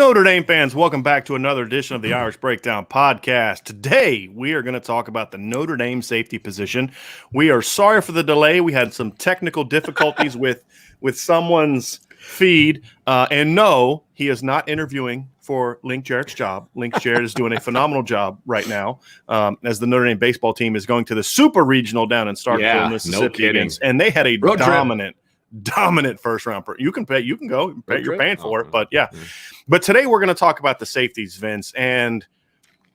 Notre Dame fans, welcome back to another edition of the Irish Breakdown podcast. Today, we are going to talk about the Notre Dame safety position. We are sorry for the delay. We had some technical difficulties with someone's feed. And no, he is not interviewing for Link Jarrett's job. Link Jarrett is doing a phenomenal job right now as the Notre Dame baseball team is going to the Super Regional down in Starkville, Mississippi. No kidding. And they had a dominant first round. You can pay. You can go. You're paying for it. But yeah. But today we're going to talk about the safeties, Vince, and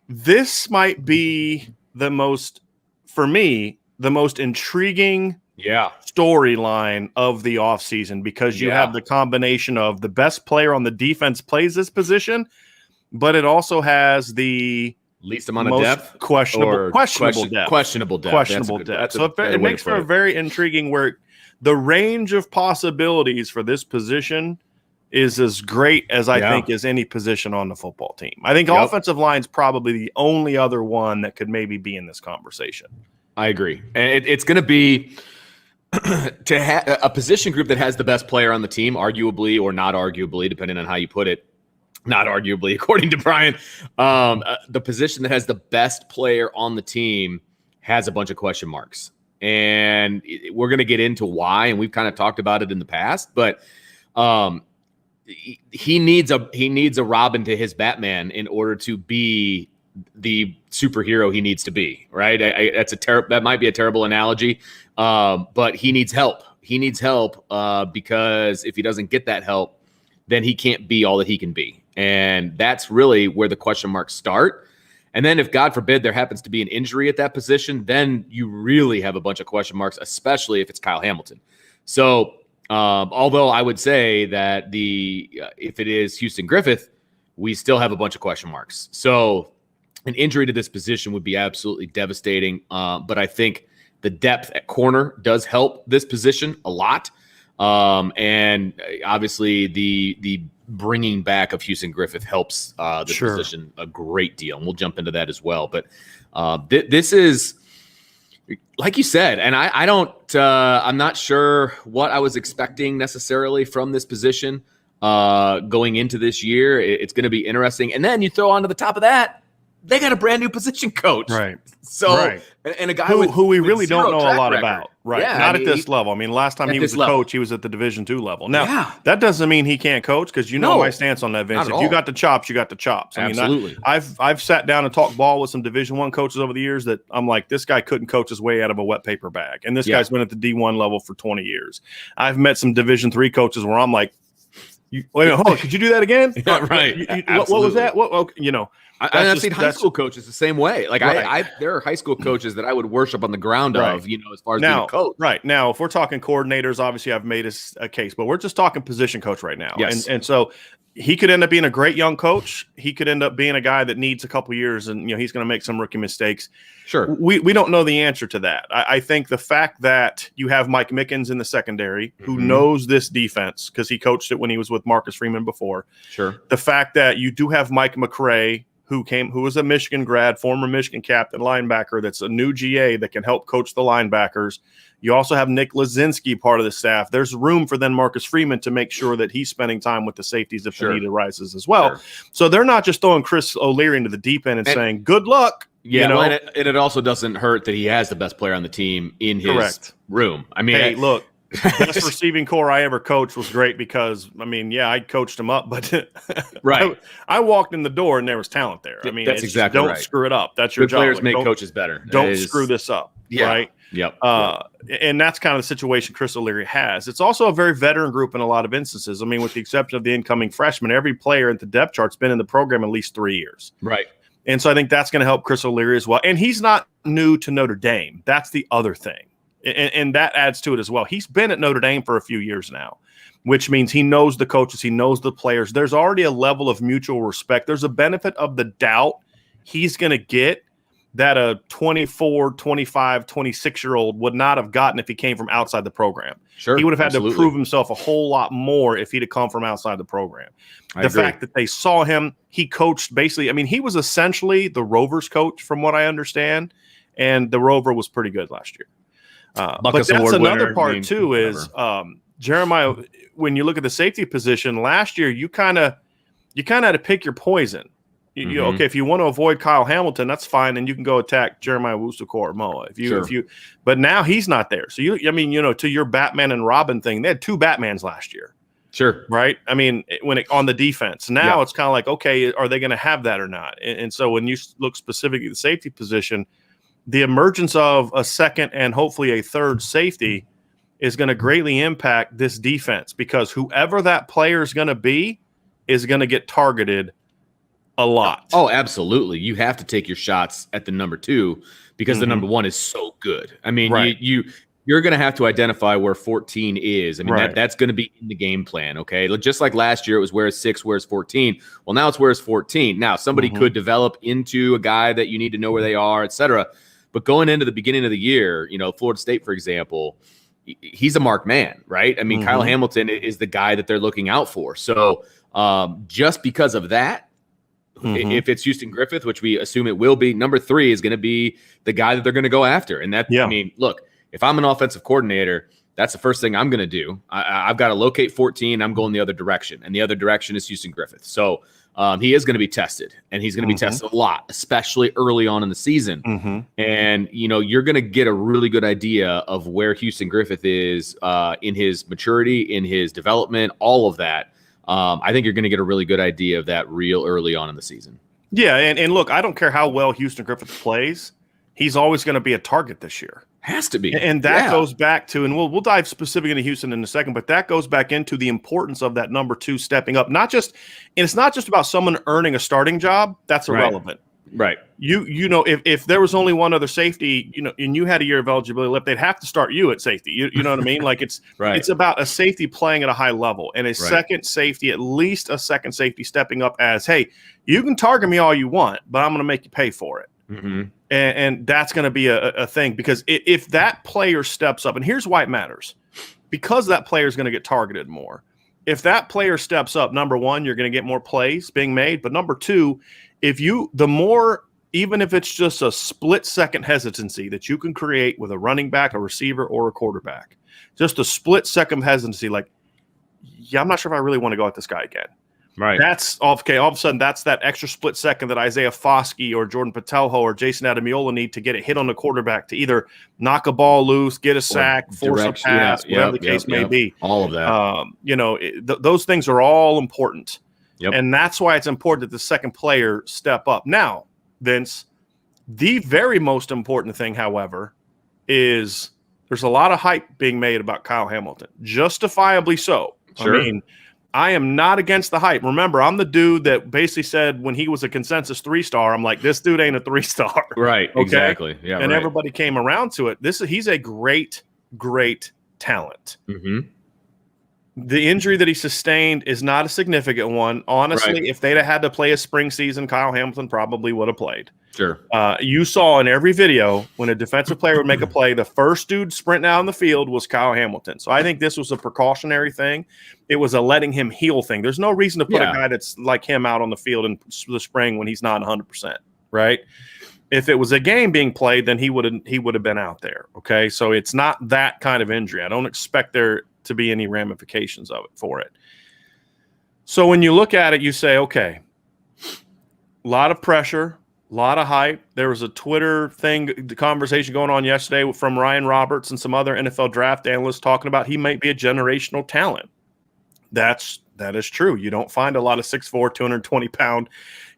this might be the most intriguing storyline of the offseason because you have the combination of the best player on the defense plays this position, but it also has the least amount of depth, questionable depth. So it makes for a very intriguing where the range of possibilities for this position is as great as I think as any position on the football team. I think offensive line is probably the only other one that could maybe be in this conversation. I agree. And it's going to be to have a position group that has the best player on the team, arguably or not arguably, depending on how you put it. Not arguably, according to Brian. The position that has the best player on the team has a bunch of question marks. And we're going to get into why, and we've kind of talked about it in the past, but he needs a Robin to his Batman in order to be the superhero he needs to be, right? That might be a terrible analogy, but he needs help. He needs help because if he doesn't get that help, then he can't be all that he can be. And that's really where the question marks start. And then if, God forbid, there happens to be an injury at that position, then you really have a bunch of question marks, especially if it's Kyle Hamilton. So although I would say that if it is Houston Griffith, we still have a bunch of question marks. So an injury to this position would be absolutely devastating. But I think the depth at corner does help this position a lot. And obviously the bringing back of Houston Griffith helps the position a great deal. And we'll jump into that as well. But this is, like you said, and I'm not sure what I was expecting necessarily from this position going into this year. It's going to be interesting. And then you throw onto the top of that, they got a brand new position coach. Right. So, and a guy who we really don't know a lot record. about. Right. Yeah, Not at this level. I mean, last time he was a coach, he was at the Division II level. Now, that doesn't mean he can't coach because my stance on that, Vince. If you got the chops, you got the chops. Absolutely. I've sat down and talked ball with some Division I coaches over the years that I'm like, this guy couldn't coach his way out of a wet paper bag. And this guy's been at the D1 level for 20 years. I've met some Division III coaches where I'm like, wait a minute, hold on, could you do that again? Right. What was that? I've seen high school coaches the same way. Like there are high school coaches that I would worship on the ground of, as far as being a coach. Right. Now, if we're talking coordinators, obviously I've made a case, but we're just talking position coach right now. Yes. And so he could end up being a great young coach. He could end up being a guy that needs a couple years and, he's going to make some rookie mistakes. Sure. We don't know the answer to that. I think the fact that you have Mike Mickens in the secondary who knows this defense because he coached it when he was with Marcus Freeman before. Sure. The fact that you do have Mike McRae, who was a Michigan grad, former Michigan captain, linebacker, that's a new GA that can help coach the linebackers. You also have Nick Lazinski, part of the staff. There's room for then Marcus Freeman to make sure that he's spending time with the safeties if the need arises as well. Sure. So they're not just throwing Chris O'Leary into the deep end and saying, good luck. Yeah, and it also doesn't hurt that he has the best player on the team in his room. I mean, hey, look. Best receiving core I ever coached was great because, I coached him up, but I walked in the door and there was talent there. That's exactly don't screw it up. That's your job. Players make coaches better. Don't screw this up, right? Yep. And that's kind of the situation Chris O'Leary has. It's also a very veteran group in a lot of instances. With the exception of the incoming freshman, every player at the depth chart's been in the program at least 3 years. Right. And so I think that's going to help Chris O'Leary as well. And he's not new to Notre Dame. That's the other thing. And that adds to it as well. He's been at Notre Dame for a few years now, which means he knows the coaches, he knows the players. There's already a level of mutual respect. There's a benefit of the doubt he's going to get that a 24, 25, 26-year-old would not have gotten if he came from outside the program. Sure, he would have had to prove himself a whole lot more if he'd have come from outside the program. The fact that they saw him, he coached basically, he was essentially the Rovers coach from what I understand, and the Rover was pretty good last year. But that's another part too is Jeremiah, when you look at the safety position last year, you kind of you kind of had to pick your poison. Okay, if you want to avoid Kyle Hamilton, that's fine, and you can go attack Jeremiah Wusu-Koramoah. But now he's not there. So to your Batman and Robin thing, they had 2 Batmans last year. Sure. Right. I mean, on the defense, now it's kind of like, okay, are they going to have that or not? And so when you look specifically at the safety position, the emergence of a second and hopefully a third safety is going to greatly impact this defense, because whoever that player is going to be is going to get targeted a lot. Oh, absolutely. You have to take your shots at the number 2 because the number 1 is so good. I mean, you're going to have to identify where 14 is. I mean, that's going to be in the game plan, okay? Just like last year, it was where's 6, where's 14. Well, now it's where's 14. Now, somebody could develop into a guy that you need to know where they are, et cetera. But going into the beginning of the year, Florida State, for example, he's a marked man, right? I mean, Kyle Hamilton is the guy that they're looking out for. So just because of that, if it's Houston Griffith, which we assume it will be, number 3 is going to be the guy that they're going to go after. And I mean, look, if I'm an offensive coordinator, that's the first thing I'm going to do. I've got to locate 14. I'm going the other direction, and the other direction is Houston Griffith. So he is going to be tested, and he's going to be tested a lot, especially early on in the season. And, you're going to get a really good idea of where Houston Griffith is in his maturity, in his development, all of that. I think you're going to get a really good idea of that real early on in the season. Yeah, and look, I don't care how well Houston Griffith plays. He's always going to be a target this year. Has to be. And that goes back to, and we'll dive specifically into Houston in a second, but that goes back into the importance of that number 2 stepping up. It's not just about someone earning a starting job. That's irrelevant. Right. If there was only one other safety, and you had a year of eligibility left, they'd have to start you at safety. You know what I mean? Like it's about a safety playing at a high level, and a second safety, at least a second safety stepping up as, hey, you can target me all you want, but I'm going to make you pay for it. And that's going to be a thing, because if that player steps up, and here's why it matters, because that player is going to get targeted more. If that player steps up, number 1, you're going to get more plays being made. But number 2, even if it's just a split second hesitancy that you can create with a running back, a receiver, or a quarterback, just a split second hesitancy, like, I'm not sure if I really want to go at this guy again. Right. That's okay. All of a sudden, that's that extra split second that Isaiah Foskey or Jordan Patelho or Jason Adamiola need to get a hit on the quarterback to either knock a ball loose, get a sack, force a pass, whatever the case may be. All of that. Those things are all important. Yep. And that's why it's important that the second player step up. Now, Vince, the very most important thing, however, is there's a lot of hype being made about Kyle Hamilton, justifiably so. Sure. I mean, I am not against the hype. Remember, I'm the dude that basically said when he was a consensus 3-star, I'm like, this dude ain't a 3-star. Right, okay? Exactly. Yeah, and everybody came around to it. He's a great, great talent. The injury that he sustained is not a significant one. Honestly, if they'd have had to play a spring season, Kyle Hamilton probably would have played. Sure. You saw in every video when a defensive player would make a play, the first dude sprinting out on the field was Kyle Hamilton. So I think this was a precautionary thing. It was a letting him heal thing. There's no reason to put a guy that's like him out on the field in the spring when he's not 100%, right? If it was a game being played, then he would have been out there, okay? So it's not that kind of injury. I don't expect there to be any ramifications of it for it. So when you look at it, you say, okay, a lot of pressure, a lot of hype. There was a Twitter conversation going on yesterday from Ryan Roberts and some other NFL draft analysts talking about he might be a generational talent. That is true. You don't find a lot of 6'4", 220-pound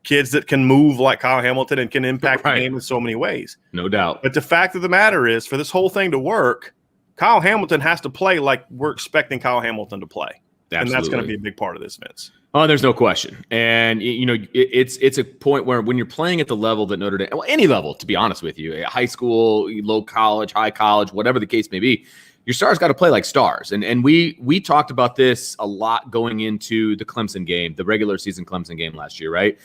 kids that can move like Kyle Hamilton and can impact the game in so many ways. No doubt. But the fact of the matter is, for this whole thing to work, Kyle Hamilton has to play like we're expecting Kyle Hamilton to play. Absolutely. And that's going to be a big part of this, Vince. Oh, there's no question. And, it's a point where when you're playing at the level that Notre Dame, well, any level, to be honest with you, high school, low college, high college, whatever the case may be, your stars got to play like stars. And we talked about this a lot going into the Clemson game, the regular season Clemson game last year, right?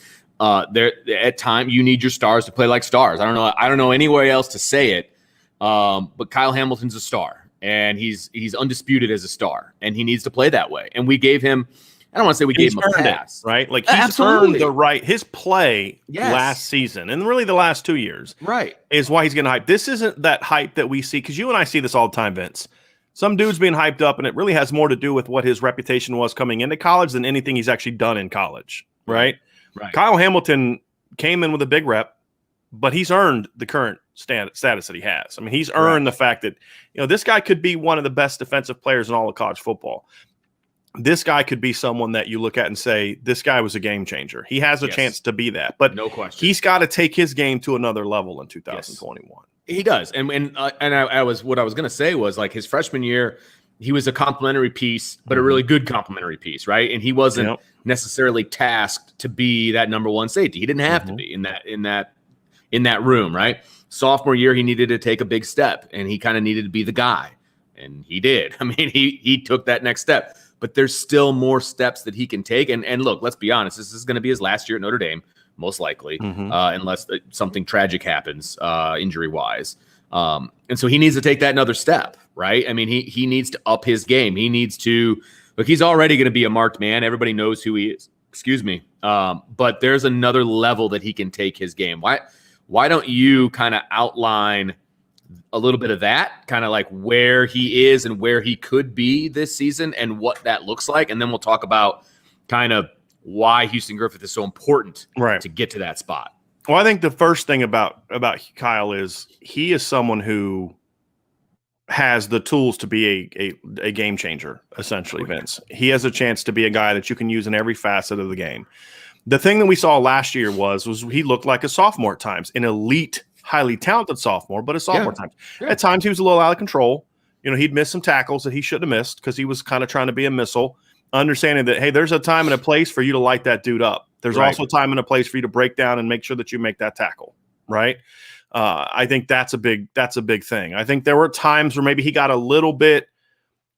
There at time you need your stars to play like stars. I don't know anywhere else to say it. But Kyle Hamilton's a star, and he's undisputed as a star, and he needs to play that way. And we gave him, I don't want to say we gave him a pass, right? Like he's earned the right. His play last season and really the last 2 years, right, is why he's getting hyped. This isn't that hype that we see, because you and I see this all the time, Vince. Some dude's being hyped up, and it really has more to do with what his reputation was coming into college than anything he's actually done in college, right? Right. Kyle Hamilton came in with a big rep, but he's earned the current status that he has. I mean, he's earned the fact that, this guy could be one of the best defensive players in all of college football. This guy could be someone that you look at and say, this guy was a game changer. He has a chance to be that, but no question. He's got to take his game to another level in 2021. Yes. He does. And I was going to say was like his freshman year, he was a complimentary piece, but a really good complimentary piece. Right. And he wasn't necessarily tasked to be that number one safety. He didn't have to be in that room. Right. Sophomore year, he needed to take a big step and he kind of needed to be the guy. And he did. I mean, he took that next step. But there's still more steps that he can take. And look, let's be honest. This is going to be his last year at Notre Dame, most likely, unless something tragic happens injury-wise. And so he needs to take that another step, right? I mean, he needs to up his game. He needs to – look, he's already going to be a marked man. Everybody knows who he is. Excuse me. But there's another level that he can take his game. Why don't you kind of outline – a little bit of that, kind of like where he is and where he could be this season and what that looks like. And then we'll talk about kind of why Houston Griffith is so important to get to that spot. Well, I think the first thing about Kyle is he is someone who has the tools to be a game changer, essentially, Vince. He has a chance to be a guy that you can use in every facet of the game. The thing that we saw last year was he looked like a sophomore at times, an elite, highly talented sophomore, but a sophomore times. At times he was a little out of control. He'd miss some tackles that he shouldn't have missed because he was kind of trying to be a missile, understanding that, hey, there's a time and a place for you to light that dude up. There's also a time and a place for you to break down and make sure that you make that tackle, right? I think that's a big thing. I think there were times where maybe he got a little bit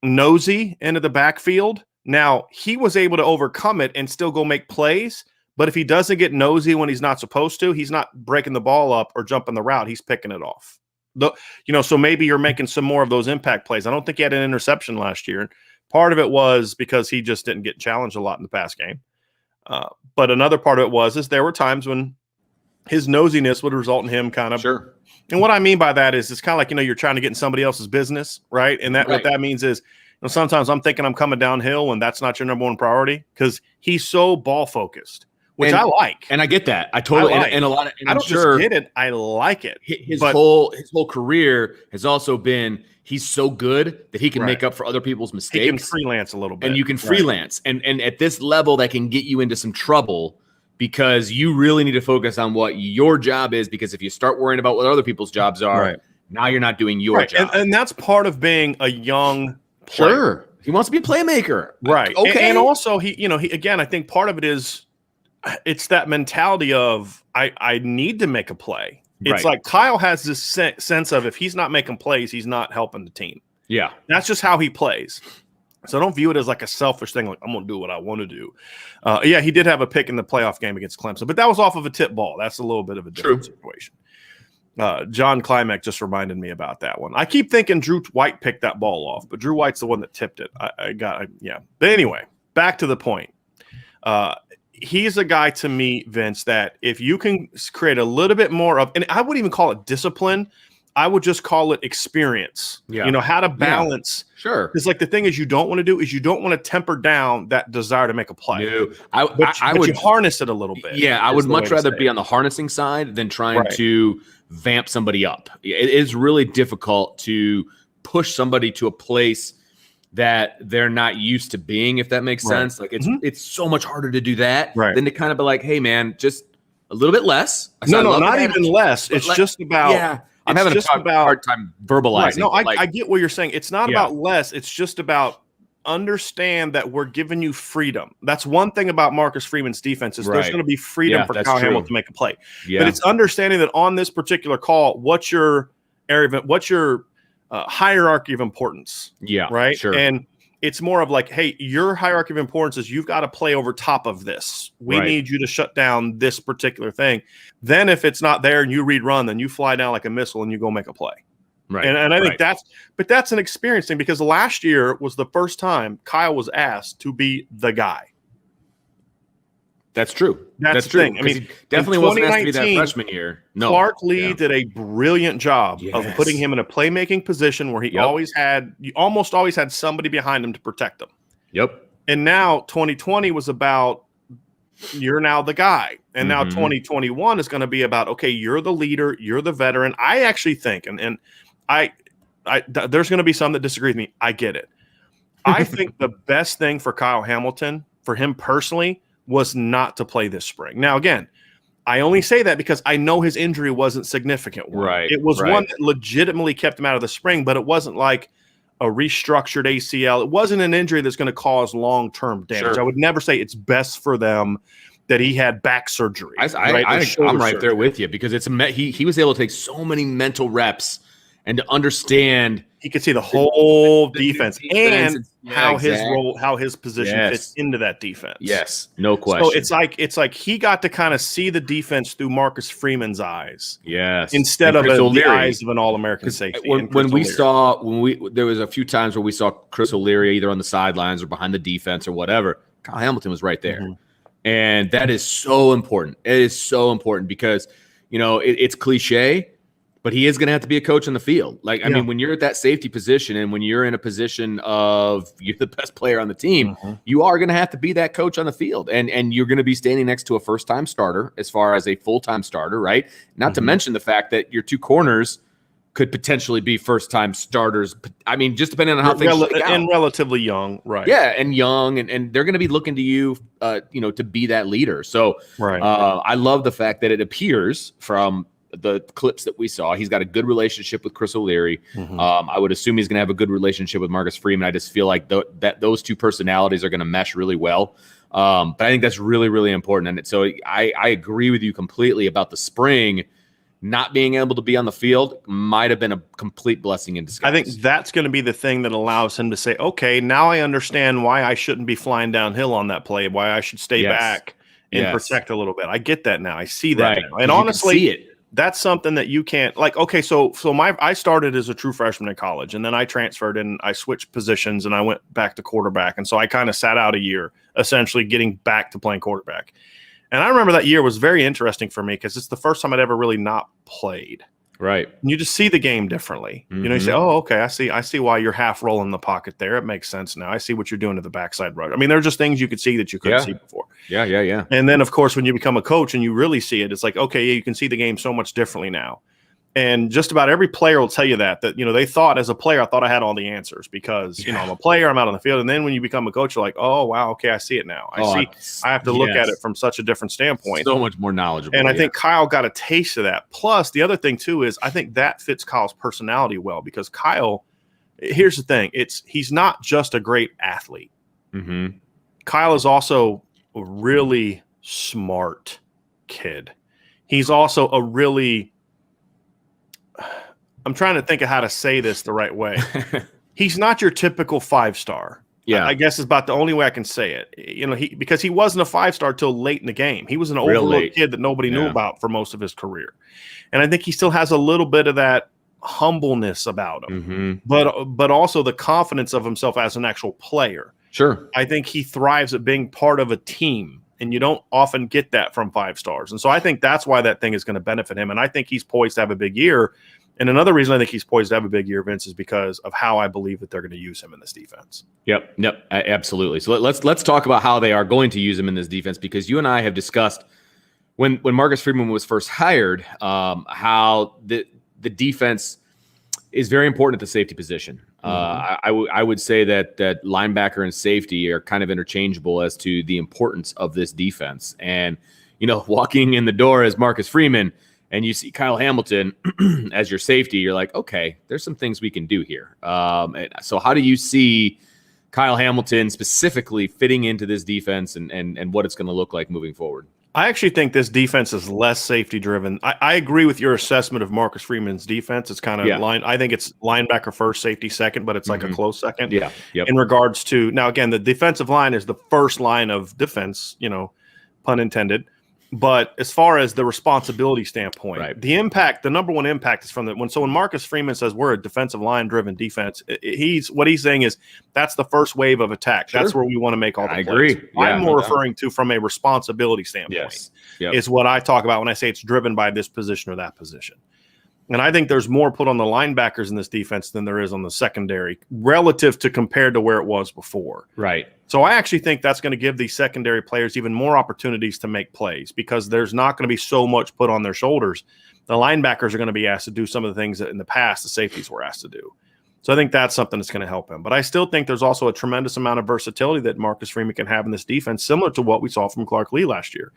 nosy into the backfield. Now, he was able to overcome it and still go make plays. But if he doesn't get nosy when he's not supposed to, he's not breaking the ball up or jumping the route. He's picking it off. So maybe you're making some more of those impact plays. I don't think he had an interception last year. Part of it was because he just didn't get challenged a lot in the pass game. But another part of it was there were times when his nosiness would result in him kind of. Sure. And what I mean by that is it's kind of like, you're trying to get in somebody else's business, right? And what that means is, sometimes I'm thinking I'm coming downhill when that's not your number one priority because he's so ball focused. Which I like, and I get that. I totally and a lot of. And I don't just get it. I like it. His whole career has also been he's so good that he can make up for other people's mistakes. He can freelance a little bit, and you can freelance, and at this level that can get you into some trouble because you really need to focus on what your job is. Because if you start worrying about what other people's jobs are, now you're not doing your job, and that's part of being a young player. Sure, he wants to be a playmaker, right? Okay, and also he again, I think part of it is. It's that mentality of I need to make a play. It's like Kyle has this sense of if he's not making plays, he's not helping the team. Yeah. That's just how he plays. So don't view it as like a selfish thing, like I'm going to do what I want to do. He did have a pick in the playoff game against Clemson, but that was off of a tip ball. That's a little bit of a different situation. John Klimek just reminded me about that one. I keep thinking Drew White picked that ball off, but Drew White's the one that tipped it. But anyway, back to the point. He's a guy to me, Vince, that if you can create a little bit more of, and I wouldn't even call it discipline, I would just call it experience. Yeah. How to balance. Yeah. Sure. Because the thing is you don't want to temper down that desire to make a play. No. I would harness it a little bit. Yeah, I would much rather be on the harnessing side than trying to vamp somebody up. It is really difficult to push somebody to a place that they're not used to being, if that makes sense. Like it's so much harder to do that than to kind of be like, hey man, just a little bit less. No, not even less. It's just about I'm having a hard time verbalizing. Right. No, I get what you're saying. It's not about less. It's just about understand that we're giving you freedom. That's one thing about Marcus Freeman's defense is there's going to be freedom for Kyle Hamilton to make a play. Yeah. But it's understanding that on this particular call, what's your hierarchy of importance. Yeah. Right. Sure. And it's more of like, hey, your hierarchy of importance is you've got to play over top of this. We need you to shut down this particular thing. Then if it's not there and you read run, then you fly down like a missile and you go make a play. Right. And I think that's an experience thing because last year was the first time Kyle was asked to be the guy. That's true. That's the true. thing. I mean, definitely wasn't asked to be that freshman year. No, Clark Lee did a brilliant job of putting him in a playmaking position where he almost always had somebody behind him to protect him. Yep. And now 2020 was about you're now the guy. And now Mhm. 2021 is going to be about, okay, you're the leader, you're the veteran. I actually think, and there's going to be some that disagree with me. I get it. I think the best thing for Kyle Hamilton, for him personally, was not to play this spring. Now, again, I only say that because I know his injury wasn't significant one. Right, It was right. one that legitimately kept him out of the spring, but it wasn't like a restructured ACL. It wasn't an injury that's going to cause long-term damage. Sure. I would never say it's best for them that he had back surgery. I'm right there with you, because he was able to take so many mental reps and to understand. He could see the whole defense and how exactly. his position fits into that defense. Yes, no question. So it's like he got to kind of see the defense through Marcus Freeman's eyes. Yes, instead of the eyes of an All-American safety. There was a few times where we saw Chris O'Leary either on the sidelines or behind the defense or whatever. Kyle Hamilton was right there, and that is so important. It is so important because it's cliche, but he is going to have to be a coach on the field. I mean, when you're at that safety position and when you're in a position of you're the best player on the team, you are going to have to be that coach on the field. And you're going to be standing next to a first-time starter as far as a full-time starter, right? Not to mention the fact that your two corners could potentially be first-time starters. I mean, just depending on how things shake out. And relatively young, right? Yeah, and young, and they're going to be looking to you, to be that leader. So I love the fact that it appears from the clips that we saw, he's got a good relationship with Chris O'Leary. I would assume he's going to have a good relationship with Marcus Freeman. I just feel like that those two personalities are going to mesh really well. But I think that's really, really important. And so I agree with you completely about the spring. Not being able to be on the field might have been a complete blessing in disguise. I think that's going to be the thing that allows him to say, okay, now I understand why I shouldn't be flying downhill on that play, why I should stay back and protect a little bit. I get that now. I see that now. And honestly, that's something that you can't I started as a true freshman in college, and then I transferred and I switched positions and I went back to quarterback. And so I kind of sat out a year, essentially getting back to playing quarterback. And I remember that year was very interesting for me because it's the first time I'd ever really not played. Right. And you just see the game differently. You say, oh, okay, I see why you're half rolling the pocket there. It makes sense now. I see what you're doing to the backside road. I mean, there are just things you could see that you couldn't see before. Yeah. And then, of course, when you become a coach and you really see it, it's like, okay, you can see the game so much differently now. And just about every player will tell you that they thought as a player, I thought I had all the answers because, I'm a player, I'm out on the field. And then when you become a coach, you're like, oh, wow, okay, I see it now. I have to look at it from such a different standpoint. So much more knowledgeable. And I think Kyle got a taste of that. Plus, the other thing, too, is I think that fits Kyle's personality well because Kyle, here's the thing. He's not just a great athlete. Kyle is also a really smart kid. He's also a really I'm trying to think of how to say this the right way. He's not your typical 5-star. Yeah. I guess is about the only way I can say it. Because he wasn't a 5-star till late in the game. He was an overlooked kid that nobody knew about for most of his career. And I think he still has a little bit of that humbleness about him, but also the confidence of himself as an actual player. Sure. I think he thrives at being part of a team, and you don't often get that from 5-stars. And so I think that's why that thing is going to benefit him. And I think he's poised to have a big year. And another reason I think he's poised to have a big year, Vince, is because of how I believe that they're going to use him in this defense. Yep, absolutely. So let's talk about how they are going to use him in this defense, because you and I have discussed when Marcus Freeman was first hired, how the defense is very important at the safety position. I would say that linebacker and safety are kind of interchangeable as to the importance of this defense. And walking in the door as Marcus Freeman, and you see Kyle Hamilton as your safety, you're like, okay, there's some things we can do here. So how do you see Kyle Hamilton specifically fitting into this defense and what it's going to look like moving forward? I actually think this defense is less safety driven. I agree with your assessment of Marcus Freeman's defense. It's kind of I think it's linebacker first, safety second, but it's like a close second. Yeah. Yep. In regards to now, again, the defensive line is the first line of defense, pun intended. But as far as the responsibility standpoint, the number one impact is from when Marcus Freeman says we're a defensive line driven defense, what he's saying is that's the first wave of attack. Sure. That's where we want to make all the plays. Agree. Yeah, I'm more referring to from a responsibility standpoint. Yes. Yep. Is what I talk about when I say it's driven by this position or that position. And I think there's more put on the linebackers in this defense than there is on the secondary relative to compared to where it was before. Right. So I actually think that's going to give these secondary players even more opportunities to make plays because there's not going to be so much put on their shoulders. The linebackers are going to be asked to do some of the things that in the past the safeties were asked to do. So I think that's something that's going to help him. But I still think there's also a tremendous amount of versatility that Marcus Freeman can have in this defense, similar to what we saw from Clark Lee last year.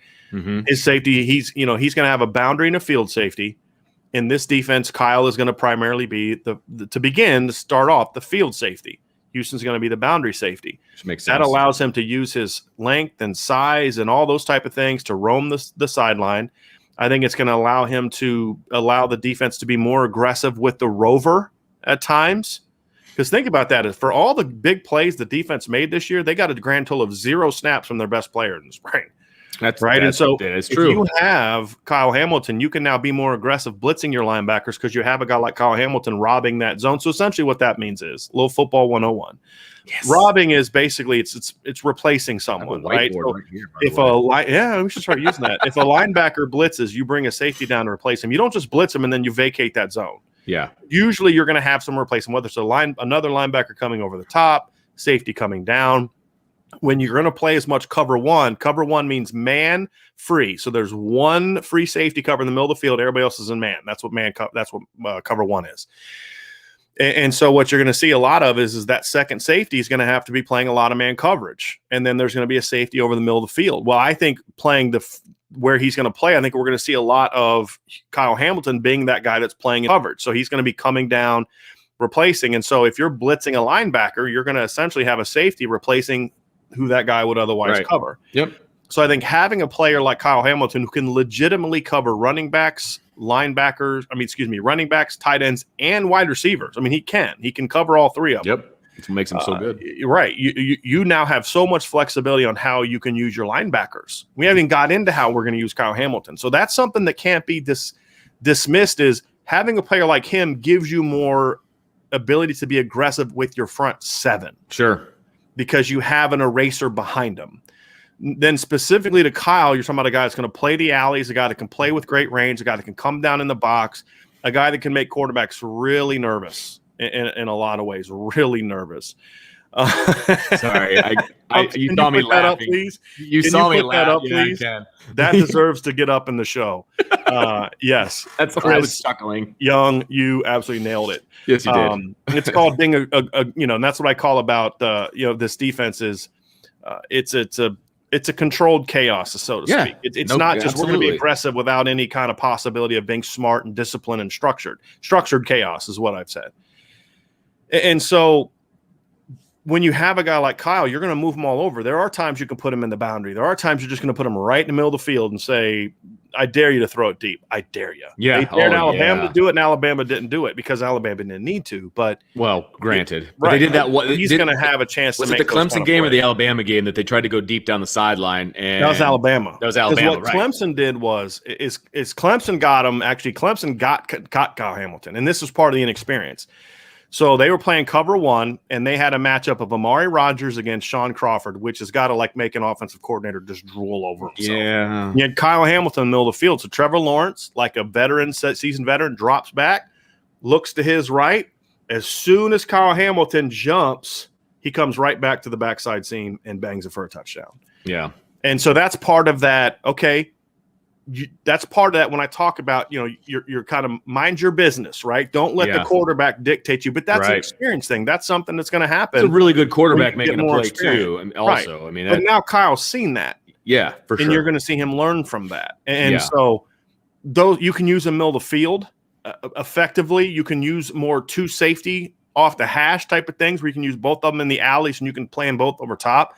His safety, he's going to have a boundary and a field safety. In this defense, Kyle is going to primarily be to start off the field safety. Houston's going to be the boundary safety. Which makes sense. That allows him to use his length and size and all those type of things to roam the sideline. I think it's going to allow him to allow the defense to be more aggressive with the rover at times. Because think about that. For all the big plays the defense made this year, they got a grand total of 0 snaps from their best player in the spring. That's right. And so if true. You have Kyle Hamilton, you can now be more aggressive blitzing your linebackers because you have a guy like Kyle Hamilton robbing that zone. So essentially what that means is little football 101. Yes. Robbing is basically it's replacing someone, right? So right here, we should start using that. If a linebacker blitzes, you bring a safety down to replace him. You don't just blitz him and then you vacate that zone. Yeah. Usually you're going to have someone replace him, whether it's another linebacker coming over the top, safety coming down. When you're going to play as much cover one means man free. So there's one free safety cover in the middle of the field. Everybody else is in man. That's what cover one is. And so what you're going to see a lot of is that second safety is going to have to be playing a lot of man coverage. And then there's going to be a safety over the middle of the field. Well, I think playing where he's going to play, I think we're going to see a lot of Kyle Hamilton being that guy that's playing in coverage. So he's going to be coming down, replacing. And so if you're blitzing a linebacker, you're going to essentially have a safety replacing who that guy would otherwise cover. Yep. So I think having a player like Kyle Hamilton who can legitimately cover running backs, running backs, tight ends, and wide receivers. I mean, he can cover all three of them. Yep. That's what makes him so good. Right. You now have so much flexibility on how you can use your linebackers. We haven't got into how we're going to use Kyle Hamilton. So that's something that can't be dismissed is having a player like him gives you more ability to be aggressive with your front seven. Sure. Because you have an eraser behind him. Then specifically to Kyle, you're talking about a guy that's going to play the alleys, a guy that can play with great range, a guy that can come down in the box, a guy that can make quarterbacks really nervous in a lot of ways, really nervous. Sorry, you saw me laughing. Please? You saw me laughing. Please? That deserves to get up in the show. Yes. That's why I was chuckling. Young, you absolutely nailed it. Yes, you did. It's called being and that's what I call about this defense is it's a controlled chaos, so to speak. It's not just we're going to be aggressive without any kind of possibility of being smart and disciplined and structured. Structured chaos is what I've said. And so when you have a guy like Kyle, you're going to move him all over. There are times you can put him in the boundary. There are times you're just going to put him right in the middle of the field and say, I dare you to throw it deep. I dare you. Yeah. They dared Alabama to do it, and Alabama didn't do it because Alabama didn't need to. But granted. But they did that. He's going to have a chance to make the Clemson game or the Alabama game that they tried to go deep down the sideline? And that was Alabama. That was Alabama, what Clemson did was Clemson got him. Actually, Clemson got Kyle Hamilton, and this was part of the inexperience. So they were playing cover one, and they had a matchup of Amari Rodgers against Sean Crawford, which has got to make an offensive coordinator just drool over himself. Yeah. You had Kyle Hamilton in the middle of the field. So Trevor Lawrence, like a seasoned veteran, drops back, looks to his right. As soon as Kyle Hamilton jumps, he comes right back to the backside seam and bangs it for a touchdown. Yeah. And so that's part of that. Okay. That's part of that when I talk about, you're kind of mind your business, right? Don't let the quarterback dictate you, but that's an experience thing. That's something that's going to happen. It's a really good quarterback making a play too. And also, but now Kyle's seen that. Yeah, for sure. And you're going to see him learn from that. And so those you can use him middle of the field effectively. You can use more two safety off the hash type of things where you can use both of them in the alleys and you can play them both over top.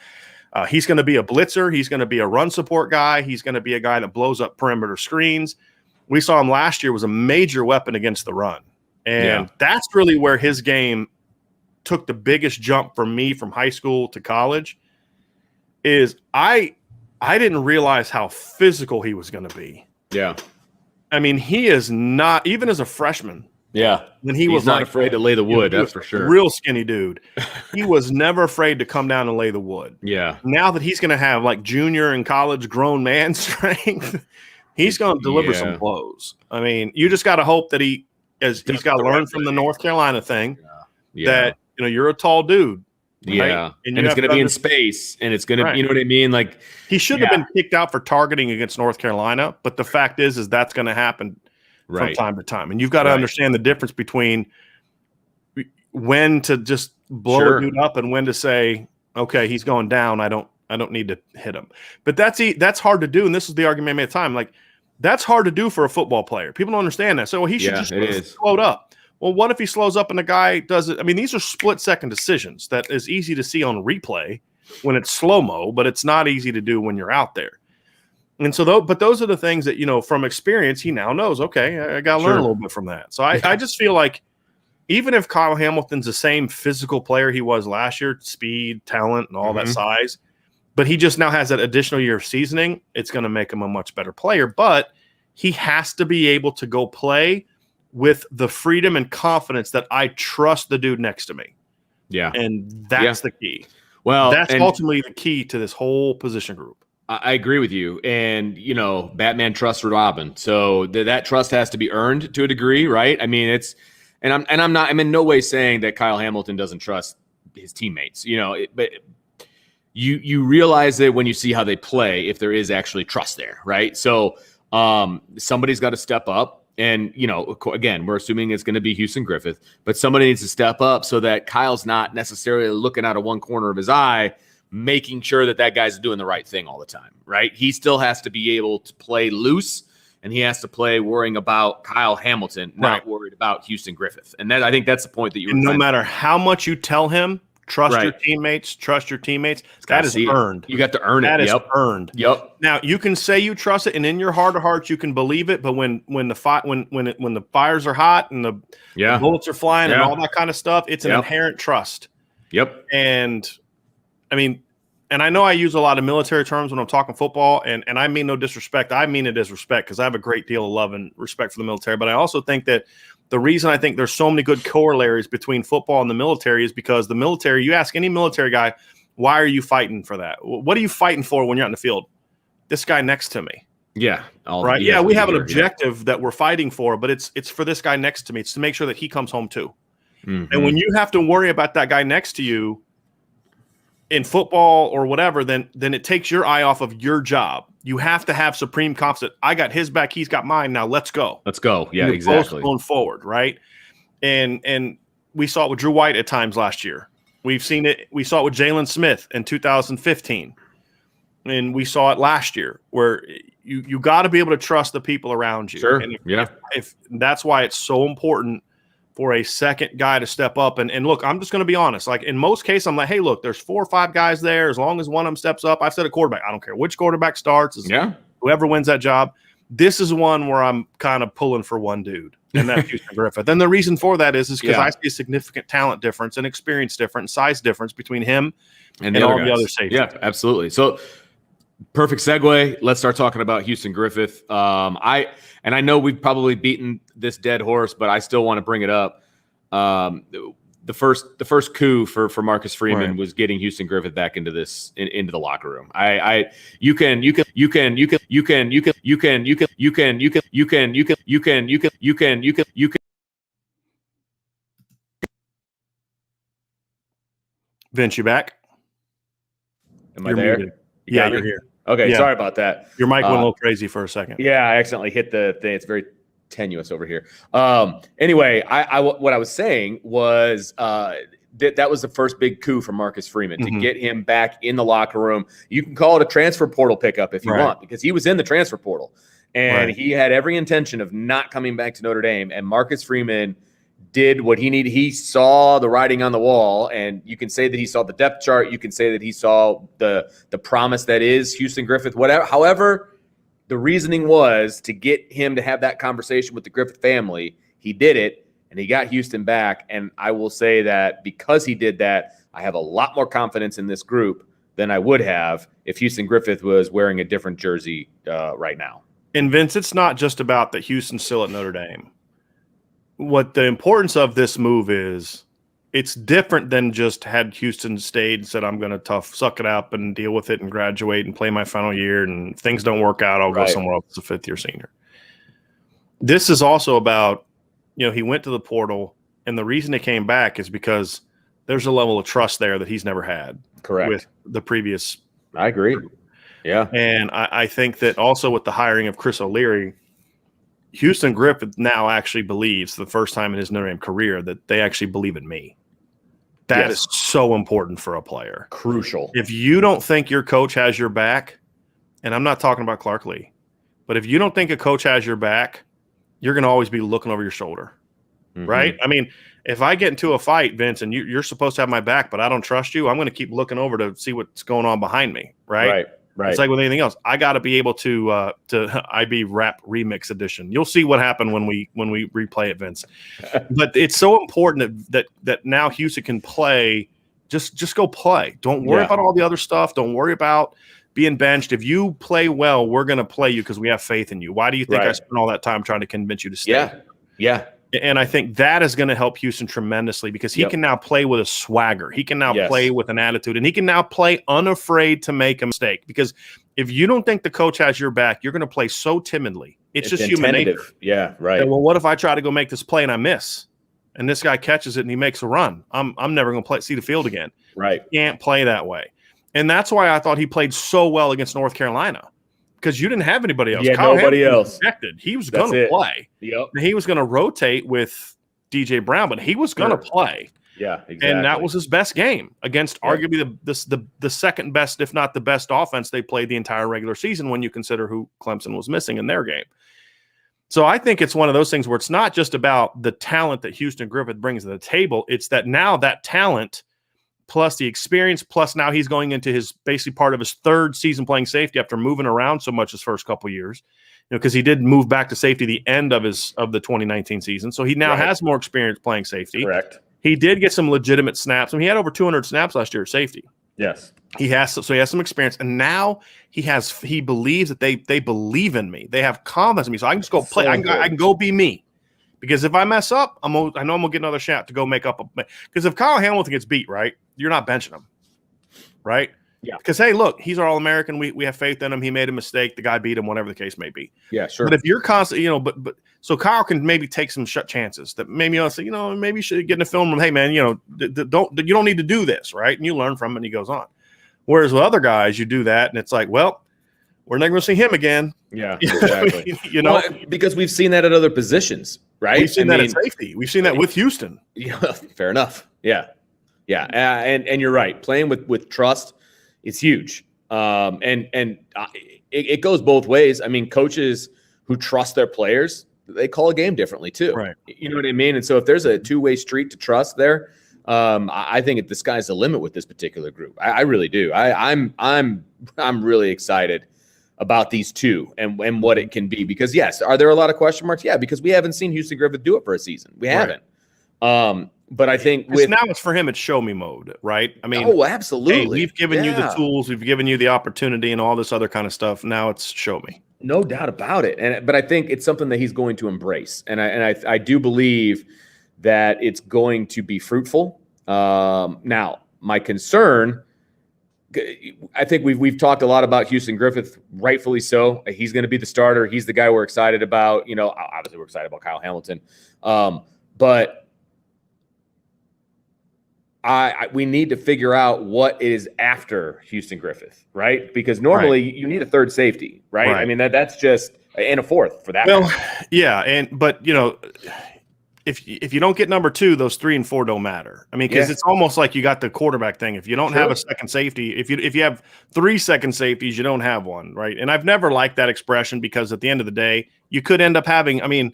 He's going to be a blitzer. He's going to be a run support guy. He's going to be a guy that blows up perimeter screens. We saw him last year was a major weapon against the run. And that's really where his game took the biggest jump for me from high school to college is I didn't realize how physical he was going to be. Yeah. I mean, he is not, even as a freshman. Yeah. When he was not afraid to lay the wood, that's for sure. Real skinny dude. He was never afraid to come down and lay the wood. Yeah. Now that he's going to have junior and college grown man strength, he's going to deliver some blows. I mean, you just got to hope that he as he's got to learn from the North Carolina thing Yeah. that, you're a tall dude. Right? Yeah. And it's going to be in space, and it's going to, you know what I mean? Like, he should have been kicked out for targeting against North Carolina, but the fact is that's going to happen from time to time. And you've got to understand the difference between when to just blow a dude up and when to say, okay, he's going down. I don't need to hit him. But that's hard to do. And this is the argument I made at the time. Like, that's hard to do for a football player. People don't understand that. So he should just slow up. Well, what if he slows up and the guy does it? I mean, these are split-second decisions that is easy to see on replay when it's slow-mo, but it's not easy to do when you're out there. And so, but those are the things that, from experience, he now knows, okay, I got to learn a little bit from that. So I just feel like even if Kyle Hamilton's the same physical player he was last year, speed, talent, and all that size, but he just now has that additional year of seasoning, it's going to make him a much better player. But he has to be able to go play with the freedom and confidence that I trust the dude next to me. Yeah. And that's the key. Well, that's ultimately the key to this whole position group. I agree with you. And, Batman trusts Robin. So that trust has to be earned to a degree, right? I mean, I'm in no way saying that Kyle Hamilton doesn't trust his teammates, but you realize that when you see how they play, if there is actually trust there, right? So somebody's got to step up. And, again, we're assuming it's going to be Houston Griffith, but somebody needs to step up so that Kyle's not necessarily looking out of one corner of his eye, making sure that guy's doing the right thing all the time, right? He still has to be able to play loose, and he has to play worrying about Kyle Hamilton, not worried about Houston Griffith. And I think that's the point that no matter how much you tell him, trust your teammates, that is earned. You got to earn it. That is earned. Yep. Now you can say you trust it, and in your heart of hearts you can believe it, but when the fires are hot and the bullets are flying and all that kind of stuff, it's an inherent trust. Yep. And I mean, and I know I use a lot of military terms when I'm talking football, and I mean no disrespect. I mean it as respect because I have a great deal of love and respect for the military. But I also think that the reason I think there's so many good corollaries between football and the military is because the military, you ask any military guy, why are you fighting for that? What are you fighting for when you're out in the field? This guy next to me. Yeah. Right. Yeah, we have an objective that we're fighting for, but it's for this guy next to me. It's to make sure that he comes home too. Mm-hmm. And when you have to worry about that guy next to you in football or whatever, then it takes your eye off of your job. You have to have supreme confidence. I got his back. He's got mine. Now let's go. Let's go. Yeah, exactly. Going forward, right? And we saw it with Drew White at times last year. We saw it with Jalen Smith in 2015. And we saw it last year where you got to be able to trust the people around you. Sure. And if that's why it's so important for a second guy to step up. And look, I'm just going to be honest. Like in most cases, I'm like, hey, look, there's 4 or 5 guys there. As long as one of them steps up, I've said a quarterback. I don't care which quarterback starts. Whoever wins that job. This is one where I'm kind of pulling for one dude, and that's Houston Griffith. And the reason for that is because I see a significant talent difference and experience difference, size difference between him and all the other safeties. Yeah, absolutely. So perfect segue. Let's start talking about Houston Griffith. I know we've probably beaten this dead horse, but I still want to bring it up. The first coup for Marcus Freeman was getting Houston Griffith back into the locker room. You can Vince, you back? Am I there? Yeah, you're here. Okay, sorry about that. Your mic went a little crazy for a second. Yeah, I accidentally hit the thing. It's very tenuous over here. Anyway, what I was saying was that was the first big coup for Marcus Freeman to get him back in the locker room. You can call it a transfer portal pickup if you want, because he was in the transfer portal and he had every intention of not coming back to Notre Dame. And Marcus Freeman did what he needed. He saw the writing on the wall, and you can say that he saw the depth chart. You can say that he saw the promise that is Houston Griffith, whatever. However, the reasoning was to get him to have that conversation with the Griffith family. He did it, and he got Houston back. And I will say that because he did that, I have a lot more confidence in this group than I would have if Houston Griffith was wearing a different jersey right now. And Vince, it's not just about that Houston's still at Notre Dame. What the importance of this move is, it's different than just had Houston stayed and said, I'm going to suck it up and deal with it and graduate and play my final year. And if things don't work out, I'll go somewhere else as a 5th-year senior. This is also about he went to the portal, and the reason he came back is because there's a level of trust there that he's never had. Correct. With the previous. I agree. Yeah. And I think that also with the hiring of Chris O'Leary, Houston Griffith now actually believes, for the first time in his Notre Dame career, that they actually believe in me. That is so important for a player. Crucial. If you don't think your coach has your back, and I'm not talking about Clark Lee, but if you don't think a coach has your back, you're going to always be looking over your shoulder, right? I mean, if I get into a fight, Vince, and you're supposed to have my back, but I don't trust you, I'm going to keep looking over to see what's going on behind me, right? Right. It's like with anything else. I got to be able to IB Rap Remix Edition. You'll see what happened when we replay it, Vince. But it's so important that now Houston can play. Just go play. Don't worry about all the other stuff. Don't worry about being benched. If you play well, we're going to play you because we have faith in you. Why do you think I spent all that time trying to convince you to stay? Yeah. And I think that is going to help Houston tremendously because he can now play with a swagger. He can now play with an attitude, and he can now play unafraid to make a mistake. Because if you don't think the coach has your back, you're going to play so timidly. It's just human nature. Yeah, right. And, well, what if I try to go make this play and I miss, and this guy catches it and he makes a run? I'm never going to see the field again. Right. You can't play that way. And that's why I thought he played so well against North Carolina. Because you didn't have anybody else. Yeah, nobody else. He was going to play. Yep. He was going to rotate with DJ Brown, but he was going to play. Yeah, exactly. And that was his best game against arguably the second best, if not the best offense they played the entire regular season when you consider who Clemson was missing in their game. So I think it's one of those things where it's not just about the talent that Houston Griffith brings to the table. It's that now that talent plus the experience, plus now he's going into his basically part of his third season playing safety after moving around so much his first couple of years, because he did move back to safety the end of the 2019 season. So he now has more experience playing safety. Correct. He did get some legitimate snaps. I mean, he had over 200 snaps last year at safety. Yes. So he has some experience, and now he believes that they believe in me. They have confidence in me. So I can just go play. I can go be me. Because if I mess up, I know I'm gonna get another shot to go make up. Because if Kyle Hamilton gets beat, right, you're not benching him, right? Yeah. Because hey, look, he's our All-American. We have faith in him. He made a mistake. The guy beat him. Whatever the case may be. Yeah, sure. But if you're constantly, but so Kyle can maybe take some chances that maybe I'll say, maybe you should get in the film room. Hey, man, you don't need to do this, right? And you learn from it, and he goes on. Whereas with other guys, you do that, and it's like, well, we're never going to see him again. Yeah, exactly. Well, because we've seen that at other positions, right? We've seen that at safety. We've seen that with Houston. Yeah, fair enough. Yeah. And you're right. Playing with trust is huge. It goes both ways. I mean, coaches who trust their players, they call a game differently too. Right. You know what I mean? And so if there's a two-way street to trust there, I think the sky's the limit with this particular group. I really do. I'm really excited about these two and what it can be. Because yes, are there a lot of question marks? Yeah, because we haven't seen Houston Griffith do it for a season. We haven't. But I think now it's for him, it's show me mode, right? I mean, absolutely. Hey, we've given you the tools, we've given you the opportunity, and all this other kind of stuff. Now it's show me. No doubt about it. But I think it's something that he's going to embrace, and I do believe that it's going to be fruitful. Now, my concern, I think we've talked a lot about Houston Griffith, rightfully so. He's going to be the starter. He's the guy we're excited about. Obviously we're excited about Kyle Hamilton, but we need to figure out what is after Houston Griffith, right? Because normally you need a third safety, right? I mean that's just and a fourth for that. Well, yeah, but if you don't get number two, those 3 and 4 don't matter. I mean, because it's almost like you got the quarterback thing. If you don't have a second safety, if you have 3 second safeties, you don't have one, right? And I've never liked that expression because at the end of the day, you could end up having. I mean,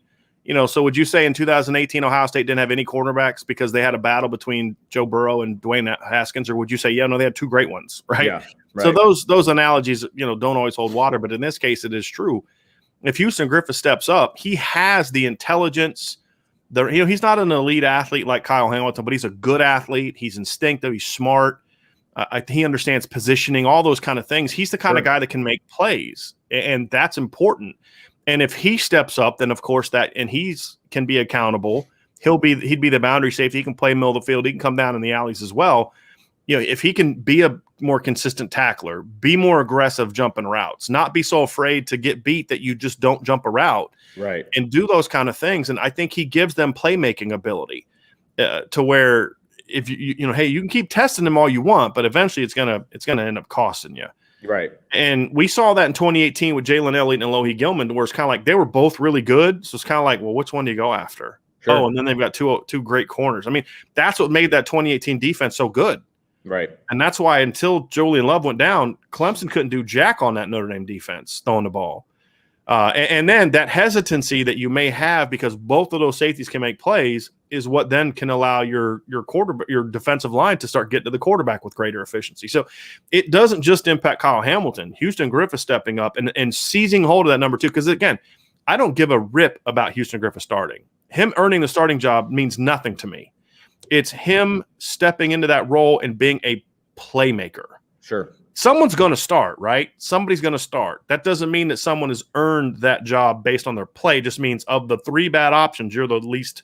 so would you say in 2018 Ohio State didn't have any cornerbacks because they had a battle between Joe Burrow and Dwayne Haskins, or would you say they had 2 great ones, right? Yeah, right. So those analogies don't always hold water, but in this case it is true. If Houston Griffith steps up, he has the intelligence. He's not an elite athlete like Kyle Hamilton, but he's a good athlete. He's instinctive. He's smart. He understands positioning, all those kind of things. He's the kind of guy that can make plays, and that's important. And if he steps up, then of course he's can be accountable. He'd be the boundary safety. He can play middle of the field. He can come down in the alleys as well. If he can be a more consistent tackler, be more aggressive jumping routes, not be so afraid to get beat that you just don't jump a route, right, and do those kind of things. And I think he gives them playmaking ability to where if hey, you can keep testing them all you want, but eventually it's gonna end up costing you. right. And we saw that in 2018 with Jalen Elliott and Alohi Gilman, where it's kind of like they were both really good. So it's kind of like, well, which one do you go after? Sure. Oh, and then they've got two great corners. I mean, that's what made that 2018 defense so good. Right. And that's why until Julian Love went down, Clemson couldn't do jack on that Notre Dame defense throwing the ball. And then that hesitancy that you may have because both of those safeties can make plays is what then can allow your defensive line to start getting to the quarterback with greater efficiency. So it doesn't just impact Kyle Hamilton. Houston Griffith stepping up and seizing hold of that number 2. Because, again, I don't give a rip about Houston Griffith starting. Him earning the starting job means nothing to me. It's him stepping into that role and being a playmaker. Sure. Someone's going to start, right? Somebody's going to start. That doesn't mean that someone has earned that job based on their play. It just means of the 3 bad options, you're the least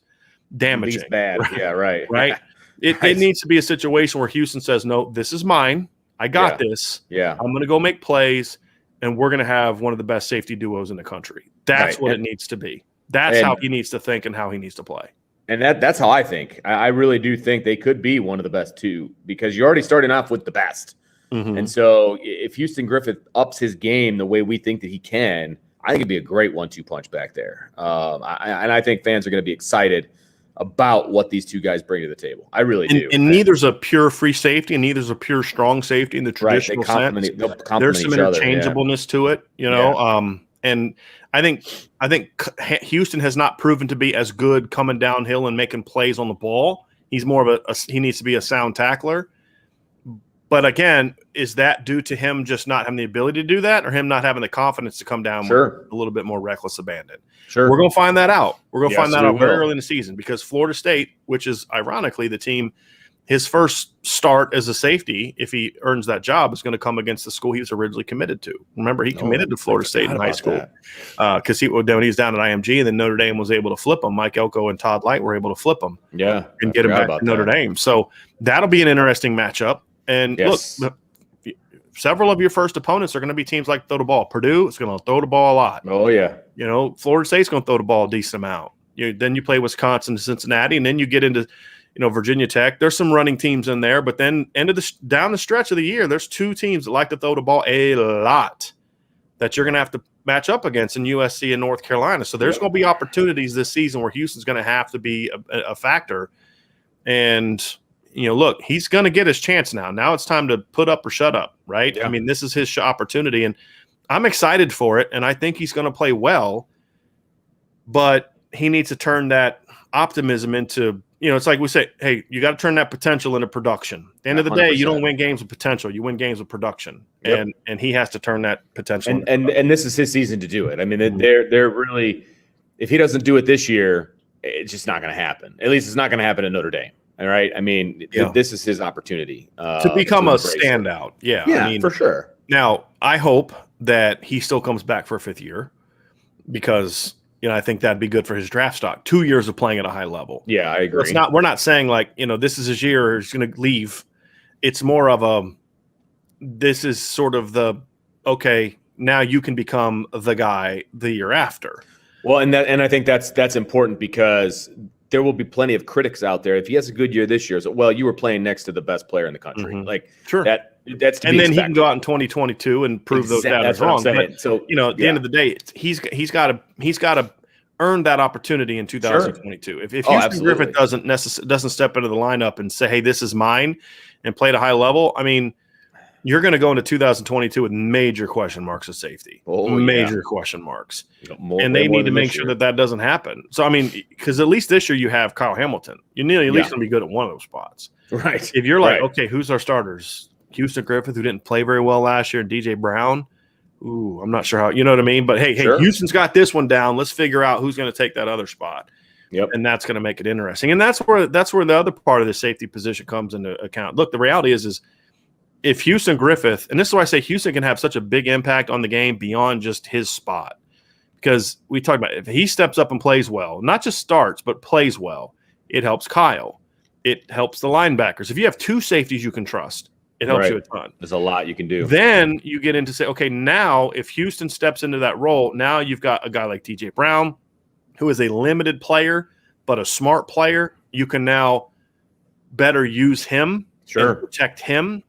damaging. Least bad. Right? Yeah, right. Right? It needs to be a situation where Houston says, no, this is mine. I got this. Yeah. I'm going to go make plays, and we're going to have one of the best safety duos in the country. That's what it needs to be. That's how he needs to think and how he needs to play. And that's how I think. I really do think they could be one of the best 2 because you're already starting off with the best. Mm-hmm. And so if Houston Griffith ups his game the way we think that he can, I think it'd be a great 1-2 punch back there. And I think fans are going to be excited about what these 2 guys bring to the table. I really do. And neither's a pure free safety, and neither's a pure strong safety in the traditional sense. There's some interchangeableness to it, and I think Houston has not proven to be as good coming downhill and making plays on the ball. He's more of he needs to be a sound tackler. But again, is that due to him just not having the ability to do that, or him not having the confidence to come down with a little bit more reckless abandon? Sure. We're going to find that out. We're going to find that out very early in the season because Florida State, which is ironically the team, his first start as a safety, if he earns that job, is going to come against the school he was originally committed to. Remember, he committed to Florida State in high school because when he was down at IMG, and then Notre Dame was able to flip him. Mike Elko and Todd Light were able to flip him and get him back to Notre Dame. So that'll be an interesting matchup. And look, several of your first opponents are going to be teams like throw the ball. Purdue is going to throw the ball a lot. Oh, yeah. Florida State's going to throw the ball a decent amount. Then you play Wisconsin, Cincinnati, and then you get into Virginia Tech. There's some running teams in there, but then down the stretch of the year, there's 2 teams that like to throw the ball a lot that you're going to have to match up against in USC and North Carolina. So there's going to be opportunities this season where Houston's going to have to be a factor. And look, he's going to get his chance now. Now it's time to put up or shut up, right? Yeah. I mean, this is his opportunity, and I'm excited for it, and I think he's going to play well, but he needs to turn that optimism into, it's like we say, hey, you got to turn that potential into production. At the end of the day, you don't win games with potential. You win games with production, and he has to turn that potential. And this is his season to do it. I mean, they're really, if he doesn't do it this year, it's just not going to happen. At least it's not going to happen at Notre Dame. All right. I mean, this is his opportunity to become a standout. Yeah. Yeah, I mean, for sure. Now, I hope that he still comes back for a 5th year because, I think that'd be good for his draft stock. 2 years of playing at a high level. Yeah, I agree. We're not saying like, this is his year or he's going to leave. It's more of this is sort of okay, now you can become the guy the year after. Well, and I think that's important because there will be plenty of critics out there. If he has a good year this year, you were playing next to the best player in the country. Mm-hmm. Like sure. That's and then he can go out in 2022 and prove those doubters wrong. But, so at the end of the day, he's got to earn that opportunity in 2022. Sure. If Houston Griffith doesn't step into the lineup and say, "Hey, this is mine," and play at a high level, I mean, you're going to go into 2022 with major question marks of safety. Major question marks. And they need to make sure that doesn't happen. So, I mean, because at least this year you have Kyle Hamilton. You need at least going to be good at one of those spots. Right. If you're like, okay, who's our starters? Houston Griffith, who didn't play very well last year, and DJ Brown. Ooh, I'm not sure how, you know what I mean? But hey, Houston's got this one down. Let's figure out who's going to take that other spot. Yep. And that's going to make it interesting. And that's where the other part of the safety position comes into account. Look, the reality is if Houston Griffith, and this is why I say Houston can have such a big impact on the game beyond just his spot, because we talked about if he steps up and plays well, not just starts, but plays well, it helps Kyle. It helps the linebackers. If you have 2 safeties you can trust, It helps you a ton. There's a lot you can do. Then you get into say, okay, now if Houston steps into that role, now you've got a guy like TJ Brown, who is a limited player, but a smart player. You can now better use him and protect him.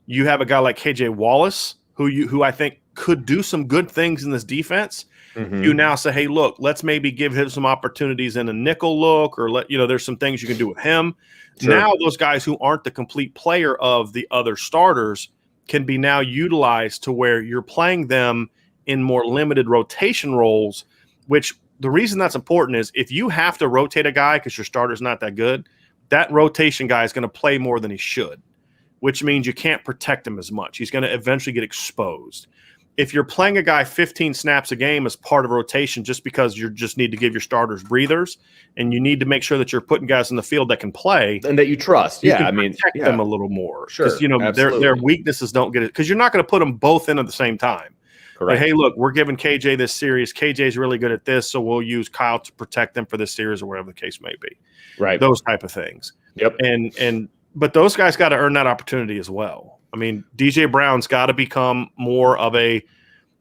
You have a guy like KJ Wallace, who I think could do some good things in this defense. You now say, hey, look, let's maybe give him some opportunities in a nickel look, or there's some things you can do with him. Now those guys who aren't the complete player of the other starters can be now utilized to where you're playing them in more limited rotation roles, which the reason that's important is if you have to rotate a guy because your starter's not that good, that rotation guy is going to play more than he should, which means you can't protect him as much. He's going to eventually get exposed. If you're playing a guy 15 snaps a game as part of rotation just because you just need to give your starters breathers and you need to make sure that you're putting guys in the field that can play and that you trust, protect them a little more. Because their weaknesses don't get it, because you're not going to put them both in at the same time. Correct. Like, hey, look, we're giving KJ this series. KJ's really good at this, so we'll use Kyle to protect them for this series or whatever the case may be. Right. Those type of things. Yep. But those guys got to earn that opportunity as well. I mean, DJ Brown's got to become more of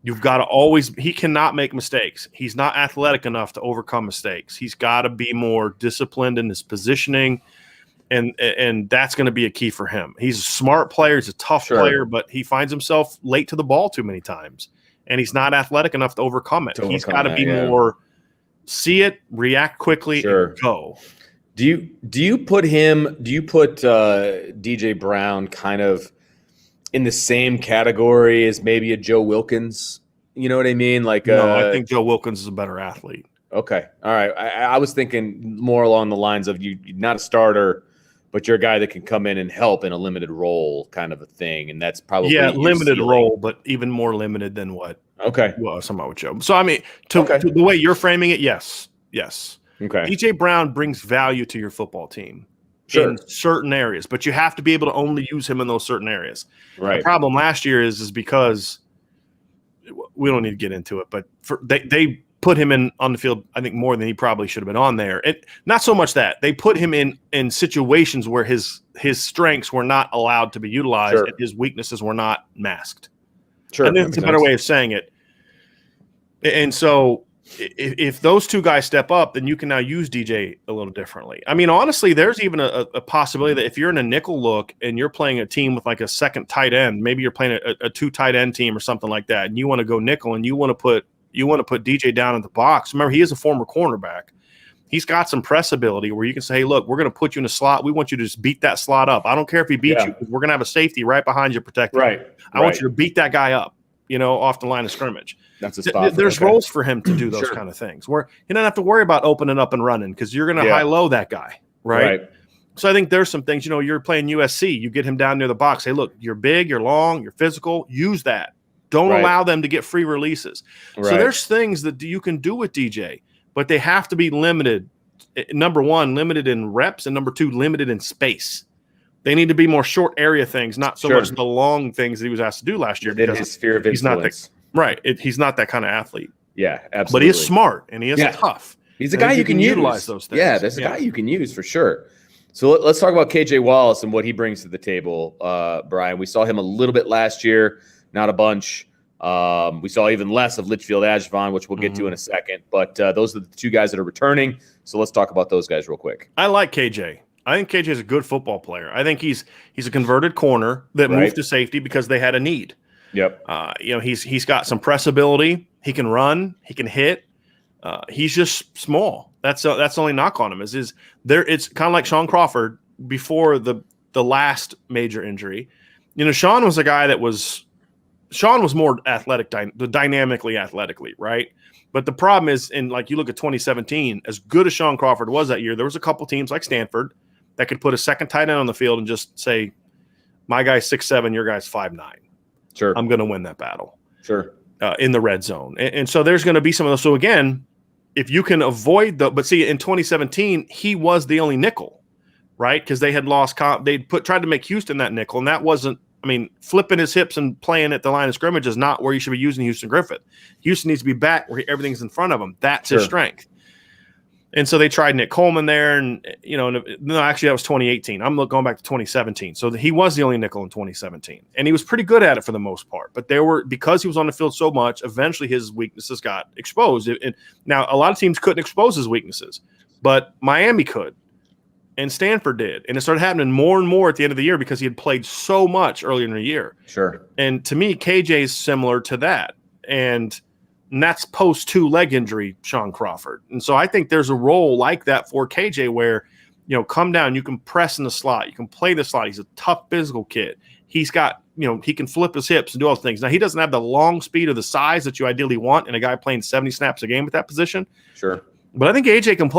you've got to always – he cannot make mistakes. He's not athletic enough to overcome mistakes. He's got to be more disciplined in his positioning, and that's going to be a key for him. He's a smart player. He's a tough player, but he finds himself late to the ball too many times, and he's not athletic enough to overcome it. He's got to be more see it, react quickly, and go. Do you put DJ Brown kind of in the same category as maybe a Joe Wilkins? You know what I mean? Like, no, I think Joe Wilkins is a better athlete. Okay. All right. I was thinking more along the lines of you're not a starter, but you're a guy that can come in and help in a limited role kind of a thing. And that's probably limited role, but even more limited than what somehow with Joe. So, I mean, to the way you're framing it, yes. Okay. DJ Brown brings value to your football team in certain areas, but you have to be able to only use him in those certain areas. Right. The problem last year is because we don't need to get into it, but they put him on the field, I think, more than he probably should have been on there. And not so much that they put him in situations where his strengths were not allowed to be utilized and his weaknesses were not masked. Sure, I think that's a better way of saying it. And so if those two guys step up, then you can now use DJ a little differently. I mean, honestly, there's even a possibility that if you're in a nickel look and you're playing a team with like a second tight end, maybe you're playing a two tight end team or something like that, and you want to go nickel and you want to put DJ down in the box. Remember, he is a former cornerback. He's got some press ability where you can say, hey, look, we're going to put you in a slot. We want you to just beat that slot up. I don't care if he beats you. We're going to have a safety right behind you protecting him. I want you to beat that guy up, off the line of scrimmage. That's a spot. There's roles for him to do those kind of things where you don't have to worry about opening up and running because you're going to high-low that guy, right? So I think there's some things, you're playing USC. You get him down near the box. Hey, look, you're big, you're long, you're physical. Use that. Don't allow them to get free releases. So there's things that you can do with DJ, but they have to be limited. Number one, limited in reps, and number two, limited in space. They need to be more short area things, not so much the long things that he was asked to do last year. Because his sphere of influence. He's not that kind of athlete. Yeah, absolutely. But he is smart and he is tough. He's a guy you can utilize those things. Yeah, there's a guy you can use for sure. So let's talk about KJ Wallace and what he brings to the table, Brian. We saw him a little bit last year, not a bunch. We saw even less of Litchfield Ashvon, which we'll get to in a second. But those are the two guys that are returning. So let's talk about those guys real quick. I like KJ. I think KJ is a good football player. I think he's a converted corner that moved to safety because they had a need. Yep. He's got some press ability. He can run. He can hit. He's just small. That's the only knock on him. It's kind of like Sean Crawford before the last major injury. Sean was a guy that was more athletic, dynamically athletically, right? But the problem is, you look at 2017, as good as Sean Crawford was that year, there was a couple teams like Stanford that could put a second tight end on the field and just say, my guy's 6'7", your guy's 5'9". Sure. I'm going to win that battle. Sure. In the red zone. And so there's going to be some of those. So again, if you can avoid but see, in 2017, he was the only nickel, right? Because they had lost tried to make Houston that nickel, and that wasn't, flipping his hips and playing at the line of scrimmage is not where you should be using Houston Griffith. Houston needs to be back where everything's in front of him. That's his strength. And so they tried Nick Coleman there, and no, actually that was 2018. I'm going back to 2017. So he was the only nickel in 2017, and he was pretty good at it for the most part. But because he was on the field so much, eventually his weaknesses got exposed. And now a lot of teams couldn't expose his weaknesses, but Miami could, and Stanford did, and it started happening more and more at the end of the year because he had played so much earlier in the year. Sure. And to me, KJ is similar to that, and that's post 2 leg injury, Sean Crawford. And so I think there's a role like that for KJ where, come down, you can press in the slot, you can play the slot. He's a tough physical kid. He's got, he can flip his hips and do all those things. Now, he doesn't have the long speed or the size that you ideally want in a guy playing 70 snaps a game at that position. Sure. But I think KJ can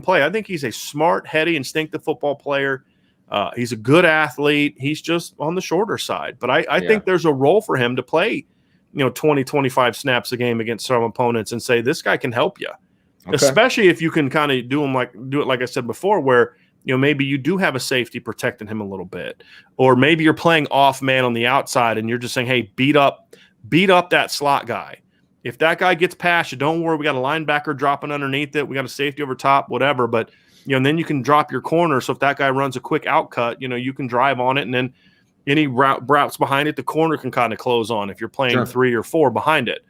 play. I think he's a smart, heady, instinctive football player. He's a good athlete. He's just on the shorter side. But I think there's a role for him to play 20, 25 snaps a game against some opponents and say, this guy can help you, especially if you can kind of do it like I said before, where, maybe you do have a safety protecting him a little bit, or maybe you're playing off man on the outside and you're just saying, hey, beat up that slot guy. If that guy gets past you, don't worry. We got a linebacker dropping underneath it. We got a safety over top, whatever. But, and then you can drop your corner. So if that guy runs a quick out cut, you can drive on it, and then any routes behind it, the corner can kind of close on if you're playing 3 or 4 behind it.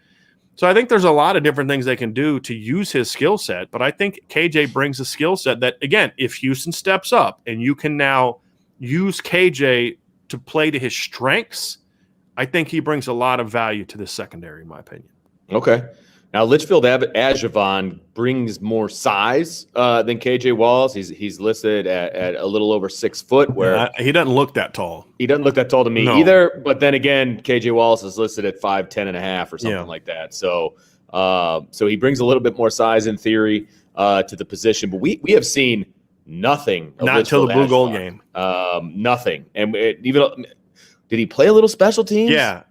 So I think there's a lot of different things they can do to use his skill set. But I think KJ brings a skill set that, again, if Houston steps up and you can now use KJ to play to his strengths, I think he brings a lot of value to this secondary, in my opinion. Okay. Now, Litchfield Ajavon brings more size than KJ Wallace. He's listed at a little over 6 foot. Where he doesn't look that tall. He doesn't look that tall to me either. But then again, KJ Wallace is listed at 5'10" and a half or something like that. So he brings a little bit more size in theory to the position. But we have seen nothing. Not until the Blue Gold game. Nothing. And did he play a little special teams? Yeah.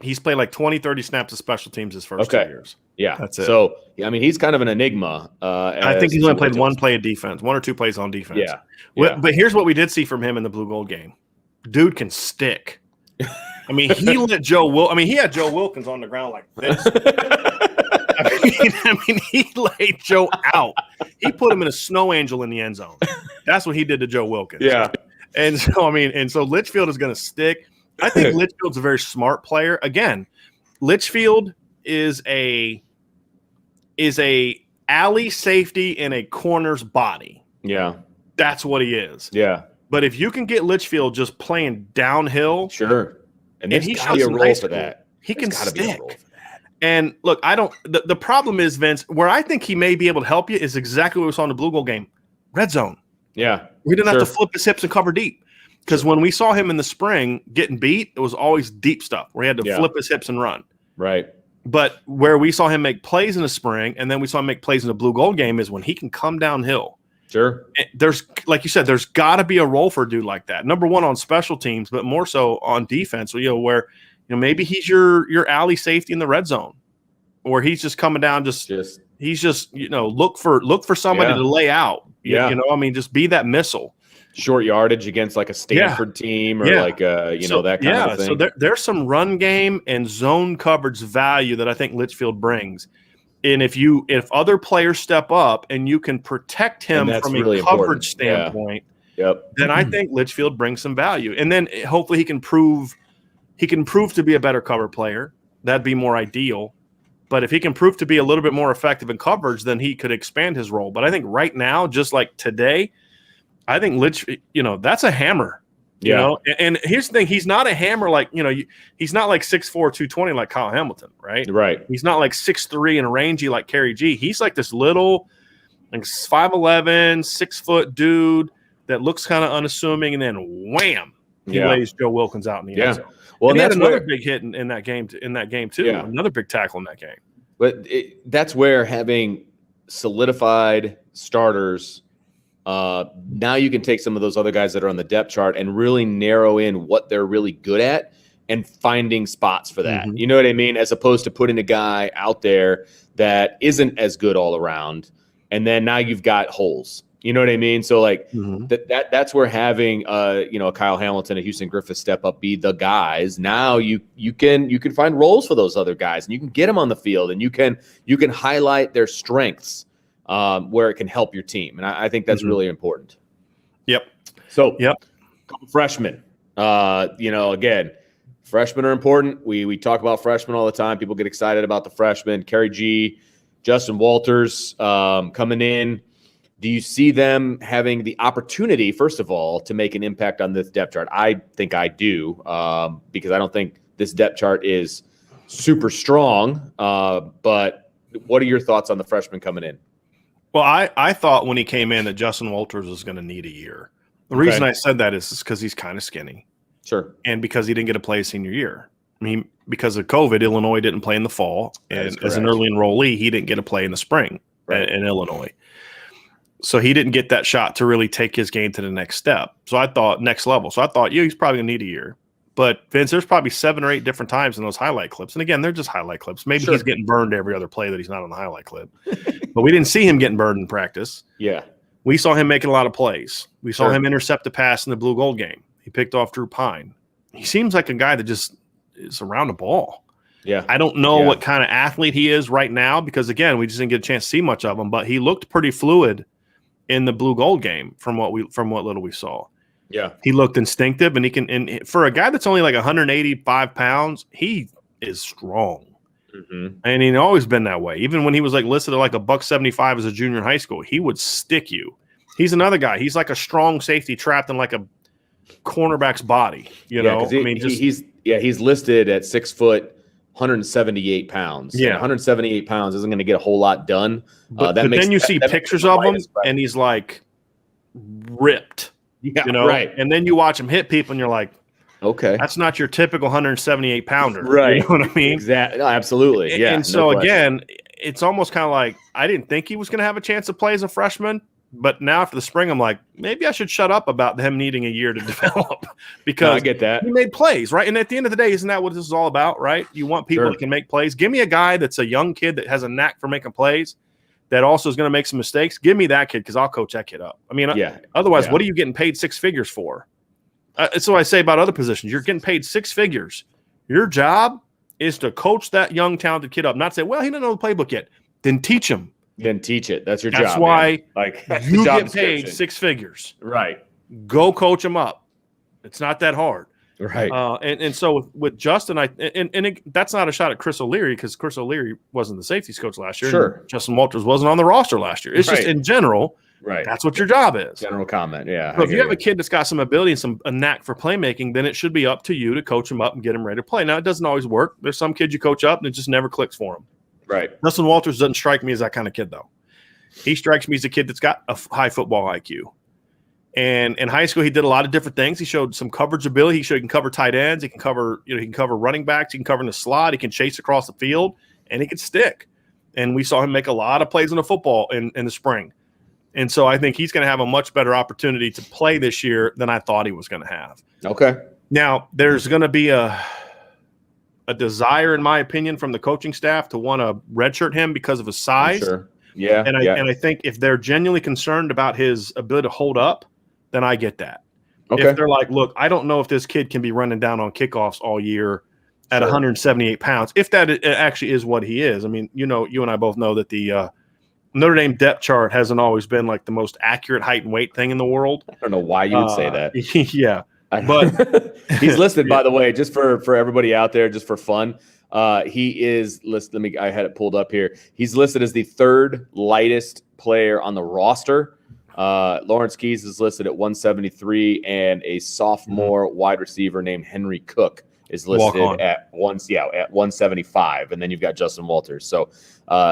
He's played 20, 30 snaps of special teams his first 2 years. Yeah. That's it. So, he's kind of an enigma. I think he's only played 1 play of defense, 1 or 2 plays on defense. Yeah. But here's what we did see from him in the Blue Gold game. Dude can stick. I mean, he he had Joe Wilkins on the ground like this. He laid Joe out. He put him in a snow angel in the end zone. That's what he did to Joe Wilkins. Yeah. And so Litchfield is going to stick. I think Litchfield's a very smart player. Again, Litchfield is a alley safety in a corner's body. Yeah. That's what he is. Yeah. But if you can get Litchfield just playing downhill, sure. And he got to be a role for that. He can stick. And look, the problem is, Vince, where I think he may be able to help you is exactly what we saw in the Blue Gold game. Red zone. Yeah. We didn't have to flip his hips and cover deep. Because when we saw him in the spring getting beat, it was always deep stuff where he had to flip his hips and run. Right. But where we saw him make plays in the spring and then we saw him make plays in the Blue Gold game is when he can come downhill. Sure. There's, like you said, there's got to be a role for a dude like that. Number one on special teams, but more so on defense. So, where maybe he's your alley safety in the red zone, or he's just coming down. He's just look for somebody to lay out. Just be that missile. Short yardage against like a Stanford team or that kind of thing. So there's some run game and zone coverage value that I think Litchfield brings. And if other players step up and you can protect him from really a coverage standpoint, then I think Litchfield brings some value. And then hopefully he can prove to be a better cover player. That'd be more ideal. But if he can prove to be a little bit more effective in coverage, then he could expand his role. But I think right now, just like today, I think that's a hammer. And here's the thing: he's not a hammer he's not like 6'4", 220 like Kyle Hamilton, right? Right. He's not like 6'3" and rangy like Kerry G. He's like this little, 5'11", 6 foot dude that looks kind of unassuming, and then wham, he lays Joe Wilkins out in the end zone. Well, and he had another big hit in that game. In that game too, another big tackle in that game. But that's where having solidified starters. Now you can take some of those other guys that are on the depth chart and really narrow in what they're really good at and finding spots for that. Mm-hmm. You know what I mean? As opposed to putting a guy out there that isn't as good all around. And then now you've got holes. You know what I mean? So that's where having a Kyle Hamilton, a Houston Griffith step up, be the guys. Now you can find roles for those other guys and you can get them on the field and you can highlight their strengths. where it can help your team. And I think that's really important. Yep. So, freshmen, again, freshmen are important. We talk about freshmen all the time. People get excited about the freshmen. Kerry G, Justin Walters coming in. Do you see them having the opportunity, first of all, to make an impact on this depth chart? I think I do, because I don't think this depth chart is super strong. But what are your thoughts on the freshmen coming in? Well, I thought when he came in that Justin Walters was going to need a year. The reason I said that is because he's kind of skinny. Sure. And because he didn't get to play his senior year. I mean, because of COVID, Illinois didn't play in the fall. And as an early enrollee, he didn't get to play in the spring in Illinois. So he didn't get that shot to really take his game to the next step. So I thought next level. So I thought, he's probably going to need a year. But Vince, there's probably 7 or 8 different times in those highlight clips. And again, they're just highlight clips. Maybe he's getting burned every other play that he's not on the highlight clip. But we didn't see him getting burned in practice. Yeah. We saw him making a lot of plays. We saw him intercept a pass in the blue gold game. He picked off Drew Pine. He seems like a guy that just is around the ball. Yeah. I don't know what kind of athlete he is right now because, again, we just didn't get a chance to see much of him. But he looked pretty fluid in the blue gold game from what little we saw. Yeah. He looked instinctive, and and for a guy that's only like 185 pounds, he is strong. Mm-hmm. And he's always been that way. Even when he was like listed at like $175 as a junior in high school, he would stick you. He's another guy. He's like a strong safety trapped in like a cornerback's body. He's listed at 6 foot, 178 pounds. Yeah, 178 pounds isn't going to get a whole lot done. But then you see pictures of him, and he's like ripped. Yeah, right. And then you watch him hit people, and you're like, okay, that's not your typical 178 pounder. Right. You know what I mean? Exactly. No, absolutely. Yeah. And so again, it's almost kind of like I didn't think he was going to have a chance to play as a freshman, but now after the spring, I'm like, maybe I should shut up about him needing a year to develop because I get that. He made plays, right? And at the end of the day, isn't that what this is all about, right? You want people that can make plays. Give me a guy that's a young kid that has a knack for making plays that also is going to make some mistakes. Give me that kid because I'll coach that kid up. I mean, otherwise, what are you getting paid 6 figures for? That's what I say about other positions. You're getting paid 6 figures. Your job is to coach that young, talented kid up, not say, well, he doesn't know the playbook yet. Then teach him. Then teach it. That's your job. That's why that's you get paid 6 figures. Right. Go coach him up. It's not that hard. Right. And so with Justin, that's not a shot at Chris O'Leary because Chris O'Leary wasn't the safeties coach last year. Sure. Justin Walters wasn't on the roster last year. It's just in general. Right. That's what your job is. General comment. Yeah. So if you have a kid that's got some ability and a knack for playmaking, then it should be up to you to coach him up and get him ready to play. Now, it doesn't always work. There's some kids you coach up and it just never clicks for them. Right. Justin Walters doesn't strike me as that kind of kid, though. He strikes me as a kid that's got a high football IQ. And in high school, he did a lot of different things. He showed some coverage ability. He can cover tight ends. He can cover, he can cover running backs. He can cover in the slot. He can chase across the field, and he can stick. And we saw him make a lot of plays in the football in the spring. And so I think he's going to have a much better opportunity to play this year than I thought he was going to have. Okay. Now, there's going to be a desire, in my opinion, from the coaching staff to want to redshirt him because of his size. Sure. Yeah. And I think if they're genuinely concerned about his ability to hold up, then I get that. Okay. If they're like, look, I don't know if this kid can be running down on kickoffs all year at 178 pounds, if that actually is what he is. I mean, you and I both know that the Notre Dame depth chart hasn't always been like the most accurate height and weight thing in the world. I don't know why you would say that. Yeah. But he's listed, by the way, just for everybody out there, just for fun. He is listed. I had it pulled up here. He's listed as the 3rd lightest player on the roster. Lawrence Keys is listed at 173, and a sophomore wide receiver named Henry Cook is listed at 175, and then you've got Justin Walters. So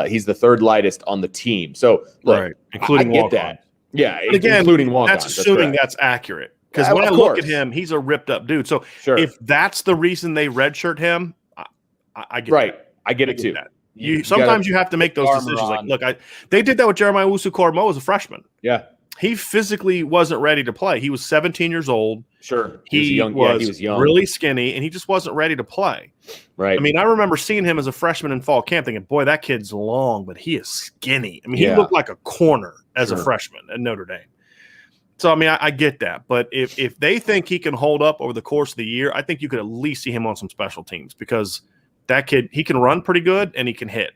he's the 3rd lightest on the team. So look, including I get that. Yeah, but again, including walk-ons. That's assuming that's accurate. Because when I look at him, he's a ripped up dude. So if that's the reason they redshirt him, I get that. I get it too. Sometimes you have to make those decisions. Like, look, they did that with Jeremiah Usu-Kormo as a freshman. Yeah. He physically wasn't ready to play. He was 17 years old. Sure. He was young, really skinny, and he just wasn't ready to play. Right. I mean, I remember seeing him as a freshman in fall camp thinking, boy, that kid's long, but he is skinny. I mean, he looked like a corner as a freshman at Notre Dame. So, I mean, I get that. But if they think he can hold up over the course of the year, I think you could at least see him on some special teams because that kid, he can run pretty good and he can hit.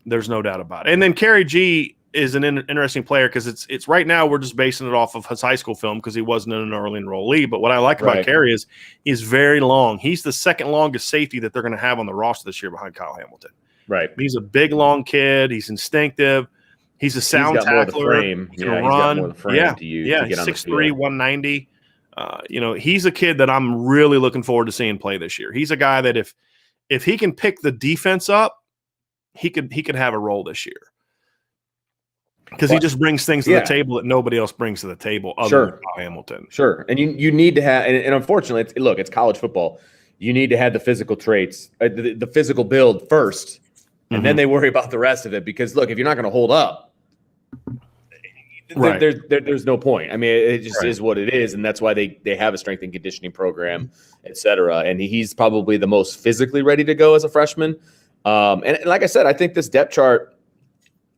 There's no doubt about it. And then Kerry G, is an interesting player because it's right now we're just basing it off of his high school film because he wasn't an early enrollee. But what I like about Carey is he's very long. He's the second longest safety that they're going to have on the roster this year behind Kyle Hamilton. Right. He's a big, long kid. He's instinctive. He's a sound tackler. He can run. He's got more of the frame to use to get on the 6'3", 190. He's a kid that I'm really looking forward to seeing play this year. He's a guy that if he can pick the defense up, he could have a role this year. Because he just brings things to the table that nobody else brings to the table other than Kyle Hamilton. Sure. And you need to have – and unfortunately, it's college football. You need to have the physical traits, the physical build first, and then they worry about the rest of it. Because, look, if you're not going to hold up, there's no point. I mean, it just is what it is, and that's why they have a strength and conditioning program, et cetera. And he's probably the most physically ready to go as a freshman. And like I said, I think this depth chart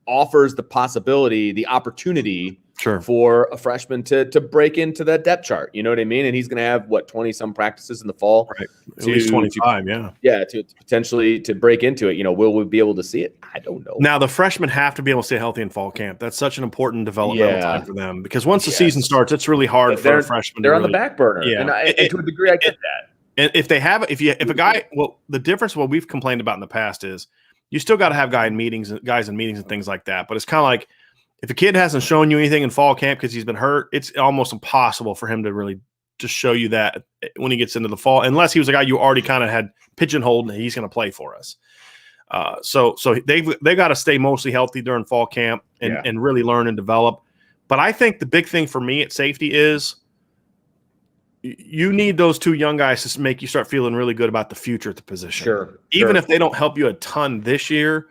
offers the possibility, the opportunity for a freshman to break into that depth chart. You know what I mean? And he's going to have 20-some practices in the fall, at least 25. To potentially to break into it. Will we be able to see it? I don't know. Now the freshmen have to be able to stay healthy in fall camp. That's such an important developmental time for them because once the season starts, it's really hard for a freshman. They're on the back burner, and to a degree, I get that. And if they have, if a guy, the difference what we've complained about in the past is you still got to have guys in meetings and things like that. But it's kind of like if a kid hasn't shown you anything in fall camp because he's been hurt, it's almost impossible for him to really just show you that when he gets into the fall, unless he was a guy you already kind of had pigeonholed and he's going to play for us. So they got to stay mostly healthy during fall camp and really learn and develop. But I think the big thing for me at safety is you need those two young guys to make you start feeling really good about the future at the position. Sure. Even if they don't help you a ton this year,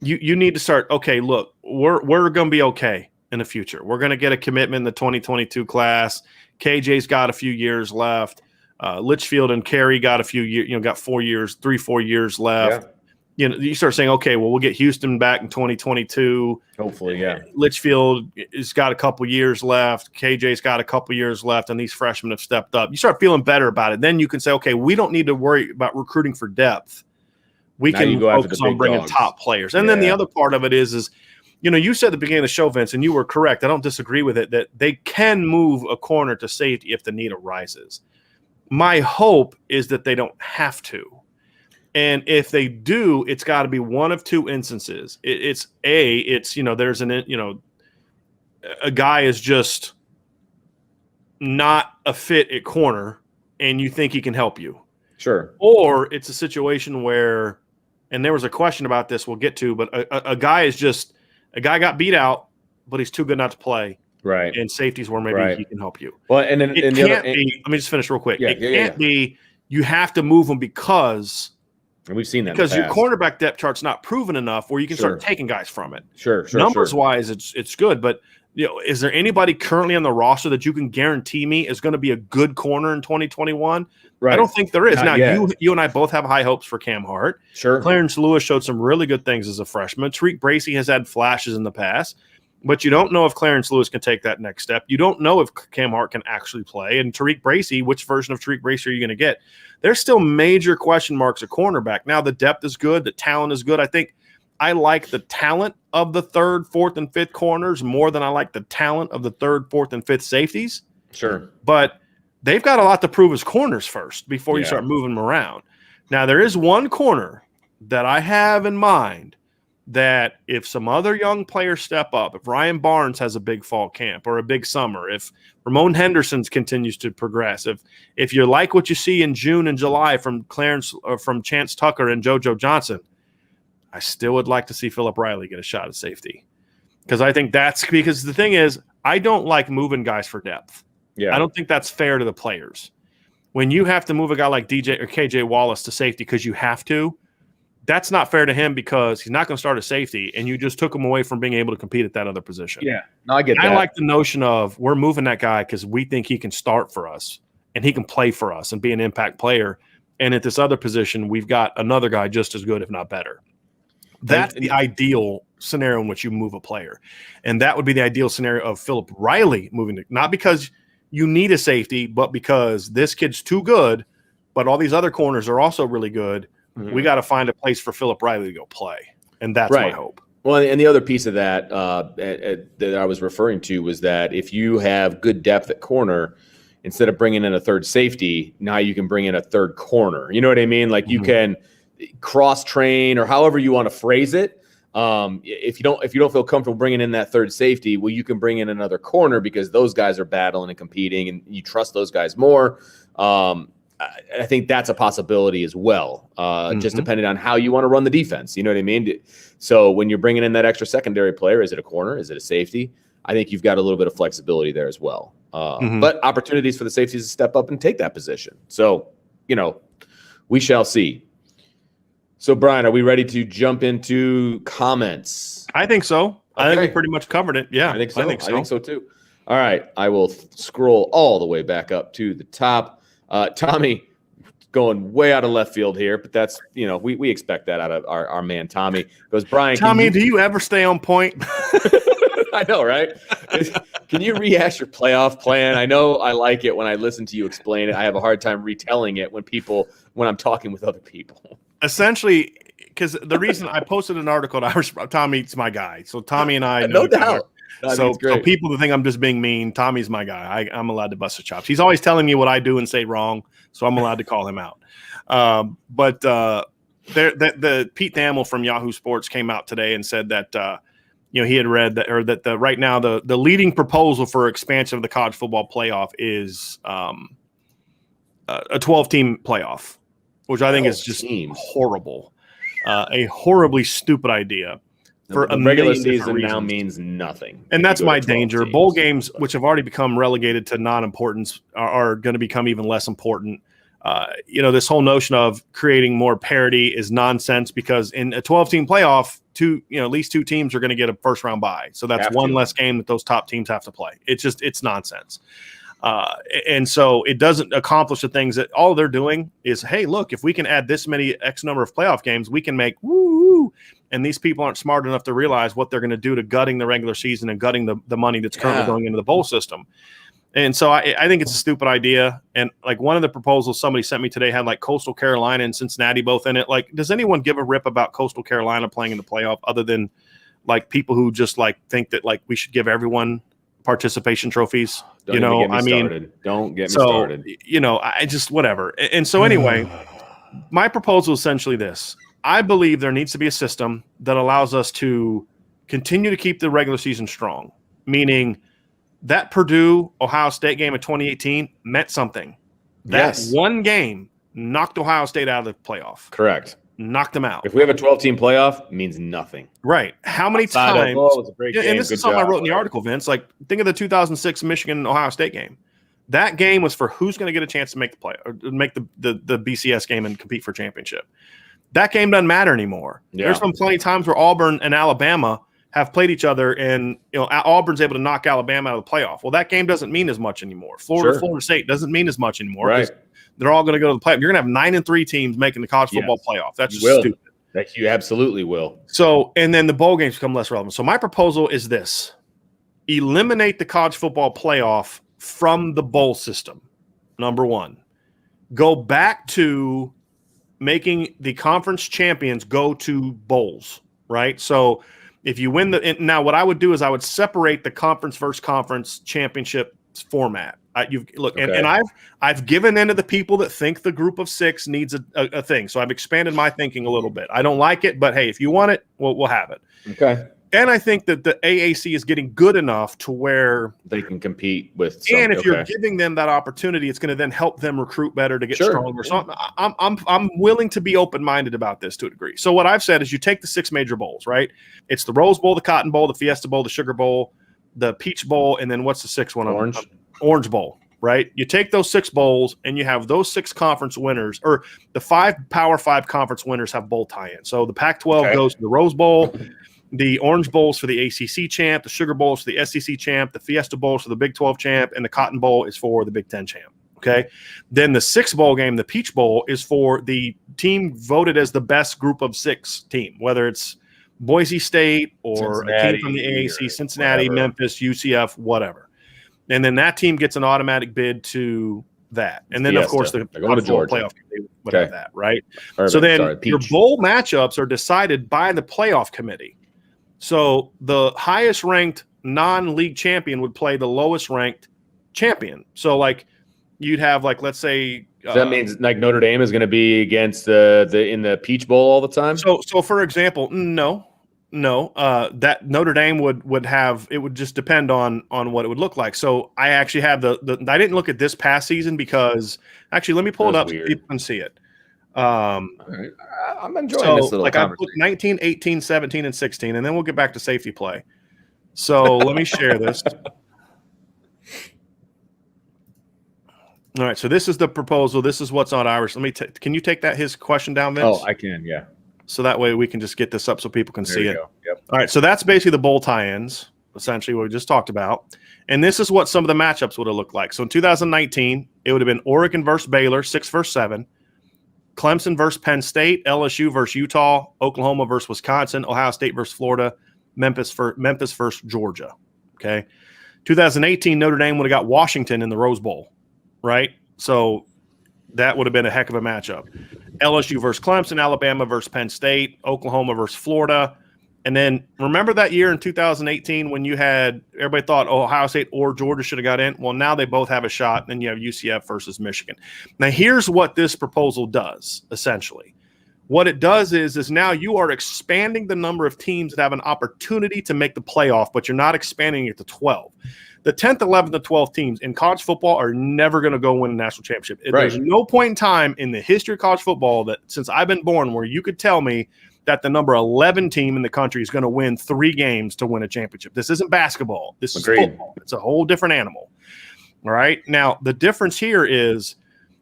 you need to start, okay, look, we're going to be okay in the future. We're going to get a commitment in the 2022 class. KJ's got a few years left. Litchfield and Carey got a few years, got 4 years left. Yeah. You start saying, okay, well, we'll get Houston back in 2022. Hopefully, yeah. Litchfield has got a couple years left. KJ's got a couple years left, and these freshmen have stepped up. You start feeling better about it. Then you can say, okay, we don't need to worry about recruiting for depth. We can focus on bringing top players. And then the other part of it is you said at the beginning of the show, Vince, and you were correct. I don't disagree with it, that they can move a corner to safety if the need arises. My hope is that they don't have to. And if they do, it's got to be one of two instances. There's a guy is just not a fit at corner and you think he can help you. Sure. Or it's a situation where, and there was a question about this we'll get to, but a guy got beat out, but he's too good not to play. Right. And safety's where maybe he can help you. Well, and then let me just finish real quick. It can't be you have to move him because – and we've seen that because your cornerback depth chart's not proven enough where you can start taking guys from it. Sure. Numbers wise, it's good, but is there anybody currently on the roster that you can guarantee me is going to be a good corner in 2021? Right. I don't think there is. Not now you and I both have high hopes for Cam Hart. Sure. Clarence Lewis showed some really good things as a freshman. Tariq Bracy has had flashes in the past, but you don't know if Clarence Lewis can take that next step. You don't know if Cam Hart can actually play. And Tariq Bracy, which version of Tariq Bracy are you going to get? There's still major question marks at cornerback. Now the depth is good. The talent is good. I think I like the talent of the third, fourth, and fifth corners more than I like the talent of the third, fourth, and fifth safeties. Sure. But they've got a lot to prove as corners first before you start moving them around. Now there is one corner that I have in mind that if some other young players step up, if Ryan Barnes has a big fall camp or a big summer, if Ramon Henderson continues to progress, if you like what you see in June and July from Chance Tucker and JoJo Johnson, I still would like to see Philip Riley get a shot at safety. Because I think because the thing is, I don't like moving guys for depth. Yeah. I don't think that's fair to the players. When you have to move a guy like DJ or KJ Wallace to safety because you have to, that's not fair to him because he's not going to start a safety, and you just took him away from being able to compete at that other position. Yeah, no, I get that. I like the notion of we're moving that guy because we think he can start for us and he can play for us and be an impact player. And at this other position, we've got another guy just as good, if not better. That's the ideal scenario in which you move a player. And that would be the ideal scenario of Philip Riley moving – not because you need a safety, but because this kid's too good, but all these other corners are also really good. Mm-hmm. We got to find a place for Philip Riley to go play. And that's my hope. Well, and the other piece of that that I was referring to was that if you have good depth at corner, instead of bringing in a third safety, now you can bring in a third corner. You know what I mean? Like you can cross train or however you want to phrase it. If you don't feel comfortable bringing in that third safety, well, you can bring in another corner because those guys are battling and competing, and you trust those guys more. I think that's a possibility as well, just depending on how you want to run the defense. You know what I mean? So when you're bringing in that extra secondary player, is it a corner? Is it a safety? I think you've got a little bit of flexibility there as well. But opportunities for the safeties to step up and take that position. So, we shall see. So, Brian, are we ready to jump into comments? I think so. I think we pretty much covered it. Yeah, I think so. I think so too. All right. I will scroll all the way back up to the top. Tommy, going way out of left field here, but that's, we expect that out of our man Tommy. Goes, Brian. Tommy, do you ever stay on point? I know, right? Can you rehash your playoff plan? I know I like it when I listen to you explain it. I have a hard time retelling it when I'm talking with other people. Essentially, because the reason I posted an article, Tommy's my guy. So Tommy and I know no doubt. So people that think I'm just being mean, Tommy's my guy. I'm allowed to bust his chops. He's always telling me what I do and say wrong, so I'm allowed to call him out. But the Pete Thamel from Yahoo Sports came out today and said that he had read that right now the leading proposal for expansion of the college football playoff is a 12-team playoff, which I think is just horrible, a horribly stupid idea. For the regular season now means nothing. And that's my danger. Teams. Bowl games, which have already become relegated to non-importance, are going to become even less important. This whole notion of creating more parity is nonsense because in a 12-team playoff, at least two teams are going to get a first-round bye. So that's one less game that those top teams have to play. It's nonsense. And so it doesn't accomplish the things that all they're doing is, hey, look, if we can add this many X number of playoff games, we can make woo. And these people aren't smart enough to realize what they're going to do to gutting the regular season and gutting the money that's currently going into the bowl system. And so I think it's a stupid idea. And like one of the proposals somebody sent me today had like Coastal Carolina and Cincinnati both in it. Like, does anyone give a rip about Coastal Carolina playing in the playoff other than like people who just like think that like we should give everyone participation trophies? Don't get me started. I just whatever. And so anyway, my proposal is essentially this. I believe there needs to be a system that allows us to continue to keep the regular season strong, meaning that Purdue-Ohio State game of 2018 meant something. That one game knocked Ohio State out of the playoff. Correct. Knocked them out. If we have a 12-team playoff, it means nothing. Right. How many times? It was a great game. And this is something I wrote in the article, Vince. Like, think of the 2006 Michigan-Ohio State game. That game was for who's going to get a chance to make the play or make the BCS game and compete for championship. That game doesn't matter anymore. Yeah. There's been plenty of times where Auburn and Alabama have played each other, and Auburn's able to knock Alabama out of the playoff. Well, that game doesn't mean as much anymore. Florida State doesn't mean as much anymore. Right. They're all going to go to the playoff. You're going to have 9-3 teams making the college football playoff. That's just stupid. That you absolutely will. So, and then the bowl games become less relevant. So my proposal is this: eliminate the college football playoff from the bowl system. Number one, go back to making the conference champions go to bowls, right? So if you win now what I would do is I would separate the conference versus conference championship format. And I've given in to the people that think the group of six needs a thing. So I've expanded my thinking a little bit. I don't like it, but hey, if you want it, we'll have it. Okay. And I think that the AAC is getting good enough to where they can compete with. And if you're giving them that opportunity, it's going to then help them recruit better to get stronger. So I'm willing to be open-minded about this to a degree. So what I've said is you take the six major bowls, right? It's the Rose Bowl, the Cotton Bowl, the Fiesta Bowl, the Sugar Bowl, the Peach Bowl, and then what's the sixth one? Orange Bowl, right? You take those six bowls and you have those six conference winners, or the 5 Power 5 conference winners have bowl tie-in. So the Pac-12 goes to the Rose Bowl. The Orange Bowl's for the ACC champ, the Sugar Bowl's for the SEC champ, the Fiesta Bowl's for the Big 12 champ, and the Cotton Bowl is for the Big 10 champ. Okay. Then the 6th bowl game, the Peach Bowl, is for the team voted as the best group of 6 team, whether it's Boise State or a team from the AAC, Cincinnati, whatever. Memphis, UCF, whatever. And then that team gets an automatic bid to that. And then, Fiesta. Of course, the playoff would have that, right? Perfect. So then your bowl matchups are decided by the playoff committee. So the highest ranked non-league champion would play the lowest ranked champion. So like you'd have like, let's say, So that means like Notre Dame is going to be against the in the Peach Bowl all the time. So for example, no, that Notre Dame would have, it would just depend on what it would look like. So I actually have the I didn't look at this past season because actually let me pull it up so people can see it. All right. I'm enjoying this little like conversation. I put 19, 18, 17, and 16, and then we'll get back to safety play. So let me share this. All right, so this is the proposal. This is what's on Irish. Can you take his question down, Vince? Oh, I can, yeah. So that way we can just get this up so people can see it. Go. Yep. All right, so that's basically the bowl tie-ins, essentially what we just talked about. And this is what some of the matchups would have looked like. So in 2019, it would have been Oregon versus Baylor, 6 versus 7. Clemson versus Penn State, LSU versus Utah, Oklahoma versus Wisconsin, Ohio State versus Florida, Memphis versus Georgia. Okay. 2018, Notre Dame would have got Washington in the Rose Bowl, right? So that would have been a heck of a matchup. LSU versus Clemson, Alabama versus Penn State, Oklahoma versus Florida. And then remember that year in 2018 when you had everybody thought Ohio State or Georgia should have got in? Well, now they both have a shot. And then you have UCF versus Michigan. Now, here's what this proposal does, essentially. What it does is now you are expanding the number of teams that have an opportunity to make the playoff, but you're not expanding it to 12. The 10th, 11th, and 12th teams in college football are never going to go win a national championship. Right. There's no point in time in the history of college football that since I've been born where you could tell me that the number 11 team in the country is going to win 3 games to win a championship. This isn't basketball. This is football. It's a whole different animal. All right. Now, the difference here is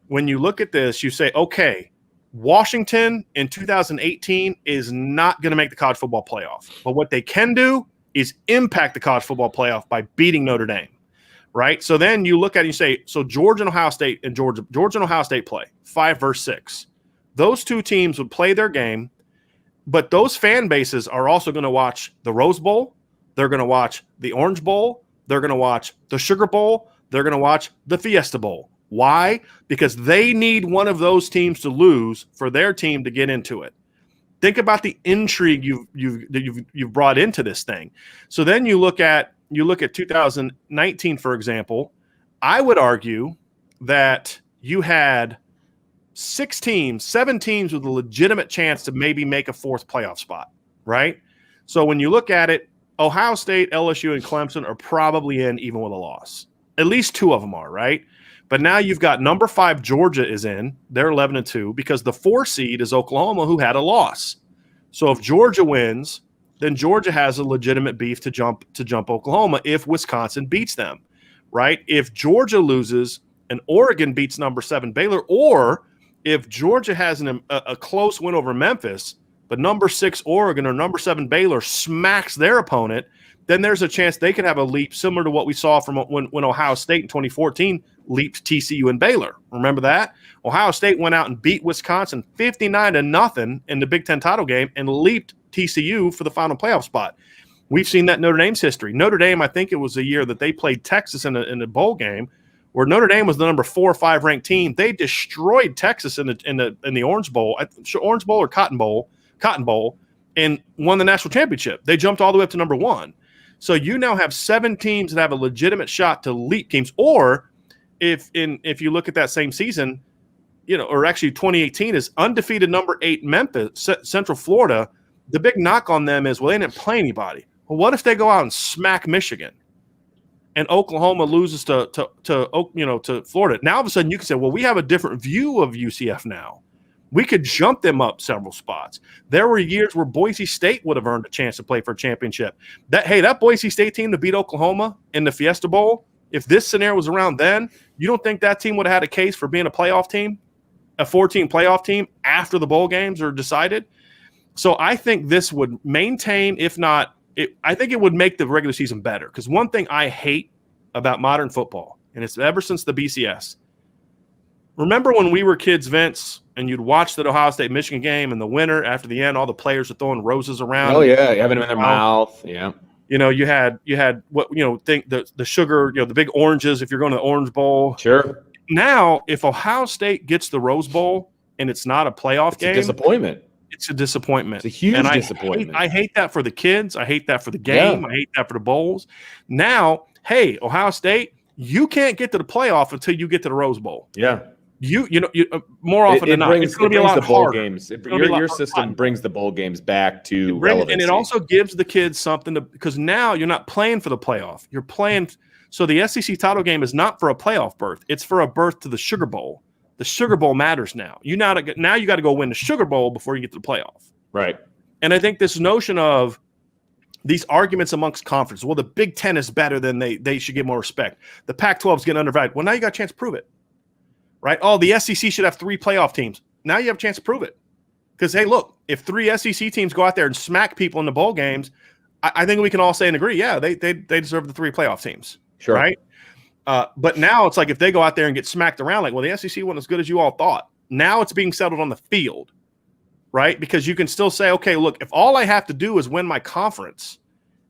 when you look at this, you say, okay, Washington in 2018 is not going to make the college football playoff. But what they can do is impact the college football playoff by beating Notre Dame. Right. So then you look at it and you say, so Georgia and Ohio State play 5 versus 6. Those two teams would play their game. But those fan bases are also going to watch the Rose Bowl. They're going to watch the Orange Bowl. They're going to watch the Sugar Bowl. They're going to watch the Fiesta Bowl. Why? Because they need one of those teams to lose for their team to get into it. Think about the intrigue you've brought into this thing. So then you look at 2019, for example. I would argue that you had 7 teams with a legitimate chance to maybe make a 4th playoff spot, right? So when you look at it, Ohio State, LSU, and Clemson are probably in even with a loss. At least 2 of them are, right? But now you've got number 5, Georgia is in. They're 11-2 because the 4 seed is Oklahoma, who had a loss. So if Georgia wins, then Georgia has a legitimate beef to jump Oklahoma if Wisconsin beats them, right? If Georgia loses and Oregon beats number 7 Baylor, or if Georgia has a close win over Memphis, but number 6 Oregon or number 7 Baylor smacks their opponent, then there's a chance they could have a leap similar to what we saw from when Ohio State in 2014 leaped TCU and Baylor. Remember that? Ohio State went out and beat Wisconsin 59-0 in the Big Ten title game and leaped TCU for the final playoff spot. We've seen that in Notre Dame's history. Notre Dame, I think it was the year that they played Texas in a bowl game, where Notre Dame was the number 4 or 5 ranked team. They destroyed Texas in the Orange Bowl, Orange Bowl or Cotton Bowl, and won the national championship. They jumped all the way up to number 1. So you now have 7 teams that have a legitimate shot to leap teams. Or if you look at that same season, or actually 2018 is undefeated number 8 Memphis, Central Florida. The big knock on them is, well, they didn't play anybody. Well, what if they go out and smack Michigan? And Oklahoma loses to Florida. Now all of a sudden you can say, well, we have a different view of UCF now. We could jump them up several spots. There were years where Boise State would have earned a chance to play for a championship. That Boise State team to beat Oklahoma in the Fiesta Bowl, if this scenario was around then, you don't think that team would have had a case for being a playoff team, a 14 playoff team after the bowl games are decided? So I think this would maintain, if not, I think it would make the regular season better. Because one thing I hate about modern football, and it's ever since the BCS, remember when we were kids, Vince, and you'd watch the Ohio State-Michigan game, and the winner, after the end, all the players are throwing roses around. Oh, yeah, you have them in their mouth. Yeah. You had what, think the sugar, the big oranges if you're going to the Orange Bowl. Sure. Now, if Ohio State gets the Rose Bowl and it's not a playoff game. It's a disappointment. It's a disappointment. It's a huge and disappointment. I hate that for the kids. I hate that for the game. Yeah. I hate that for the bowls. Now, hey, Ohio State, you can't get to the playoff until you get to the Rose Bowl. Yeah. More often than not, it's going to be a lot harder. Games. Your system brings the bowl games back to relevancy. And it also gives the kids something to, because now you're not playing for the playoff. You're playing. So the SEC title game is not for a playoff berth. It's for a berth to the Sugar Bowl. The Sugar Bowl matters now. Now you got to go win the Sugar Bowl before you get to the playoff. Right. And I think this notion of these arguments amongst conferences, well, the Big Ten is better than they should get more respect. The Pac-12 is getting undervalued. Well, now you got a chance to prove it. Right? Oh, the SEC should have 3 playoff teams. Now you have a chance to prove it. Because, hey, look, if 3 SEC teams go out there and smack people in the bowl games, I think we can all say and agree, yeah, they deserve the 3 playoff teams. Sure. Right? But now it's like if they go out there and get smacked around, like, well, the SEC wasn't as good as you all thought. Now it's being settled on the field. Right? Because you can still say, okay, look, if all I have to do is win my conference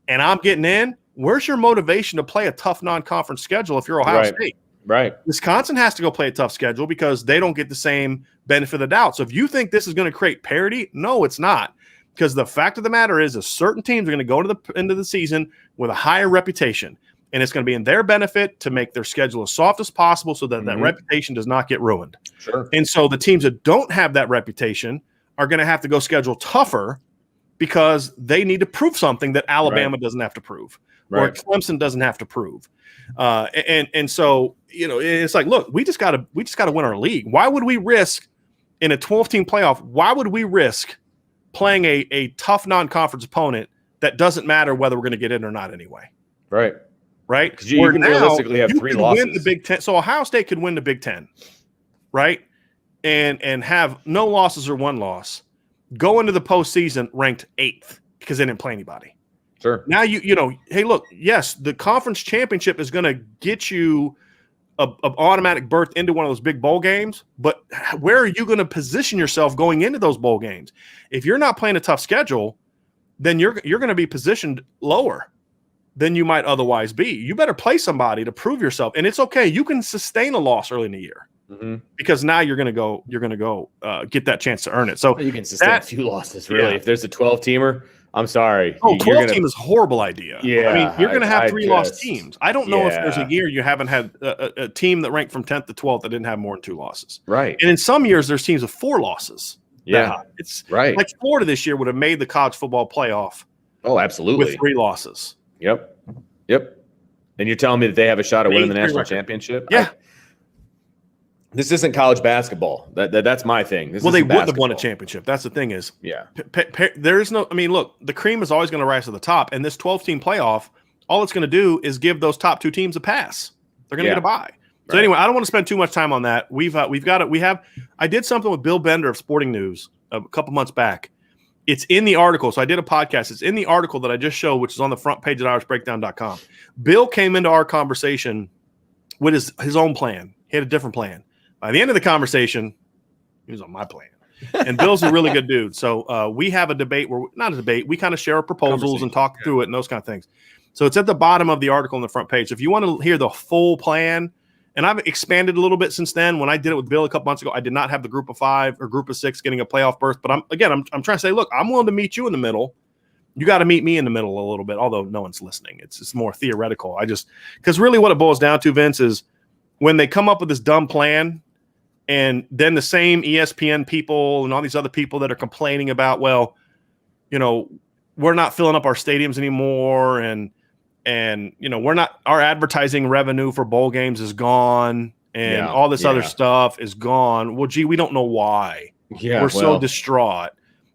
and I'm getting in, where's your motivation to play a tough non-conference schedule if you're Ohio State? Right. Wisconsin has to go play a tough schedule because they don't get the same benefit of the doubt. So if you think this is going to create parity, no, it's not. Because the fact of the matter is certain teams are going to go to the end of the season with a higher reputation. And it's going to be in their benefit to make their schedule as soft as possible so that that reputation does not get ruined. Sure. And so the teams that don't have that reputation are going to have to go schedule tougher because they need to prove something that Alabama doesn't have to prove. Or Clemson doesn't have to prove. And so, it's like, look, we just got to win our league. Why would we risk in a 12-team playoff? Why would we risk playing a tough non-conference opponent that doesn't matter whether we're going to get in or not anyway? Right. Because you can realistically have 3 losses. Win the Big Ten. So Ohio State could win the Big Ten, right? And have no losses or 1 loss. Go into the postseason ranked 8th because they didn't play anybody. Sure. Now hey, look, yes, the conference championship is going to get you a automatic berth into one of those big bowl games, but where are you going to position yourself going into those bowl games? If you're not playing a tough schedule, then you're going to be positioned lower than you might otherwise be. You better play somebody to prove yourself, and it's okay. You can sustain a loss early in the year because now you're going to go get that chance to earn it. So you can sustain a few losses, really. Yeah. If there's a 12-teamer. I'm sorry. 12-team is a horrible idea. Yeah, I mean, you're going to have 3 lost teams. I don't know if there's a year you haven't had a team that ranked from 10th to 12th that didn't have more than 2 losses. Right. And in some years, there's teams with 4 losses. Yeah. It's right. Like Florida this year would have made the college football playoff. Oh, absolutely. With 3 losses. Yep. And you're telling me that they have a shot at winning the national championship? Yeah. This isn't college basketball. That's my thing. They wouldn't have won a championship. That's the thing is, there is no. I mean, look, the cream is always going to rise to the top, and this 12-team playoff, all it's going to do is give those top 2 teams a pass. They're going to get a bye. So anyway, I don't want to spend too much time on that. I did something with Bill Bender of Sporting News a couple months back. It's in the article. So I did a podcast. It's in the article that I just showed, which is on the front page at irishbreakdown.com. Bill came into our conversation with his own plan. He had a different plan. By the end of the conversation, he was on my plan. And Bill's a really good dude. So we have a debate not a debate. We kind of share our proposals and talk through it and those kind of things. So it's at the bottom of the article on the front page. If you want to hear the full plan, and I've expanded a little bit since then. When I did it with Bill a couple months ago, I did not have the group of 5 or group of 6 getting a playoff berth. But I'm trying to say, look, I'm willing to meet you in the middle. You got to meet me in the middle a little bit, although no one's listening. It's more theoretical. Because really what it boils down to, Vince, is when they come up with this dumb plan, and then the same ESPN people and all these other people that are complaining about, well, we're not filling up our stadiums anymore, and our advertising revenue for bowl games is gone, and all this other stuff is gone. Well, gee, we don't know why. We're so distraught.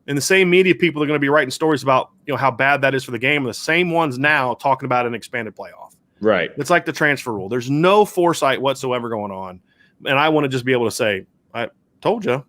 And the same media people are going to be writing stories about how bad that is for the game, and the same ones now talking about an expanded playoff. Right. It's like the transfer rule. There's no foresight whatsoever going on. And I want to just be able to say, I told you.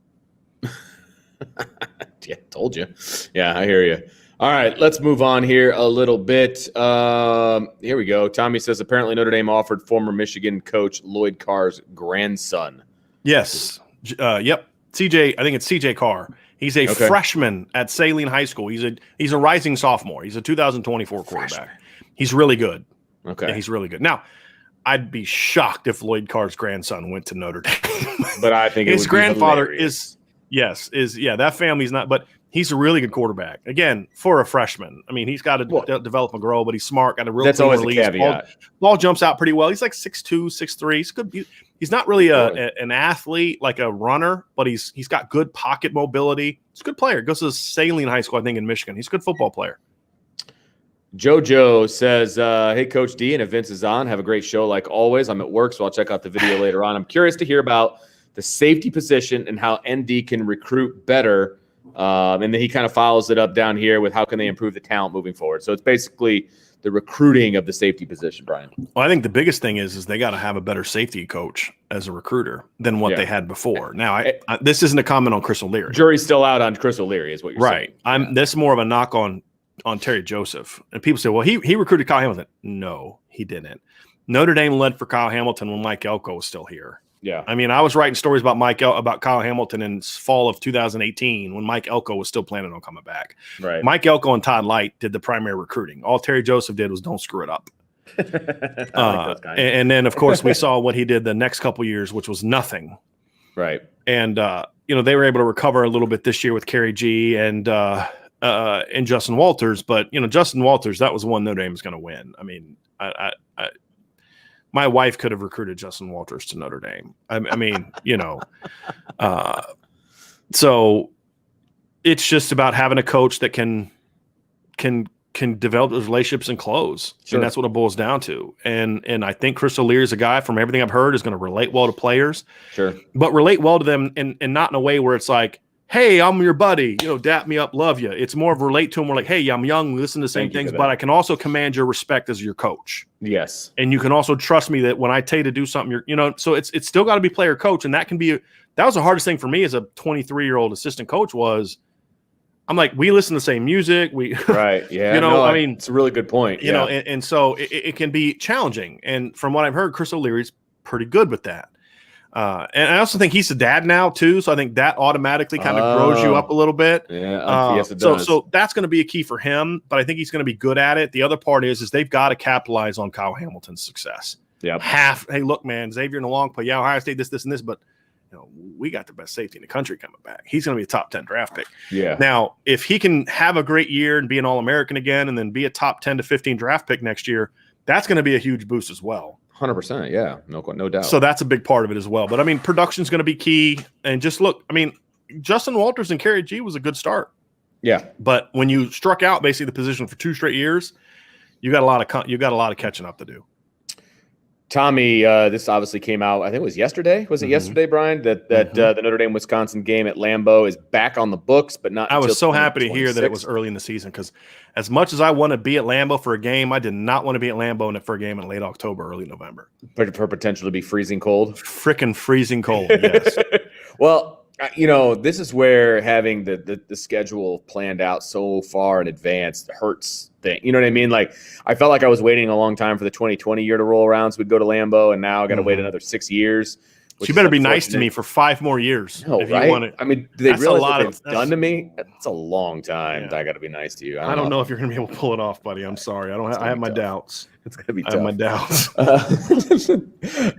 Told you. Yeah, I hear you. All right, let's move on here a little bit. Here we go. Tommy says, apparently Notre Dame offered former Michigan coach Lloyd Carr's grandson. Yes. Yep. CJ, I think it's CJ Carr. He's a freshman at Saline High School. He's a rising sophomore. He's a 2024 quarterback. He's really good. Okay. Yeah, he's really good. Now, I'd be shocked if Lloyd Carr's grandson went to Notre Dame. But I think his grandfather is that family's not. But He's a really good quarterback. Again, for a freshman. I mean, he's got to develop and grow, but he's smart, got a real that's clean always release. a caveat. Ball jumps out pretty well. He's like 6'2", 6'3". He's good. He's not really an athlete, like a runner, but he's got good pocket mobility. He's a good player. Goes to Saline High School, I think, in Michigan. He's a good football player. JoJo says, hey, Coach D, and if Vince is on, have a great show like always. I'm at work, so I'll check out the video later on. I'm curious to hear about the safety position and how ND can recruit better. And then he kind of follows it up down here with how can they improve the talent moving forward. So it's basically the recruiting of the safety position, Brian. Well, I think the biggest thing is they got to have a better safety coach as a recruiter than what they had before. Now, this isn't a comment on Chris O'Leary. Jury's still out on Chris O'Leary is what you're saying. Right. This is more of a knock on Terry Joseph. And people say, well, he recruited Kyle Hamilton. No, he didn't. Notre Dame led for Kyle Hamilton when Mike Elko was still here. Yeah. I mean, I was writing stories about Kyle Hamilton in fall of 2018 when Mike Elko was still planning on coming back. Right. Mike Elko and Todd Light did the primary recruiting. All Terry Joseph did was don't screw it up. And then, of course, we saw what he did the next couple years, which was nothing. Right. And, they were able to recover a little bit this year with Kerry G and Justin Walters. But, Justin Walters, that was one Notre Dame was going to win. I mean, my wife could have recruited Justin Walters to Notre Dame. I mean, so it's just about having a coach that can develop those relationships and close. Sure. And that's what it boils down to. And I think Chris O'Leary is a guy, from everything I've heard, is going to relate well to players. Sure. But relate well to them and not in a way where it's like, hey, I'm your buddy, dap me up, love you. It's more of relate to them. We're like, hey, I'm young, we listen to the same things, but I can also command your respect as your coach. Yes. And you can also trust me that when I tell you to do something, so it's still got to be player coach. And that was the hardest thing for me as a 23-year-old assistant coach I'm like, we listen to the same music. Right. Yeah. I mean, it's a really good point. And so it can be challenging. And from what I've heard, Chris O'Leary's pretty good with that. And I also think he's a dad now too, so I think that automatically kind of grows you up a little bit. Yeah, yes, it does. So that's going to be a key for him, but I think he's going to be good at it. The other part is they've got to capitalize on Kyle Hamilton's success. Yeah. Hey, look, man, Xavier in the long play, Ohio State, this, and this, but we got the best safety in the country coming back. He's going to be a top 10 draft pick. Yeah. Now, if he can have a great year and be an All-American again, and then be a top 10 to 15 draft pick next year, that's going to be a huge boost as well. 100%, yeah, no doubt. So that's a big part of it as well. But I mean, production's going to be key. And just look, I mean, Justin Walters and Kerry G was a good start. Yeah, but when you struck out basically the position for 2 straight years, you got a lot of catching up to do. Tommy, this obviously came out, I think it was yesterday. Was it yesterday, Brian? That the Notre Dame Wisconsin game at Lambeau is back on the books, but not. I was so happy to hear that it was early in the season, because as much as I want to be at Lambeau for a game, I did not want to be at Lambeau for a game in late October, early November. For potential to be freezing cold? Freaking freezing cold, yes. Well, this is where having the schedule planned out so far in advance hurts. You know what I mean? Like, I felt like I was waiting a long time for the 2020 year to roll around, so we'd go to Lambeau, and now I got to wait another 6 years. So you better be nice to me for 5 more years. No, if right? You want to, I mean, do they realize what they've done to me? That's a long time. I got to be nice to you. I don't know if you're going to be able to pull it off, buddy. I'm sorry. I have my doubts. It's going to be tough. I have my doubts.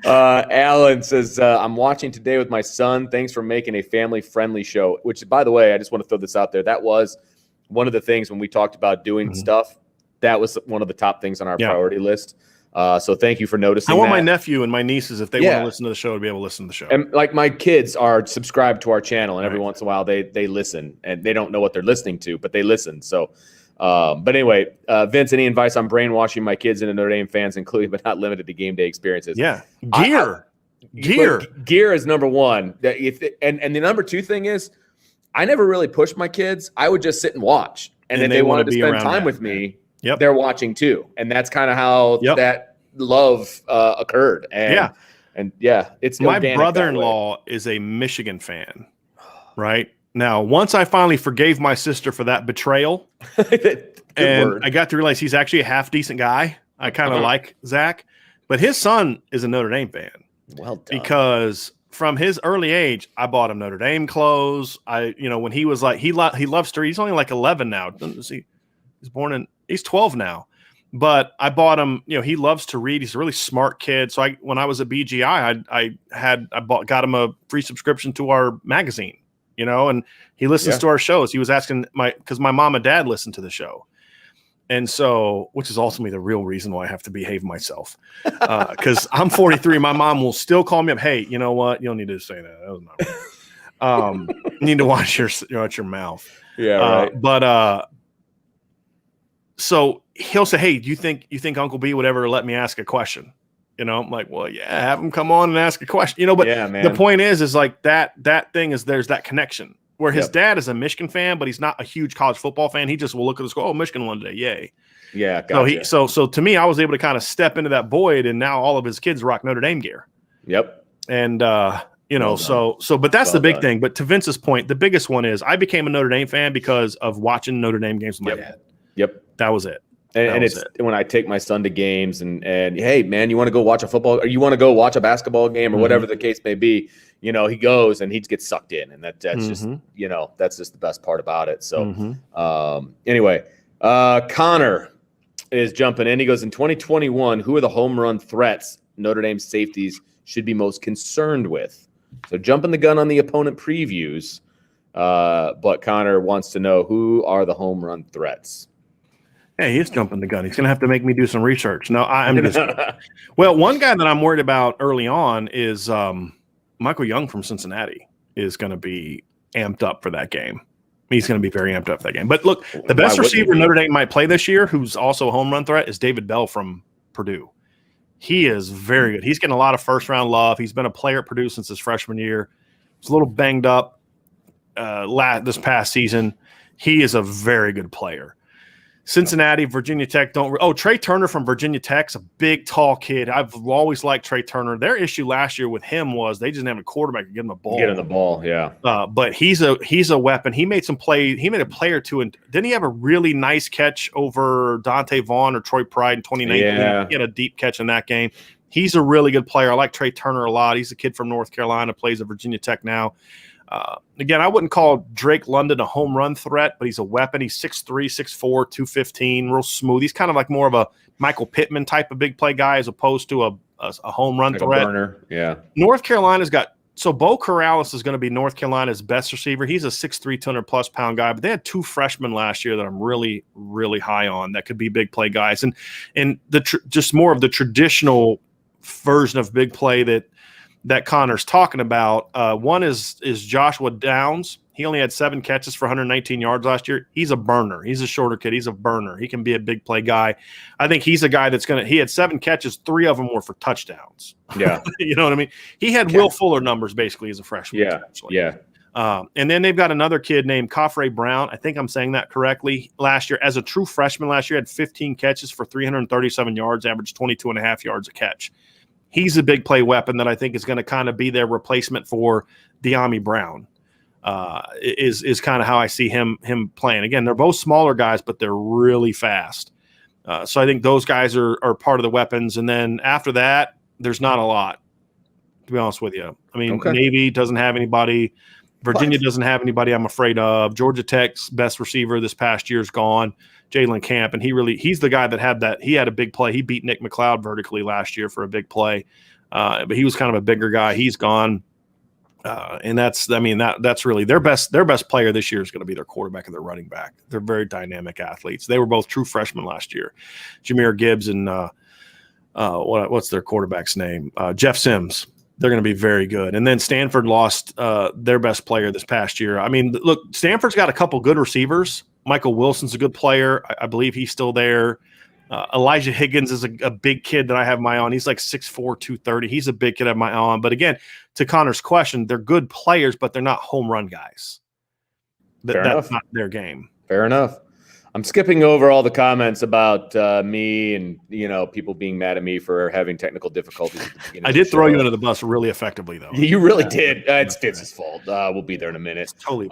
Alan says, I'm watching today with my son. Thanks for making a family-friendly show, which, by the way, I just want to throw this out there. That was one of the things when we talked about doing stuff. That was one of the top things on our priority list. So thank you for noticing. I want my nephew and my nieces, if they want to listen to the show, to be able to listen to the show. And like, my kids are subscribed to our channel, and every once in a while they listen, and they don't know what they're listening to, but they listen. So, but anyway, Vince, any advice on brainwashing my kids into Notre Dame fans, including but not limited to game day experiences? Yeah, gear is number one. And the number two thing is, I never really pushed my kids. I would just sit and watch, and if they wanted to spend time with me. Yep. They're watching too. And that's kind of how that love occurred. And it's my brother-in-law is a Michigan fan, right? Now, once I finally forgave my sister for that betrayal, I got to realize he's actually a half decent guy. I kind of like Zach, but his son is a Notre Dame fan. Well done. Because from his early age, I bought him Notre Dame clothes. When he was like, he loves to read. He's only like 11 now. He's 12 now, but I bought him, he loves to read. He's a really smart kid. So when I was at BGI, got him a free subscription to our magazine. And he listens to our shows. He was asking because my mom and dad listen to the show. And so, which is ultimately the real reason why I have to behave myself. Because I'm 43. My mom will still call me up. Hey, you know what? You don't need to say that. That was not right. You need to watch your mouth. Yeah, right. But so he'll say, hey, do you think Uncle B would ever let me ask a question? I'm like, well, yeah, have him come on and ask a question. But the point is like that thing is there's that connection. Where his dad is a Michigan fan, but he's not a huge college football fan. He just will look at the score. Oh, Michigan won today. Yay. Yeah. Gotcha. So to me, I was able to kind of step into that void, and now all of his kids rock Notre Dame gear. Yep. And, but that's the big thing. But to Vince's point, the biggest one is I became a Notre Dame fan because of watching Notre Dame games with my dad. Yep. That was it. And it's when I take my son to games and hey, man, you want to go watch a football or you want to go watch a basketball game or whatever the case may be, he goes and he gets sucked in. And that's just, that's just the best part about it. So anyway, Connor is jumping in. He goes, in 2021, who are the home run threats Notre Dame safeties should be most concerned with? So jumping the gun on the opponent previews. But Connor wants to know, who are the home run threats? Hey, he's jumping the gun. He's going to have to make me do some research. No, I'm just – well, one guy that I'm worried about early on is Michael Young from Cincinnati is going to be amped up for that game. He's going to be very amped up for that game. But, look, the best receiver Notre Dame might play this year, who's also a home run threat, is David Bell from Purdue. He is very good. He's getting a lot of first-round love. He's been a player at Purdue since his freshman year. He's a little banged up this past season. He is a very good player. Cincinnati, Virginia Tech Trey Turner from Virginia Tech's a big, tall kid. I've always liked Trey Turner. Their issue last year with him was they just didn't have a quarterback to get him a ball. Get him the ball, yeah. But he's a weapon. He made some play. He made a play or two, and didn't he have a really nice catch over Dante Vaughn or Troy Pride in 2019? Yeah. He had a deep catch in that game. He's a really good player. I like Trey Turner a lot. He's a kid from North Carolina, plays at Virginia Tech now. Again, I wouldn't call Drake London a home run threat, but he's a weapon. He's 6'3", 6'4", 215, real smooth. He's kind of like more of a Michael Pittman type of big play guy as opposed to a home run threat. A burner. Yeah. North Carolina's got – so Bo Corrales is going to be North Carolina's best receiver. He's a 6'3", 200-plus pound guy, but they had two freshmen last year that I'm really, really high on that could be big play guys. And just more of the traditional version of big play that Connor's talking about. One is Joshua Downs. He only had 7 catches for 119 yards last year. He's a burner. He's a shorter kid. He's a burner. He can be a big play guy. I think he's a guy that's he had 7 catches. 3 of them were for touchdowns. Yeah. You know what I mean? He had Will Fuller numbers basically as a freshman. Yeah. Yeah. And then they've got another kid named Khafre Brown. I think I'm saying that correctly. Last year, as a true freshman last year, had 15 catches for 337 yards, averaged 22.5 yards a catch. He's a big play weapon that I think is going to kind of be their replacement for De'Ami Brown. Is kind of how I see him playing. Again, they're both smaller guys, but they're really fast. So I think those guys are part of the weapons. And then after that, there's not a lot, to be honest with you. I mean, Navy doesn't have anybody. Virginia doesn't have anybody I'm afraid of. Georgia Tech's best receiver this past year is gone, Jalen Camp, and he's the guy that had a big play. He beat Nick McLeod vertically last year for a big play, but he was kind of a bigger guy. He's gone, and that's really their best player this year is going to be their quarterback and their running back. They're very dynamic athletes. They were both true freshmen last year, Jahmyr Gibbs and what's their quarterback's name? Jeff Sims. They're going to be very good. And then Stanford lost their best player this past year. I mean, look, Stanford's got a couple good receivers. Michael Wilson's a good player. I believe he's still there. Elijah Higgins is a big kid that I have my eye on. He's like 6'4", 230. He's a big kid I have my eye on. But again, to Connor's question, they're good players, but they're not home run guys. That's not their game. Fair enough. I'm skipping over all the comments about me and, people being mad at me for having technical difficulties. I did throw you under the bus really effectively, though. You really did. It's Fitz's fault. We'll be there in a minute. It's totally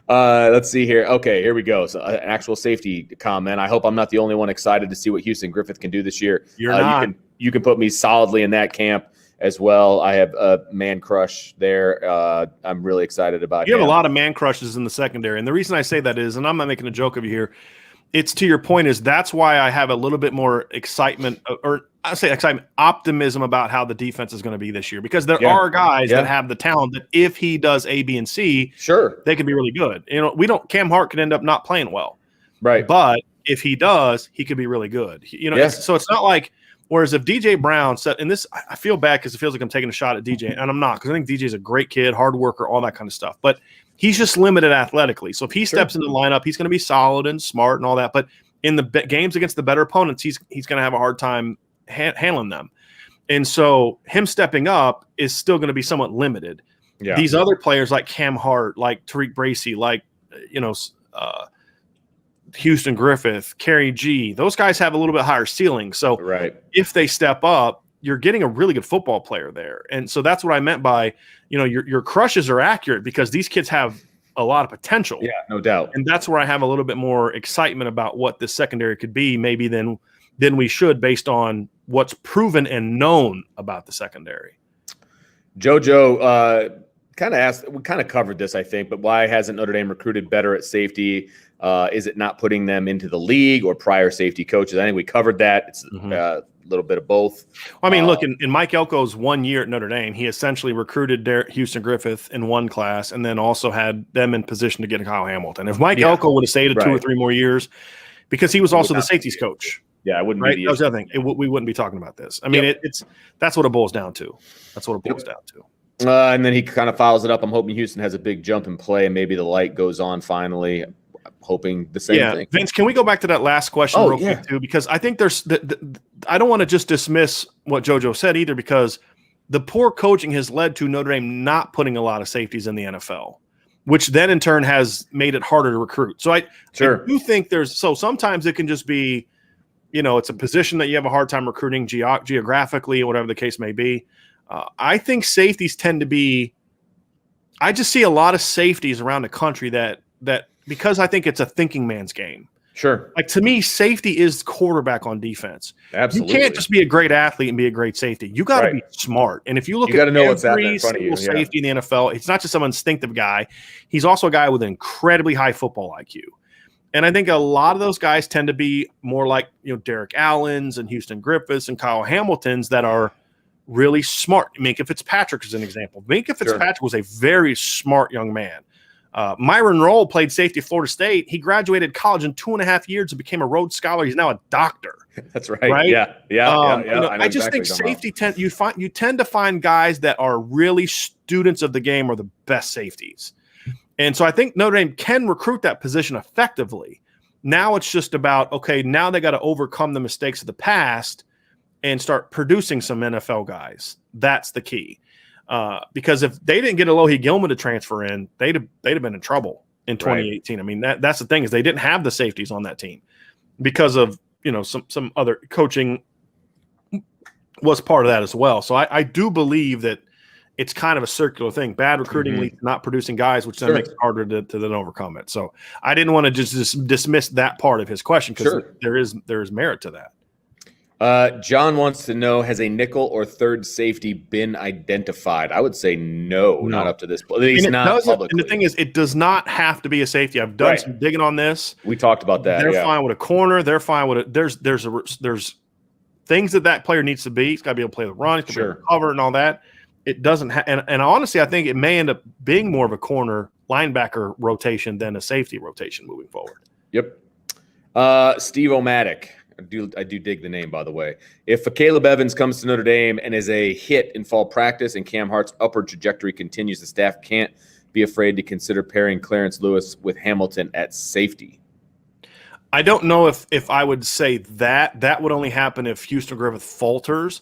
let's see here. Okay, here we go. So an actual safety comment. I hope I'm not the only one excited to see what Houston Griffith can do this year. You're not. You can put me solidly in that camp as well. I have a man crush there. I'm really excited about You have a lot of man crushes in the secondary. And the reason I say that is, and I'm not making a joke of you here, it's to your point is that's why I have a little bit more excitement, or I say excitement, optimism about how the defense is going to be this year, because there are guys that have the talent that if he does A, B, and C, they can be really good. Cam Hart could end up not playing well, right? But if he does, he could be really good. So it's not like. Whereas if DJ Brown said, and this, I feel bad because it feels like I'm taking a shot at DJ, and I'm not, because I think DJ's a great kid, hard worker, all that kind of stuff. But he's just limited athletically. So if he steps into the lineup, he's going to be solid and smart and all that. But in the games against the better opponents, he's going to have a hard time handling them. And so him stepping up is still going to be somewhat limited. Yeah. These other players like Cam Hart, like Tariq Bracy, like Houston Griffith, Kerry G, those guys have a little bit higher ceiling. So if they step up, you're getting a really good football player there. And so that's what I meant by, your crushes are accurate because these kids have a lot of potential. Yeah, no doubt. And that's where I have a little bit more excitement about what this secondary could be maybe than we should based on what's proven and known about the secondary. JoJo kind of asked, we kind of covered this, I think, but why hasn't Notre Dame recruited better at safety? Is it not putting them into the league or prior safety coaches? I think we covered that. It's a little bit of both. Well, I mean, look, in Mike Elko's 1 year at Notre Dame, he essentially recruited Houston Griffith in one class and then also had them in position to get Kyle Hamilton. If Mike Elko would have stayed 2 or 3 more years, because he was also the safeties coach. Yeah, I wouldn't be that was the other thing. We wouldn't be talking about this. I mean, that's what it boils down to. That's what it boils down to. And then he kind of follows it up. I'm hoping Houston has a big jump in play and maybe the light goes on finally. I'm hoping the same thing. Vince, can we go back to that last question real quick too? Because I think I don't want to just dismiss what JoJo said either, because the poor coaching has led to Notre Dame not putting a lot of safeties in the NFL, which then in turn has made it harder to recruit. So I do think sometimes it can just be, it's a position that you have a hard time recruiting geographically or whatever the case may be. I think safeties tend to be – I just see a lot of safeties around the country that because I think it's a thinking man's game. Sure. Like, to me, safety is quarterback on defense. Absolutely. You can't just be a great athlete and be a great safety. You got to be smart. And if you look at every single safety in the NFL, it's not just some instinctive guy. He's also a guy with an incredibly high football IQ. And I think a lot of those guys tend to be more like, Derek Allens and Houston Griffiths and Kyle Hamiltons that are – really smart. Minka Fitzpatrick is an example. Minka Fitzpatrick was a very smart young man. Myron Rolle played safety at Florida State. He graduated college in 2.5 years and became a Rhodes Scholar. He's now a doctor. That's right. Yeah. I just think safety you tend to find guys that are really students of the game are the best safeties. And so I think Notre Dame can recruit that position effectively. Now it's just about, now they got to overcome the mistakes of the past and start producing some NFL guys. That's the key. Because if they didn't get Alohi Gilman to transfer in, they'd have been in trouble in 2018. I mean, that's the thing, is they didn't have the safeties on that team because of, some other coaching was part of that as well. So I do believe that it's kind of a circular thing. Bad recruiting leads to not producing guys, which then makes it harder to then overcome it. So I didn't want to just dismiss that part of his question, because there is merit to that. John wants to know, has a nickel or third safety been identified? I would say no. Not up to this point. At least not publicly. And the thing is, it does not have to be a safety. I've done some digging on this. We talked about that. They're fine with a corner. They're fine with it. There's things that player needs to be. He's got to be able to play the run. He's got to be able to cover and all that. It doesn't and honestly, I think it may end up being more of a corner linebacker rotation than a safety rotation moving forward. Yep. Steve O'Matic. I do dig the name, by the way. If Caleb Evans comes to Notre Dame and is a hit in fall practice and Cam Hart's upward trajectory continues, the staff can't be afraid to consider pairing Clarence Lewis with Hamilton at safety. I don't know if I would say that. That would only happen if Houston Griffith falters.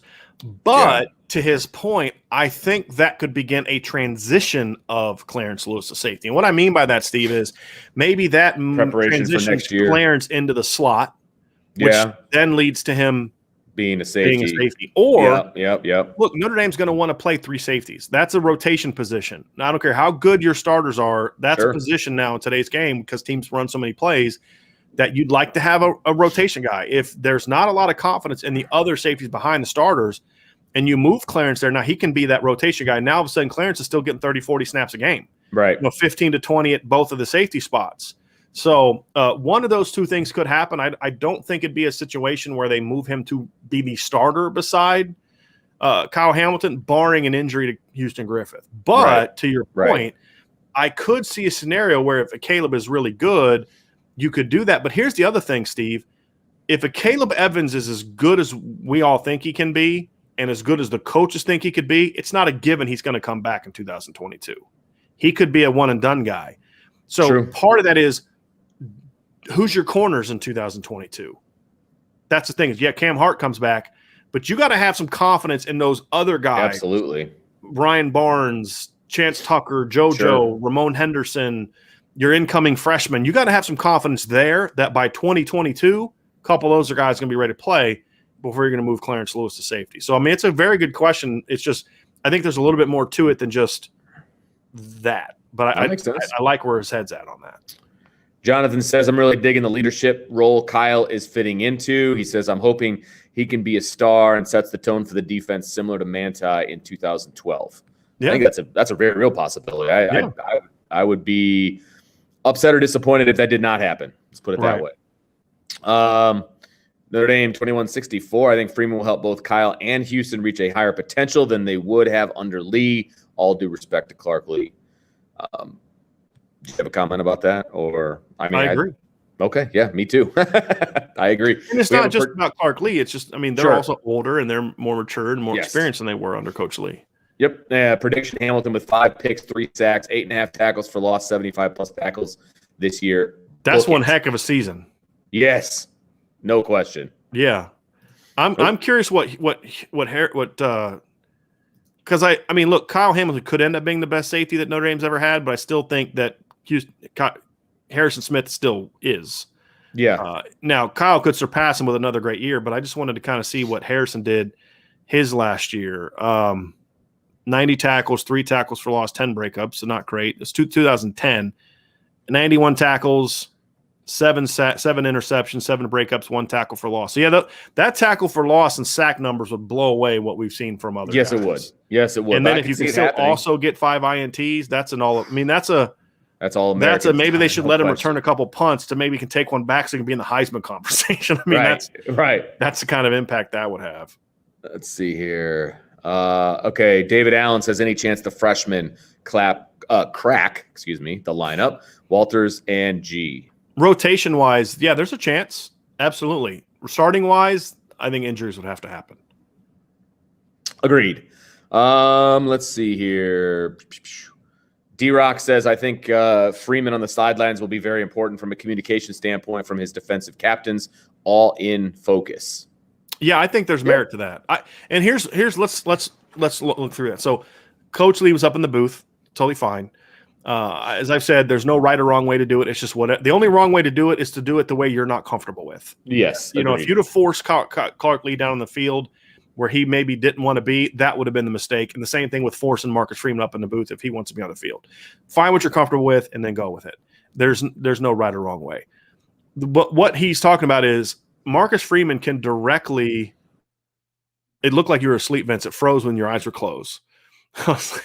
But to his point, I think that could begin a transition of Clarence Lewis to safety. And what I mean by that, Steve, is maybe that transitions Clarence into the slot, which then leads to him being a safety. Or, look, Notre Dame's going to want to play 3 safeties. That's a rotation position. Now, I don't care how good your starters are. That's a position now in today's game, because teams run so many plays, that you'd like to have a rotation guy. If there's not a lot of confidence in the other safeties behind the starters and you move Clarence there, now he can be that rotation guy. Now, all of a sudden, Clarence is still getting 30, 40 snaps a game. Right. 15 to 20 at both of the safety spots. So one of those two things could happen. I don't think it'd be a situation where they move him to be the starter beside Kyle Hamilton, barring an injury to Houston Griffith. But to your point, I could see a scenario where if a Caleb is really good, you could do that. But here's the other thing, Steve. If a Caleb Evans is as good as we all think he can be and as good as the coaches think he could be, it's not a given he's going to come back in 2022. He could be a one-and-done guy. So part of that is, who's your corners in 2022? That's the thing. Is Cam Hart comes back, but you got to have some confidence in those other guys. Absolutely. Ryan Barnes, Chance Tucker, JoJo, Ramon Henderson, your incoming freshman. You got to have some confidence there that by 2022, a couple of those are guys going to be ready to play before you're going to move Clarence Lewis to safety. So, I mean, it's a very good question. It's just, I think there's a little bit more to it than just that. But I like where his head's at on that. Jonathan says, I'm really digging the leadership role Kyle is fitting into. He says, I'm hoping he can be a star and sets the tone for the defense similar to Manti in 2012. Yeah. I think that's a very real possibility. I would be upset or disappointed if that did not happen. Let's put it that way. Notre Dame 2164. I think Freeman will help both Kyle and Houston reach a higher potential than they would have under Lee. All due respect to Clark Lee. Do you have a comment about that? Or I agree. Okay, yeah, me too. I agree. And it's not just about Clark Lee. It's just, I mean, they're also older and they're more mature and more experienced than they were under Coach Lee. Yep. Prediction: Hamilton with 5 picks, 3 sacks, 8.5 tackles for loss, 75+ tackles this year. That's one heck of a season. Yes, no question. Yeah, I'm curious what because I mean, look, Kyle Hamilton could end up being the best safety that Notre Dame's ever had, but I still think that Harrison Smith still is. Yeah. Now Kyle could surpass him with another great year, but I just wanted to kind of see what Harrison did his last year. 90 tackles, 3 tackles for loss, 10 breakups, so not great. It's 2010. 91 tackles, 7 interceptions, 7 breakups, 1 tackle for loss. So yeah, that tackle for loss and sack numbers would blow away what we've seen from others. Yes, guys. It would. And then if you can still also get 5 INTs, that's an all. I mean, that's all. Maybe they should let him return a couple punts to maybe can take one back so he can be in the Heisman conversation. I mean, that's the kind of impact that would have. Let's see here. Okay, David Allen says, any chance the freshman crack the lineup, Walters and G. Rotation wise, yeah, there's a chance. Absolutely. Starting wise, I think injuries would have to happen. Agreed. Let's see here. D-Rock says, I think Freeman on the sidelines will be very important from a communication standpoint from his defensive captains, all in focus. Yeah, I think there's merit to that. And here's let's look through that. So Coach Lee was up in the booth, totally fine. As I've said, there's no right or wrong way to do it. It's just the only wrong way to do it is to do it the way you're not comfortable with. Yes. If you'd have forced Clark Lee down the field where he maybe didn't want to be, that would have been the mistake. And the same thing with forcing Marcus Freeman up in the booth if he wants to be on the field. Find what you're comfortable with and then go with it. There's no right or wrong way. But what he's talking about is Marcus Freeman can directly – it looked like you were asleep, Vince. It froze when your eyes were closed. I was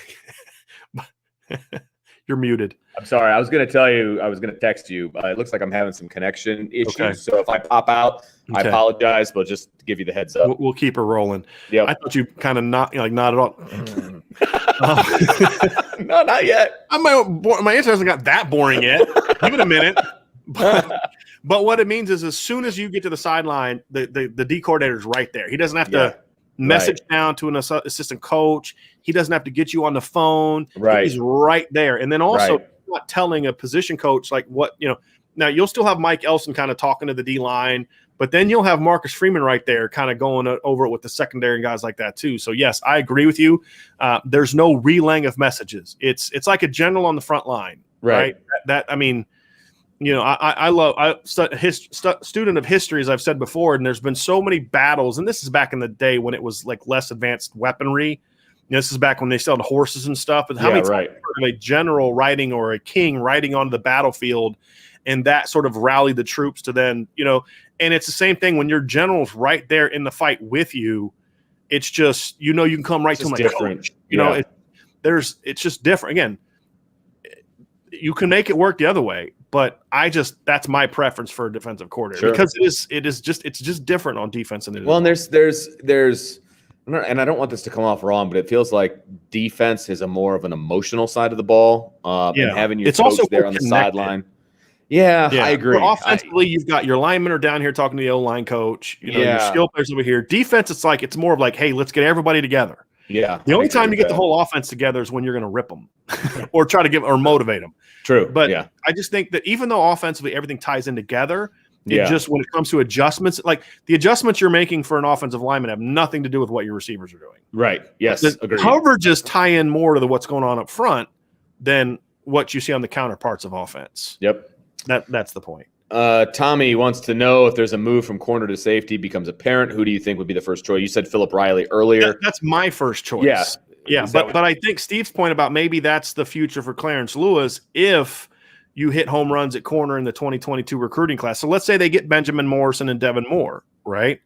like – you're muted. I'm sorry. I was going to text you. It looks like I'm having some connection issues. Okay. So if I pop out, I apologize, but just to give you the heads up. We'll keep her rolling. Yeah. I thought you kind of nodded off. No, not yet. My answer hasn't got that boring yet. Give it a minute. But what it means is as soon as you get to the sideline, the D coordinator is right there. He doesn't have to message down to an assistant coach. He doesn't have to get you on the phone. Right. He's right there. And then also not telling a position coach like what, now you'll still have Mike Elson kind of talking to the D line, but then you'll have Marcus Freeman right there kind of going over it with the secondary and guys like that too. So yes, I agree with you. There's no relaying of messages. It's like a general on the front line, right? Student of history, as I've said before, and there's been so many battles, and this is back in the day when it was like less advanced weaponry. This is back when they still had horses and stuff. And how many times a general riding or a king riding onto the battlefield, and that sort of rallied the troops to then, and it's the same thing when your general's right there in the fight with you. It's just, you can come right to him like different. Coach. It's just different. Again, you can make it work the other way, but that's my preference for a defensive coordinator because it's just different on defense than it is. Well, and there's and I don't want this to come off wrong, but it feels like defense is a more of an emotional side of the ball. And having your coach also there on the sideline. Yeah, I agree. But offensively, you've got your linemen are down here talking to the O-line coach. Your skill players over here. Defense, it's more of like, hey, let's get everybody together. Yeah. The only time you get the whole offense together is when you're going to rip them or try to or motivate them. True. But I just think that even though offensively everything ties in together, it just when it comes to adjustments, like the adjustments you're making for an offensive lineman have nothing to do with what your receivers are doing. Right. Yes. The coverages tie in more to what's going on up front than what you see on the counterparts of offense. Yep. That's the point. Tommy wants to know if there's a move from corner to safety becomes apparent. Who do you think would be the first choice? You said Philip Riley earlier. That's my first choice. Yeah. But I think Steve's point about maybe that's the future for Clarence Lewis if you hit home runs at corner in the 2022 recruiting class. So let's say they get Benjamin Morrison and Devin Moore, right?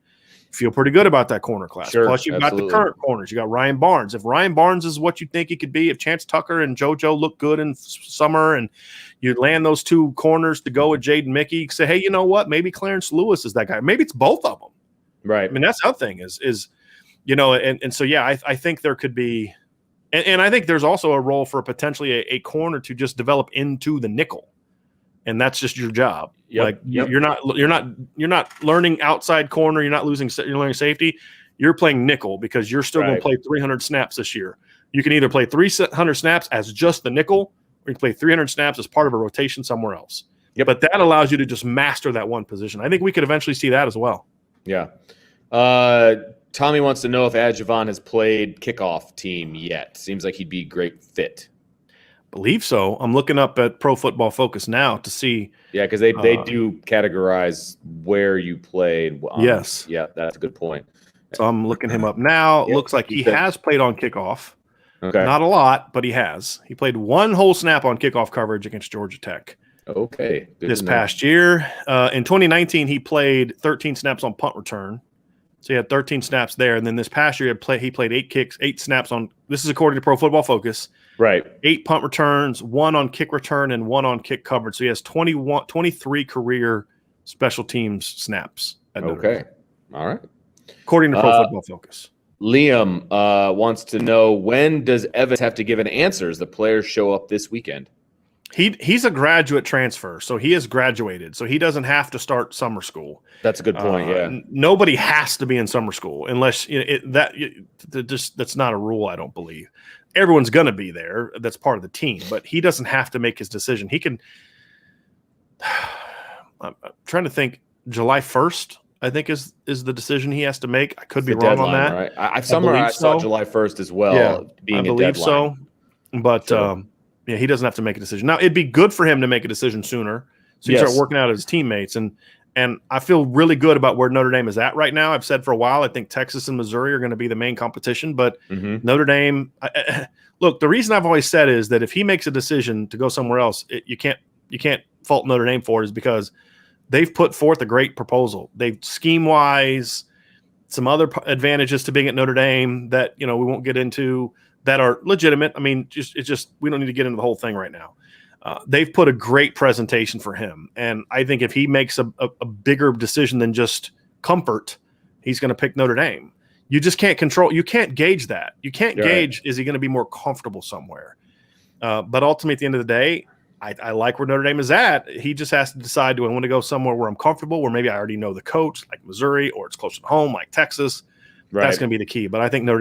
Feel pretty good about that corner class. Sure, Plus, you've got the current corners. You got Ryan Barnes. If Ryan Barnes is what you think he could be, if Chance Tucker and JoJo look good in summer and you land those two corners to go with Jaden Mickey, you say, hey, you know what? Maybe Clarence Lewis is that guy. Maybe it's both of them. Right. I mean, that's the other thing is I think there could be and I think there's also a role for potentially a corner to just develop into the nickel. And that's just your job. You're not learning outside corner. You're learning safety. You're playing nickel because you're still going to play 300 snaps this year. You can either play 300 snaps as just the nickel, or you can play 300 snaps as part of a rotation somewhere else. Yep. But that allows you to just master that one position. I think we could eventually see that as well. Yeah. Tommy wants to know if Adjuvant has played kickoff team yet. Seems like he'd be a great fit. Believe so. I'm looking up at Pro Football Focus now to see. Yeah, because they do categorize where you played. Yes. Yeah, that's a good point. So I'm looking him up now. Looks like he has played on kickoff. Okay. Not a lot, but he has. He played one whole snap on kickoff coverage against Georgia Tech. Okay. This past year. In 2019, he played 13 snaps on punt return. So he had 13 snaps there. And then this past year, he played 8 snaps on – this is according to Pro Football Focus. Right. 8 punt returns, 1 on kick return, and 1 on kick coverage. So he has 23 career special teams snaps. Okay. All right. According to Pro Football Focus. Liam wants to know, when does Evans have to give an answer as the players show up this weekend? He's a graduate transfer, so he has graduated. So he doesn't have to start summer school. That's a good point, yeah. Nobody has to be in summer school unless that's not a rule, I don't believe. Everyone's going to be there. That's part of the team, but he doesn't have to make his decision. He can – I'm trying to think. July 1st, I think, is the decision he has to make. I could be wrong on that. Right? I saw July 1st as well, being a deadline. I believe so. But he doesn't have to make a decision. Now, it'd be good for him to make a decision sooner so you start working out his teammates. And I feel really good about where Notre Dame is at right now. I've said for a while, I think Texas and Missouri are going to be the main competition. But Notre Dame look, the reason I've always said is that if he makes a decision to go somewhere else, you can't fault Notre Dame for it, is because they've put forth a great proposal. They've scheme-wise, some other advantages to being at Notre Dame that we won't get into that are legitimate. I mean, we don't need to get into the whole thing right now. They've put a great presentation for him. And I think if he makes a bigger decision than just comfort, he's going to pick Notre Dame. You just can't control. You can't gauge that. You can't gauge, is he going to be more comfortable somewhere? But ultimately, at the end of the day, I like where Notre Dame is at. He just has to decide, do I want to go somewhere where I'm comfortable, where maybe I already know the coach, like Missouri, or it's close to home, like Texas. Right. That's going to be the key. But I think Notre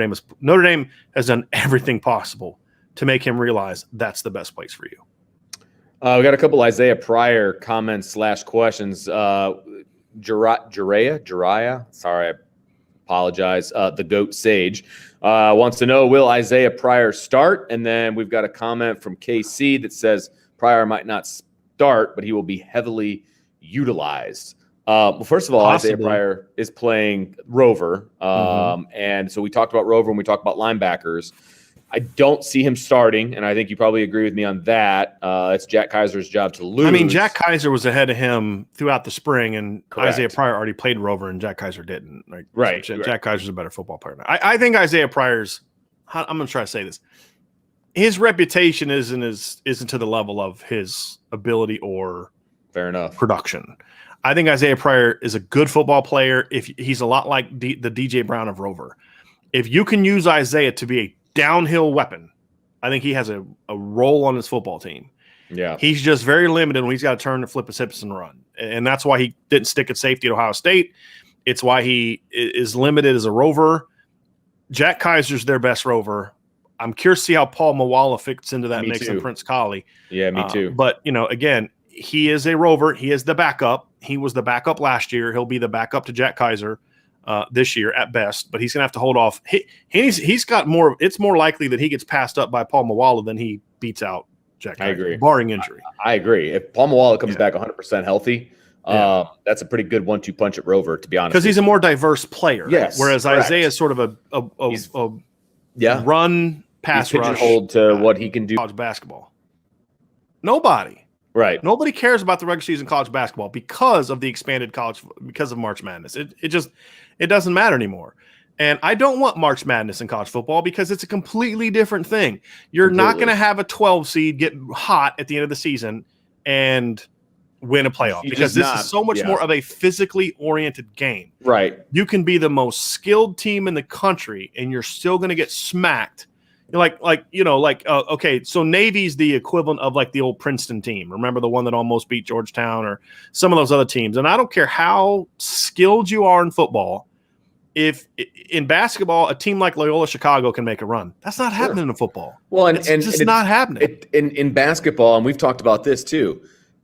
Dame has done everything possible to make him realize that's the best place for you. We got a couple Isaiah Pryor comments / questions. Jiraiya, sorry, I apologize. The GOAT Sage wants to know, will Isaiah Pryor start? And then we've got a comment from KC that says Pryor might not start, but he will be heavily utilized. Well, first of all, possibly. Isaiah Pryor is playing Rover. And so we talked about Rover when we talked about linebackers. I don't see him starting, and I think you probably agree with me on that. It's Jack Kaiser's job to lose. I mean, Jack Kaiser was ahead of him throughout the spring, and correct. Isaiah Pryor already played Rover, and Jack Kaiser didn't. Right. So Jack Kaiser's a better football player now. I think Isaiah Pryor's – I'm going to try to say this. His reputation isn't to the level of his ability or Fair enough. production. I think Isaiah Pryor is a good football player. If he's a lot like the DJ Brown of Rover. If you can use Isaiah to be a downhill weapon, I think he has a role on his football team. Yeah. He's just very limited when he's got to turn and flip his hips and run. And that's why he didn't stick at safety at Ohio State. It's why he is limited as a rover. Jack Kaiser's their best rover. I'm curious to see how Paul Mawala fits into that mix and Prince Colley. Yeah, me too. But, again, he is a rover. He is the backup. He was the backup last year. He'll be the backup to Jack Kaiser this year at best, but he's going to have to hold off. He's got more. It's more likely that he gets passed up by Paul Mawala than he beats out Jack Kaiser, I agree. barring injury. I agree. If Paul Mawala comes back 100% healthy, that's a pretty good 1-2 punch at rover, to be honest. Because he's a more diverse player. Yes. Whereas correct. Isaiah is sort of a run pass he's rush pigeonholed to what he can do. College basketball. Nobody cares about the regular season college basketball because of the expanded college, because of March Madness. It doesn't matter anymore. And I don't want March Madness in college football because it's a completely different thing. You're not going to have a 12 seed get hot at the end of the season and win a playoff because this is so much more of a physically oriented game. Right. You can be the most skilled team in the country and you're still going to get smacked. Okay, so Navy's the equivalent of like the old Princeton team. Remember the one that almost beat Georgetown or some of those other teams. And I don't care how skilled you are in football. If in basketball, a team like Loyola Chicago can make a run, that's not happening in football. Well, it's just not happening. In basketball, and we've talked about this too,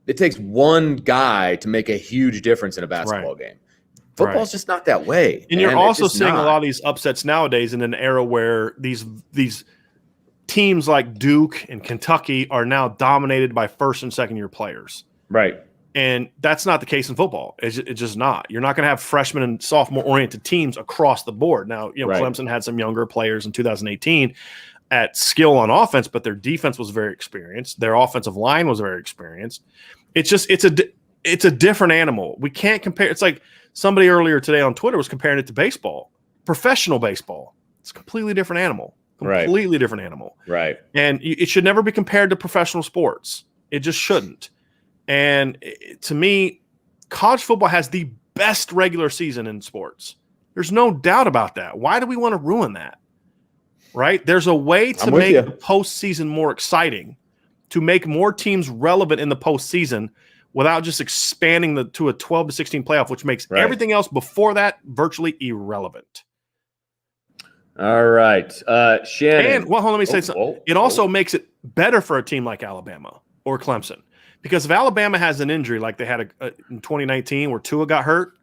it takes one guy to make a huge difference in a basketball game. Football's just not that way. And you're also seeing a lot of these upsets nowadays in an era where these teams like Duke and Kentucky are now dominated by first and second year players. Right. And that's not the case in football. It's just not. You're not going to have freshman and sophomore oriented teams across the board. Now, Clemson had some younger players in 2018 at skill on offense, but their defense was very experienced. Their offensive line was very experienced. It's a different animal. We can't compare. It's like somebody earlier today on Twitter was comparing it to baseball, professional baseball. It's a completely different animal. Completely different animal. Right. And it should never be compared to professional sports. It just shouldn't. And to me, college football has the best regular season in sports. There's no doubt about that. Why do we want to ruin that? Right? There's a way to make the postseason more exciting, to make more teams relevant in the postseason without just expanding to a 12 to 16 playoff, which makes everything else before that virtually irrelevant. All right. Shannon. And let me say something. It also makes it better for a team like Alabama or Clemson. Because if Alabama has an injury like they had in 2019 where Tua got hurt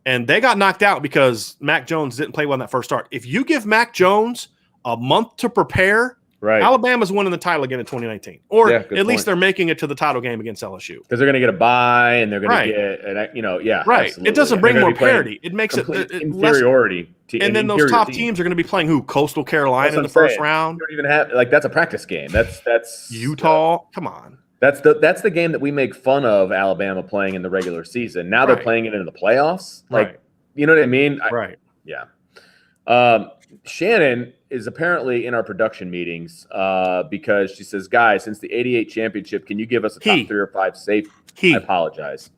and they got knocked out because Mac Jones didn't play well in that first start. If you give Mac Jones a month to prepare, Alabama's winning the title again in 2019. Or at least they're making it to the title game against LSU. Because they're going to get a bye and they're going to get, Right. Absolutely. It doesn't bring more parity. It makes it inferiority. And then those top teams are going to be playing who? Coastal Carolina in the first round. You don't even have that's a practice game. That's Utah. Come on. That's the game that we make fun of Alabama playing in the regular season. Now they're playing it in the playoffs. You know what I mean? Yeah. Shannon is apparently in our production meetings because she says, guys, since the 88 championship, can you give us a top 3 or 5 safe? I apologize.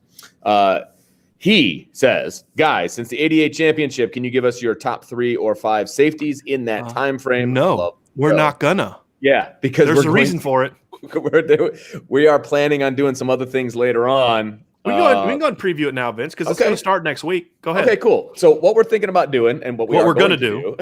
He says, guys, since the 88 championship, can you give us your top 3 or 5 safeties in that time frame? No, we're not gonna. Yeah, because there's a reason for it. We are planning on doing some other things later on. We can go ahead and preview it now, Vince, because it's going to start next week. Go ahead. Okay, cool. So what we're thinking about doing and what we're going to do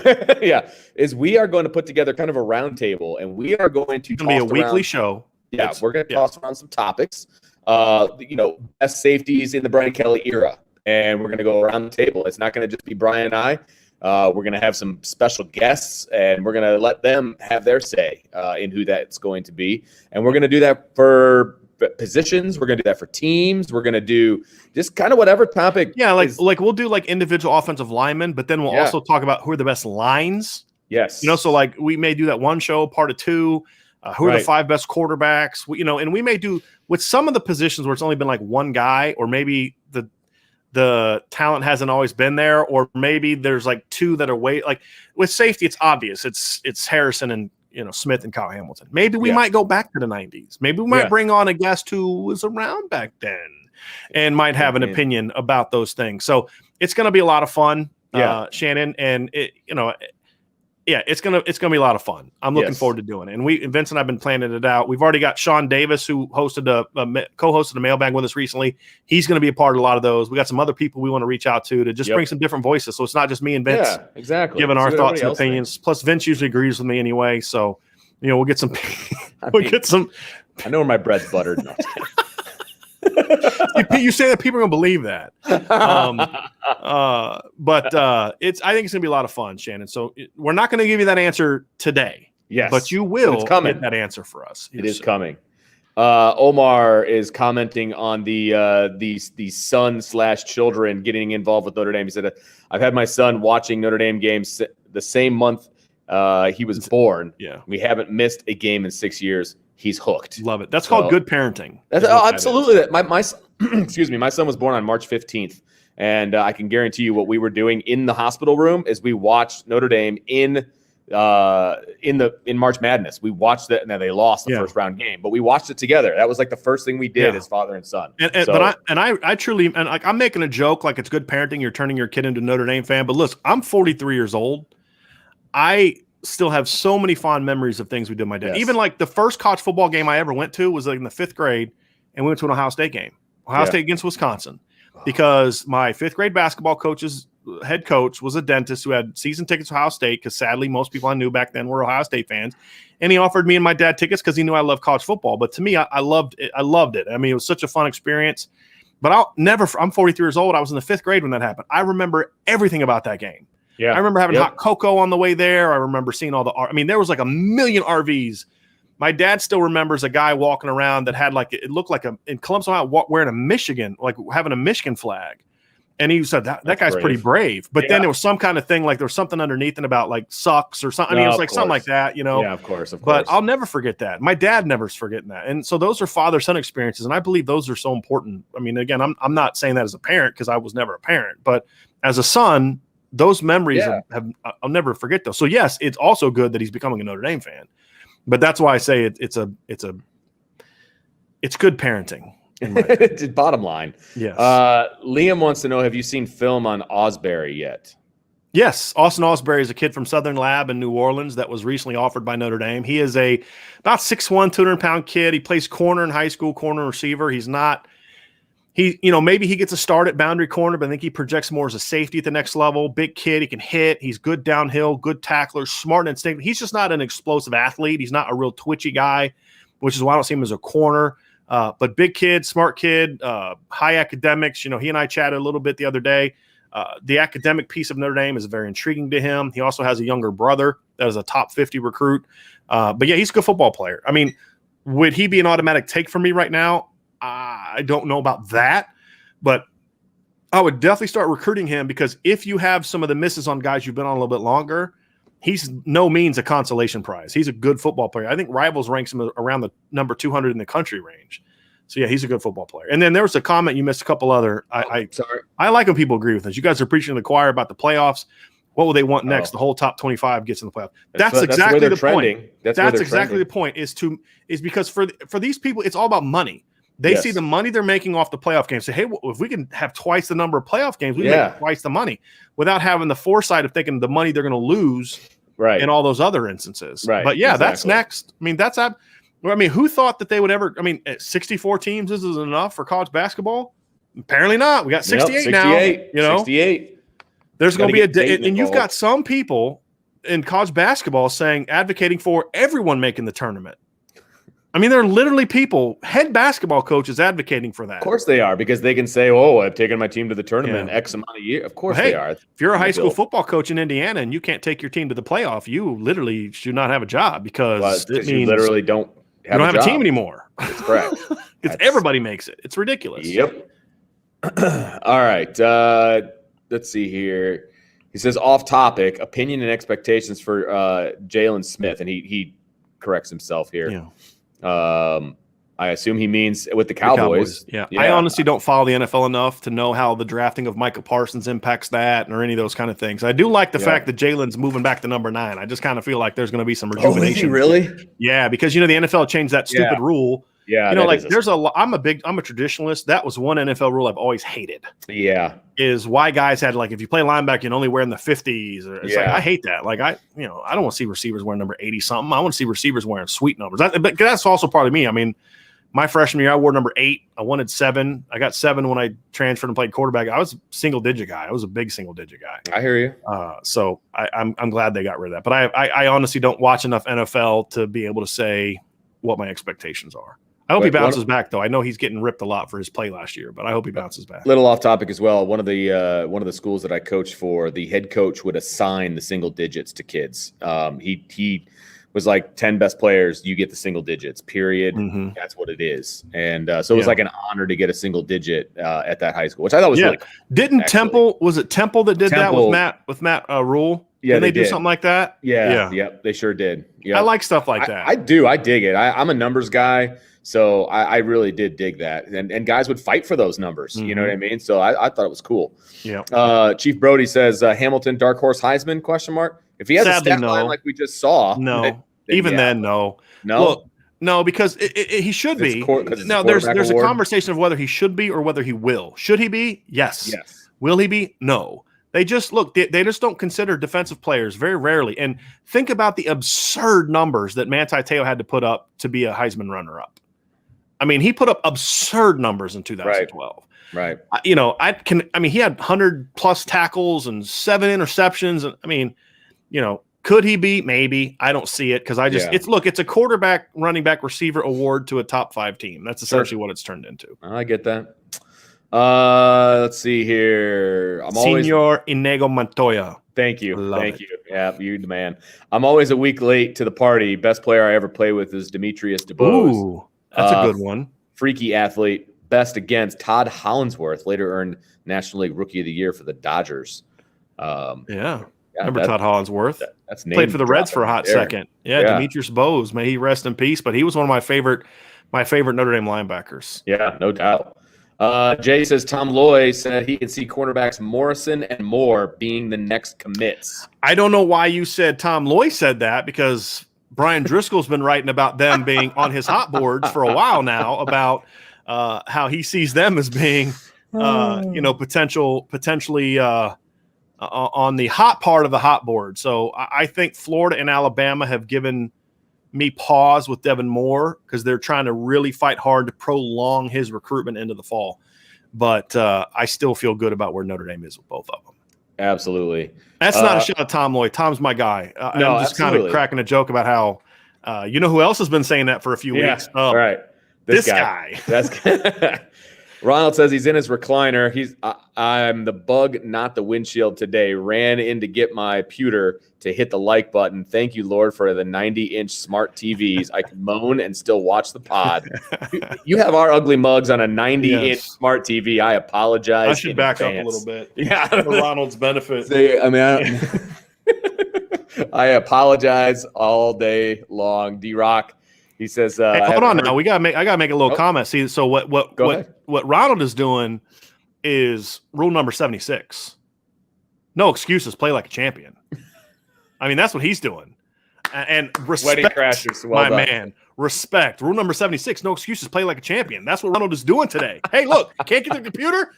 is we are going to put together kind of a round table, and we are going to be a weekly show. Yeah, we're going to toss around some topics. Best safeties in the Brian Kelly era, and we're going to go around the table. It's not going to just be Brian and I. We're going to have some special guests, and we're going to let them have their say in who that's going to be. And we're going to do that for positions. We're going to do that for teams. We're going to do just kind of whatever topic. Yeah, like we'll do like individual offensive linemen, but then we'll also talk about who are the best lines. Yes. So like we may do that one show, part of 2. Who are the 5 best quarterbacks? And we may do with some of the positions where it's only been like one guy, or maybe the talent hasn't always been there, or maybe there's like 2 that are like with safety, it's obvious. It's Harrison and Smith and Kyle Hamilton. Maybe we might go back to the 90s. Maybe we might bring on a guest who was around back then and might have an opinion about those things. So it's going to be a lot of fun, Shannon, and it's gonna be a lot of fun. I'm looking forward to doing it. And Vince and I've been planning it out. We've already got Sean Davis, who co-hosted a mailbag with us recently. He's going to be a part of a lot of those. We got some other people we want to reach out to just bring some different voices. So it's not just me and Vince giving our thoughts and opinions. Plus Vince usually agrees with me anyway. So, we'll get some, I know where my bread's buttered. You say that people are gonna believe that, but I think it's gonna be a lot of fun, Shannon. So we're not gonna give you that answer today, but you will get that answer for us. It is coming. Omar is commenting on the son/children getting involved with Notre Dame. He said, "I've had my son watching Notre Dame games the same month he was born. We haven't missed a game in 6 years. He's hooked." Love it. That's called good parenting. Absolutely. My excuse me. My son was born on March 15th, and I can guarantee you what we were doing in the hospital room is we watched Notre Dame in March Madness. We watched that. Now they lost the first round game, but we watched it together. That was like the first thing we did as father and son. I truly, and like I'm making a joke like it's good parenting. You're turning your kid into a Notre Dame fan, but look, I'm 43 years old. I still have so many fond memories of things we did with my dad. Even like the first college football game I ever went to was like in the 5th grade, and we went to an Ohio State game. Ohio State against Wisconsin, because my 5th grade basketball coach's head coach was a dentist who had season tickets to Ohio State, because sadly most people I knew back then were Ohio State fans, and he offered me and my dad tickets because he knew I loved college football. But to me, I loved it. I loved it. I mean, it was such a fun experience. But I'm 43 years old. I was in the 5th grade when that happened. I remember everything about that game. I remember having hot cocoa on the way there. I remember seeing there was like a million RVs. My dad still remembers a guy walking around that had it looked like in Columbus, Ohio, wearing a Michigan, like having a Michigan flag. And he said that guy's brave. Pretty brave. But then there was some kind of thing, like there was something underneath it about like sucks or something. I mean, it was like something like that, Yeah, of course. But I'll never forget that. My dad never's forgetting that. And so those are father-son experiences. And I believe those are so important. I mean, again, I'm not saying that as a parent because I was never a parent, but as a son, those memories I'll never forget those. So yes, it's also good that he's becoming a Notre Dame fan, but that's why I say it's good parenting. Bottom line. Yes. Liam wants to know, have you seen film on Osbury yet? Yes. Austin Osbury is a kid from Southern Lab in New Orleans that was recently offered by Notre Dame. He is about 6'1", 200-pound kid. He plays corner in high school, corner receiver. Maybe he gets a start at boundary corner, but I think he projects more as a safety at the next level. Big kid. He can hit. He's good downhill, good tackler, smart and instinctive. He's just not an explosive athlete. He's not a real twitchy guy, which is why I don't see him as a corner. But big kid, smart kid, high academics. He and I chatted a little bit the other day. The academic piece of Notre Dame is very intriguing to him. He also has a younger brother that is a top 50 recruit. But yeah, he's a good football player. I mean, would he be an automatic take for me right now? I don't know about that, but I would definitely start recruiting him, because if you have some of the misses on guys you've been on a little bit longer, he's no means a consolation prize. He's a good football player. I think Rivals ranks him around the number 200 in the country range. So yeah, he's a good football player. And then there was a comment you missed, a couple other. Sorry. I like when people agree with us. You guys are preaching to the choir about the playoffs. What will they want next? The whole top 25 gets in the playoffs. That's exactly the point. That's exactly the point. Is because for these people, it's all about money. They see the money they're making off the playoff games. Say, hey, if we can have twice the number of playoff games, we make twice the money, without having the foresight of thinking the money they're going to lose in all those other instances. Right. But yeah, that's next. I mean, who thought that they would ever? I mean, 64 teams, this is enough for college basketball? Apparently not. We got 68 now. 68. There's going to be a day, and you've got some people in college basketball advocating for everyone making the tournament. I mean, there are literally people, head basketball coaches, advocating for that. Of course they are, because they can say, "Oh, I've taken my team to the tournament X amount of years." Of course they are. If you're a high school football coach in Indiana and you can't take your team to the playoff, you literally should not have a job, because it means you literally don't have a team anymore. That's correct. Because everybody makes it. It's ridiculous. Yep. All right. Let's see here. He says, off topic, opinion and expectations for Jalen Smith, and he corrects himself here. Yeah. I assume he means with the Cowboys. Yeah. I honestly don't follow the NFL enough to know how the drafting of Micah Parsons impacts that or any of those kind of things. I do like the fact that Jalen's moving back to number 9. I just kind of feel like there's going to be some rejuvenation. Oh, is he really? Yeah, because the NFL changed that stupid rule. Yeah, like I'm a traditionalist. That was one NFL rule I've always hated. Yeah, is why guys had if you play linebacker, you can only wear in the 50s. Or it's I hate that. I don't want to see receivers wearing number 80 something. I want to see receivers wearing sweet numbers. But that's also part of me. I mean, my freshman year, I wore number 8. I wanted 7. I got 7 when I transferred and played quarterback. I was a single digit guy. I was a big single digit guy. I hear you. So I'm glad they got rid of that. But I honestly don't watch enough NFL to be able to say what my expectations are. I hope he bounces back, though. I know he's getting ripped a lot for his play last year, but I hope he bounces back. Little off topic as well. One of the schools that I coached for, the head coach would assign the single digits to kids. He was like 10 best players, you get the single digits, period. Mm-hmm. That's what it is. And so it was like an honor to get a single digit at that high school, which I thought was really cool. Didn't Temple, was it Temple that did that with Matt Rule? Yeah, they do something like that? Yeah. Yep, they sure did. Yep. I like stuff like that. I do. I dig it. I'm a numbers guy. So I really did dig that. And guys would fight for those numbers. Mm-hmm. You know what I mean? So I thought it was cool. Yeah. Chief Brody says, Hamilton, dark horse, Heisman, ? If he has a stat line like we just saw. No. Then no. No. No, because he should be. Now, there's a conversation of whether he should be or whether he will. Should he be? Yes. Will he be? No. They just they just don't consider defensive players very rarely. And think about the absurd numbers that Manti Te'o had to put up to be a Heisman runner-up. I mean, he put up absurd numbers in 2012. Right. He had 100+ tackles and 7 interceptions. And I mean, could he be? Maybe. I don't see it because it's a quarterback, running back, receiver award to a top 5 team. That's essentially what it's turned into. I get that. Let's see here. Senor Inigo Montoya. Thank you. Thank you. Yeah, you're the man. I'm always a week late to the party. Best player I ever played with is Demetrius DeBose. Ooh, that's a good one. Freaky athlete. Best against Todd Hollinsworth. Later earned National League Rookie of the Year for the Dodgers. Remember Todd Hollinsworth? That's played for the Reds for a hot second. Yeah, Demetrius DeBose. May he rest in peace. But he was one of my favorite Notre Dame linebackers. Yeah, no doubt. Jay says Tom Loy said he can see cornerbacks Morrison and Moore being the next commits. I don't know why you said Tom Loy said that because Brian Driscoll's been writing about them being on his hot boards for a while now about how he sees them as being, potentially on the hot part of the hot board. So I think Florida and Alabama have given me pause with Devin Moore because they're trying to really fight hard to prolong his recruitment into the fall. But I still feel good about where Notre Dame is with both of them. Absolutely. That's not a shot at Tom Lloyd. Tom's my guy. No, I'm just kind of cracking a joke about how, who else has been saying that for a few weeks? All right. This guy. That's Ronald says he's in his recliner. I'm the bug, not the windshield today. Ran in to get my pewter to hit the like button. Thank you, Lord, for the 90-inch smart TVs. I can moan and still watch the pod. You have our ugly mugs on a 90-inch smart TV. I apologize. I should back up a little bit. Yeah, for Ronald's benefit. I apologize all day long. D-Rock. He says, hey, hold on now. I gotta make a little comment. See, so what Ronald is doing is rule number 76. No excuses, play like a champion. I mean, that's what he's doing. And respect, Wedding Crashers, my man. Respect. Rule number 76, no excuses, play like a champion. That's what Ronald is doing today. Hey, look, can't get the computer?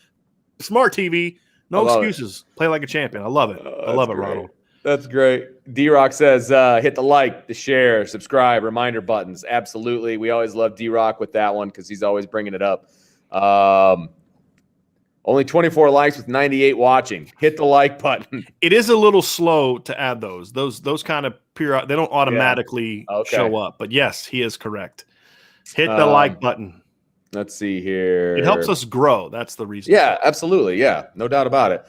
Smart TV, no excuses, play like a champion. I love it. I love it, Ronald. That's great. D-Rock says, hit the like, the share, subscribe, reminder buttons. Absolutely. We always love D-Rock with that one because he's always bringing it up. Only 24 likes with 98 watching. Hit the like button. It is a little slow to add those. Those kind of they don't automatically show up. But yes, he is correct. Hit the like button. Let's see here. It helps us grow. That's the reason. Yeah, absolutely. Yeah, no doubt about it.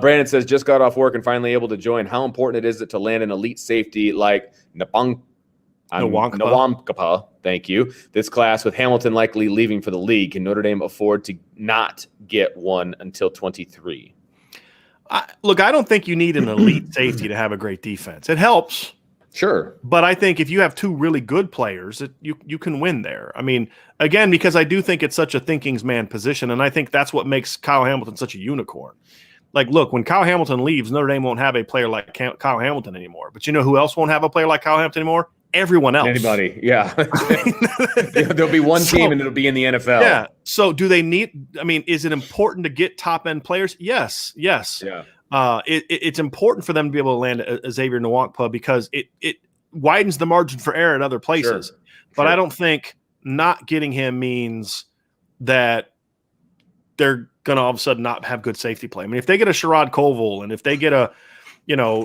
Brandon says, just got off work and finally able to join. How important is it to land an elite safety like Nwankpa? Thank you. This class with Hamilton likely leaving for the league. Can Notre Dame afford to not get one until 23? Look, I don't think you need an elite safety to have a great defense. It helps. Sure. But I think if you have two really good players, you can win there. I mean, again, because I do think it's such a thinking's man position, and I think that's what makes Kyle Hamilton such a unicorn. Like, look, when Kyle Hamilton leaves, Notre Dame won't have a player like Kyle Hamilton anymore. But you know who else won't have a player like Kyle Hamilton anymore? Everyone else. Anybody, yeah. There'll be one team and it'll be in the NFL. Yeah. So do they need – I mean, is it important to get top-end players? Yes. Yeah. It's important for them to be able to land a Xavier Nwankpa because it widens the margin for error at other places. Sure. But I don't think not getting him means that they're going to all of a sudden not have good safety play. I mean, if they get a Sherrod Colville and if they get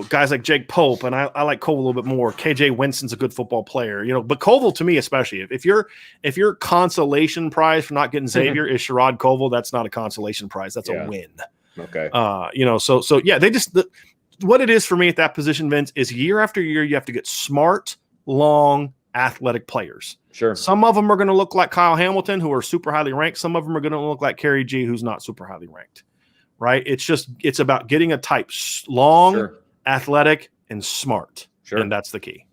guys like Jake Pope, and I like Colville a little bit more. KJ Winston's a good football player, but Colville to me especially, if your consolation prize for not getting Xavier is Sherrod Colville, that's not a consolation prize. That's a win. Okay. So yeah, what it is for me at that position, Vince, is year after year you have to get smart, long, athletic players. Sure. Some of them are going to look like Kyle Hamilton, who are super highly ranked. Some of them are going to look like Kerry G, who's not super highly ranked. Right? It's about getting a type long, athletic, and smart. Sure. And that's the key.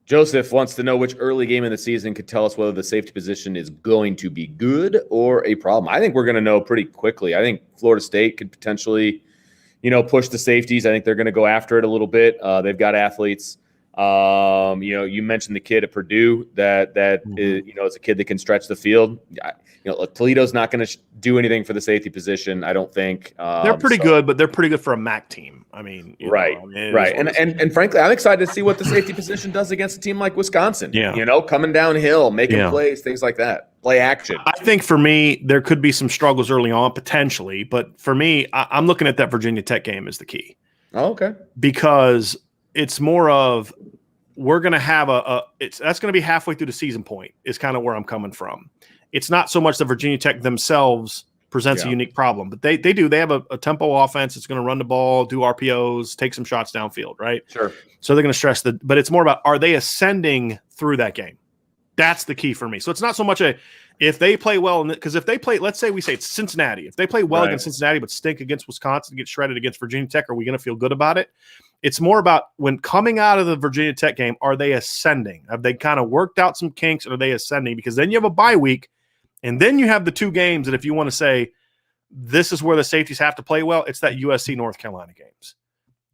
Joseph wants to know which early game in the season could tell us whether the safety position is going to be good or a problem. I think we're going to know pretty quickly. I think Florida State could potentially, push the safeties. I think they're going to go after it a little bit. They've got athletes. You mentioned the kid at Purdue that is a kid that can stretch the field. Toledo's not going to do anything for the safety position, I don't think. They're pretty good, but they're pretty good for a MAC team. I mean, right. And frankly, I'm excited to see what the safety position does against a team like Wisconsin. Yeah. Coming downhill, making plays, things like that. Play action. I think for me, there could be some struggles early on, potentially. But for me, I'm looking at that Virginia Tech game as the key. Oh, okay. Because it's more of we're going to have that's going to be halfway through the season point is kind of where I'm coming from. It's not so much the Virginia Tech themselves presents a unique problem, but they do. They have a tempo offense. It's going to run the ball, do RPOs, take some shots downfield, right? Sure. So they're going to stress but it's more about, are they ascending through that game? That's the key for me. So it's not so much if they play well, because if they play, let's say we say it's Cincinnati. If they play well against Cincinnati but stink against Wisconsin, get shredded against Virginia Tech, are we going to feel good about it? It's more about when coming out of the Virginia Tech game, are they ascending? Have they kind of worked out some kinks, or are they ascending? Because then you have a bye week, and then you have the two games that if you want to say this is where the safeties have to play well, it's that USC North Carolina games.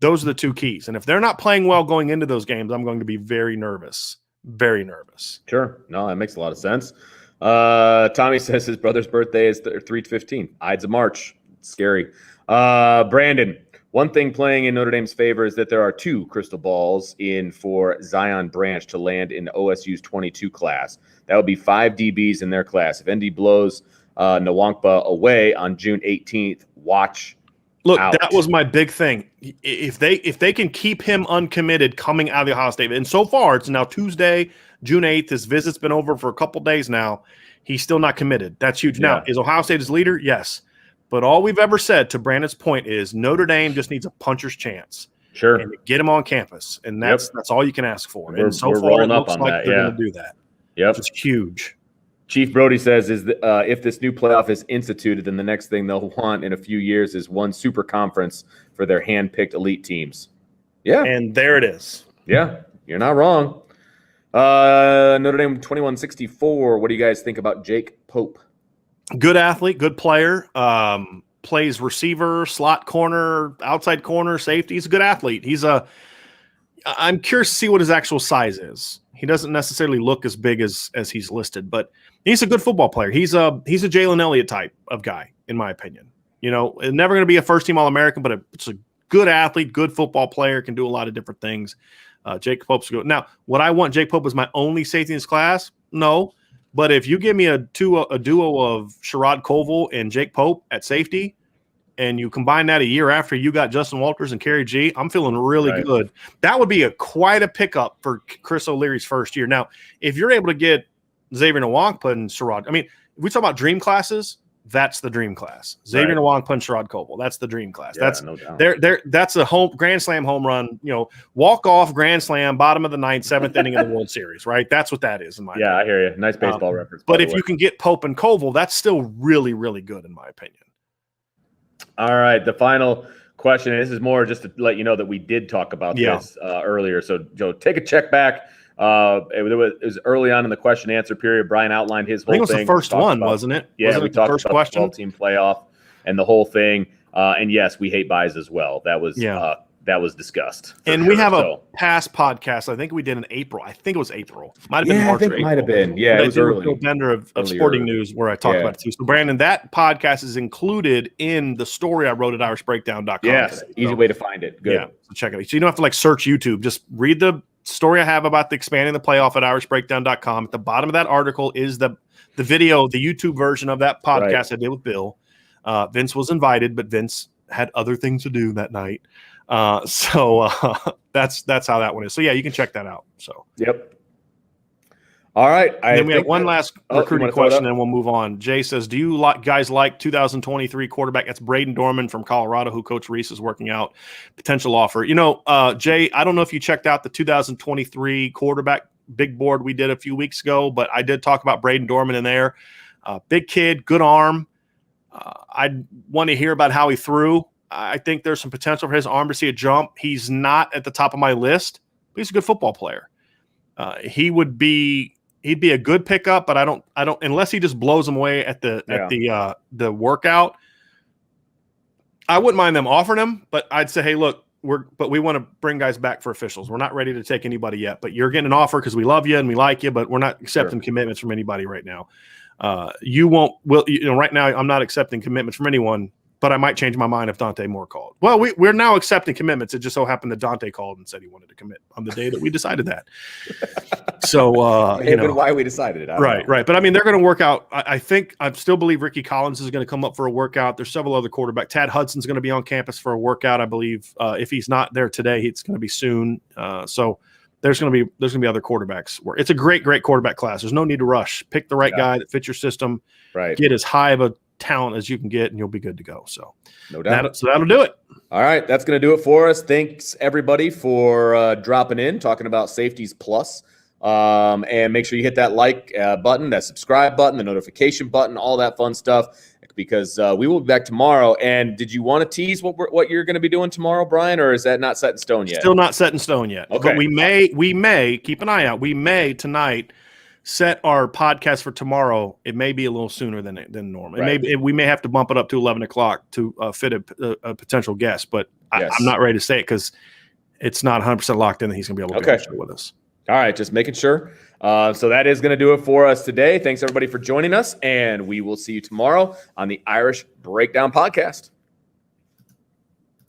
Those are the two keys. And if they're not playing well going into those games, I'm going to be very nervous. Very nervous. Sure. No, that makes a lot of sense. Tommy says his brother's birthday is 3/15. Ides of March. It's scary. Brandon, one thing playing in Notre Dame's favor is that there are two crystal balls in for Zion Branch to land in OSU's 22 class. That would be 5 DBs in their class. If ND blows Nwankpa away on June 18th, watch out. That was my big thing. If they can keep him uncommitted coming out of the Ohio State, and so far it's now Tuesday, June 8th. His visit's been over for a couple days now. He's still not committed. That's huge. Now, is Ohio State his leader? Yes. But all we've ever said, to Brandon's point, is Notre Dame just needs a puncher's chance. Sure. And get him on campus. And that's all you can ask for. And so far, it looks like they're going to do that. Yep. It's huge. Chief Brody says if this new playoff is instituted, then the next thing they'll want in a few years is one super conference for their hand-picked elite teams. Yeah. And there it is. Yeah, you're not wrong. Notre Dame 2164. What do you guys think about Jake Pope? Good athlete, good player. Plays receiver, slot corner, outside corner, safety. He's a good athlete. I'm curious to see what his actual size is. He doesn't necessarily look as big as he's listed, but he's a good football player. He's a Jalen Elliott type of guy, in my opinion. Never going to be a first-team All-American, but it's a good athlete, good football player, can do a lot of different things. Jake Pope's good. Now, would I want Jake Pope as my only safety in his class? No. But if you give me a duo of Sherrod Colville and Jake Pope at safety, and you combine that a year after you got Justin Walters and Kerry G, I'm feeling really good. That would be quite a pickup for Chris O'Leary's first year. Now, if you're able to get Xavier Nwankpa and Sherrod, if we talk about dream classes, that's the dream class. Xavier Nwankpa and Sherrod Colville, that's the dream class. Yeah, that's no doubt. That's a grand slam home run. Walk off grand slam, bottom of the ninth, seventh inning of the World Series. Right, that's what that is in my opinion. I hear you. Nice baseball reference. But if you can get Pope and Colville, that's still really, really good in my opinion. All right, the final question. And this is more just to let you know that we did talk about this earlier. So, Joe, take a check back. It was early on in the question and answer period. Brian outlined his whole thing. I think it was the first one, wasn't it? Yeah, wasn't we it talked first about question? the 12-team playoff and the whole thing. And yes, we hate buys as well. That was discussed. And we have a past podcast. I think we did in April. I think it was April. Might have been March or April. Might have been. Yeah, it was early. Phil Bender of Sporting News where I talked about it too. So, Brandon, that podcast is included in the story I wrote at irishbreakdown.com. Yes, easy way to find it. Good. Yeah, so check it out. So you don't have to search YouTube. Just read the story I have about the expanding the playoff at irishbreakdown.com. At the bottom of that article is the video, the YouTube version of that podcast I did with Bill. Vince was invited, but Vince had other things to do that night. So that's how that one is. So yeah, you can check that out. So yep. All right. And then we have one last recruiting question, and we'll move on. Jay says, "Do you guys like 2023 quarterback?" That's Braden Dorman from Colorado, who Coach Reese is working out. Potential offer. Jay, I don't know if you checked out the 2023 quarterback big board we did a few weeks ago, but I did talk about Braden Dorman in there. Big kid, good arm. I'd want to hear about how he threw. I think there's some potential for his arm to see a jump. He's not at the top of my list, but he's a good football player. He'd be a good pickup, but I don't unless he just blows them away at the workout. I wouldn't mind them offering him, but I'd say, hey, look, we want to bring guys back for officials. We're not ready to take anybody yet, but you're getting an offer because we love you and we like you, but we're not accepting commitments from anybody right now. Right now I'm not accepting commitments from anyone, but I might change my mind if Dante Moore called. Well, we're now accepting commitments. It just so happened that Dante called and said he wanted to commit on the day that we decided that. So, why we decided it. Right. But I mean, they're going to work out. I still believe Ricky Collins is going to come up for a workout. There's several other quarterbacks. Tad Hudson's going to be on campus for a workout, I believe. If he's not there today, it's going to be soon. So there's going to be other quarterbacks. It's a great quarterback class. There's no need to rush. Pick the right guy that fits your system. Right. Get as high of a talent as you can get, and you'll be good to go. So no doubt. That'll do it. All right, that's going to do it for us. Thanks everybody for dropping in, talking about Safeties Plus. And make sure you hit that like button, that subscribe button, the notification button, all that fun stuff, because we will be back tomorrow. And did you want to tease what you're going to be doing tomorrow, Brian, or is that not set in stone yet? Still not set in stone yet. Okay. But we may keep an eye out. We may tonight set our podcast for tomorrow. It may be a little sooner than normal. Right. We may have to bump it up to 11 o'clock to fit a potential guest, but I'm not ready to say it because it's not 100% locked in that he's going to be able to be on the show with us. All right, just making sure. So that is going to do it for us today. Thanks everybody for joining us, and we will see you tomorrow on the Irish Breakdown Podcast.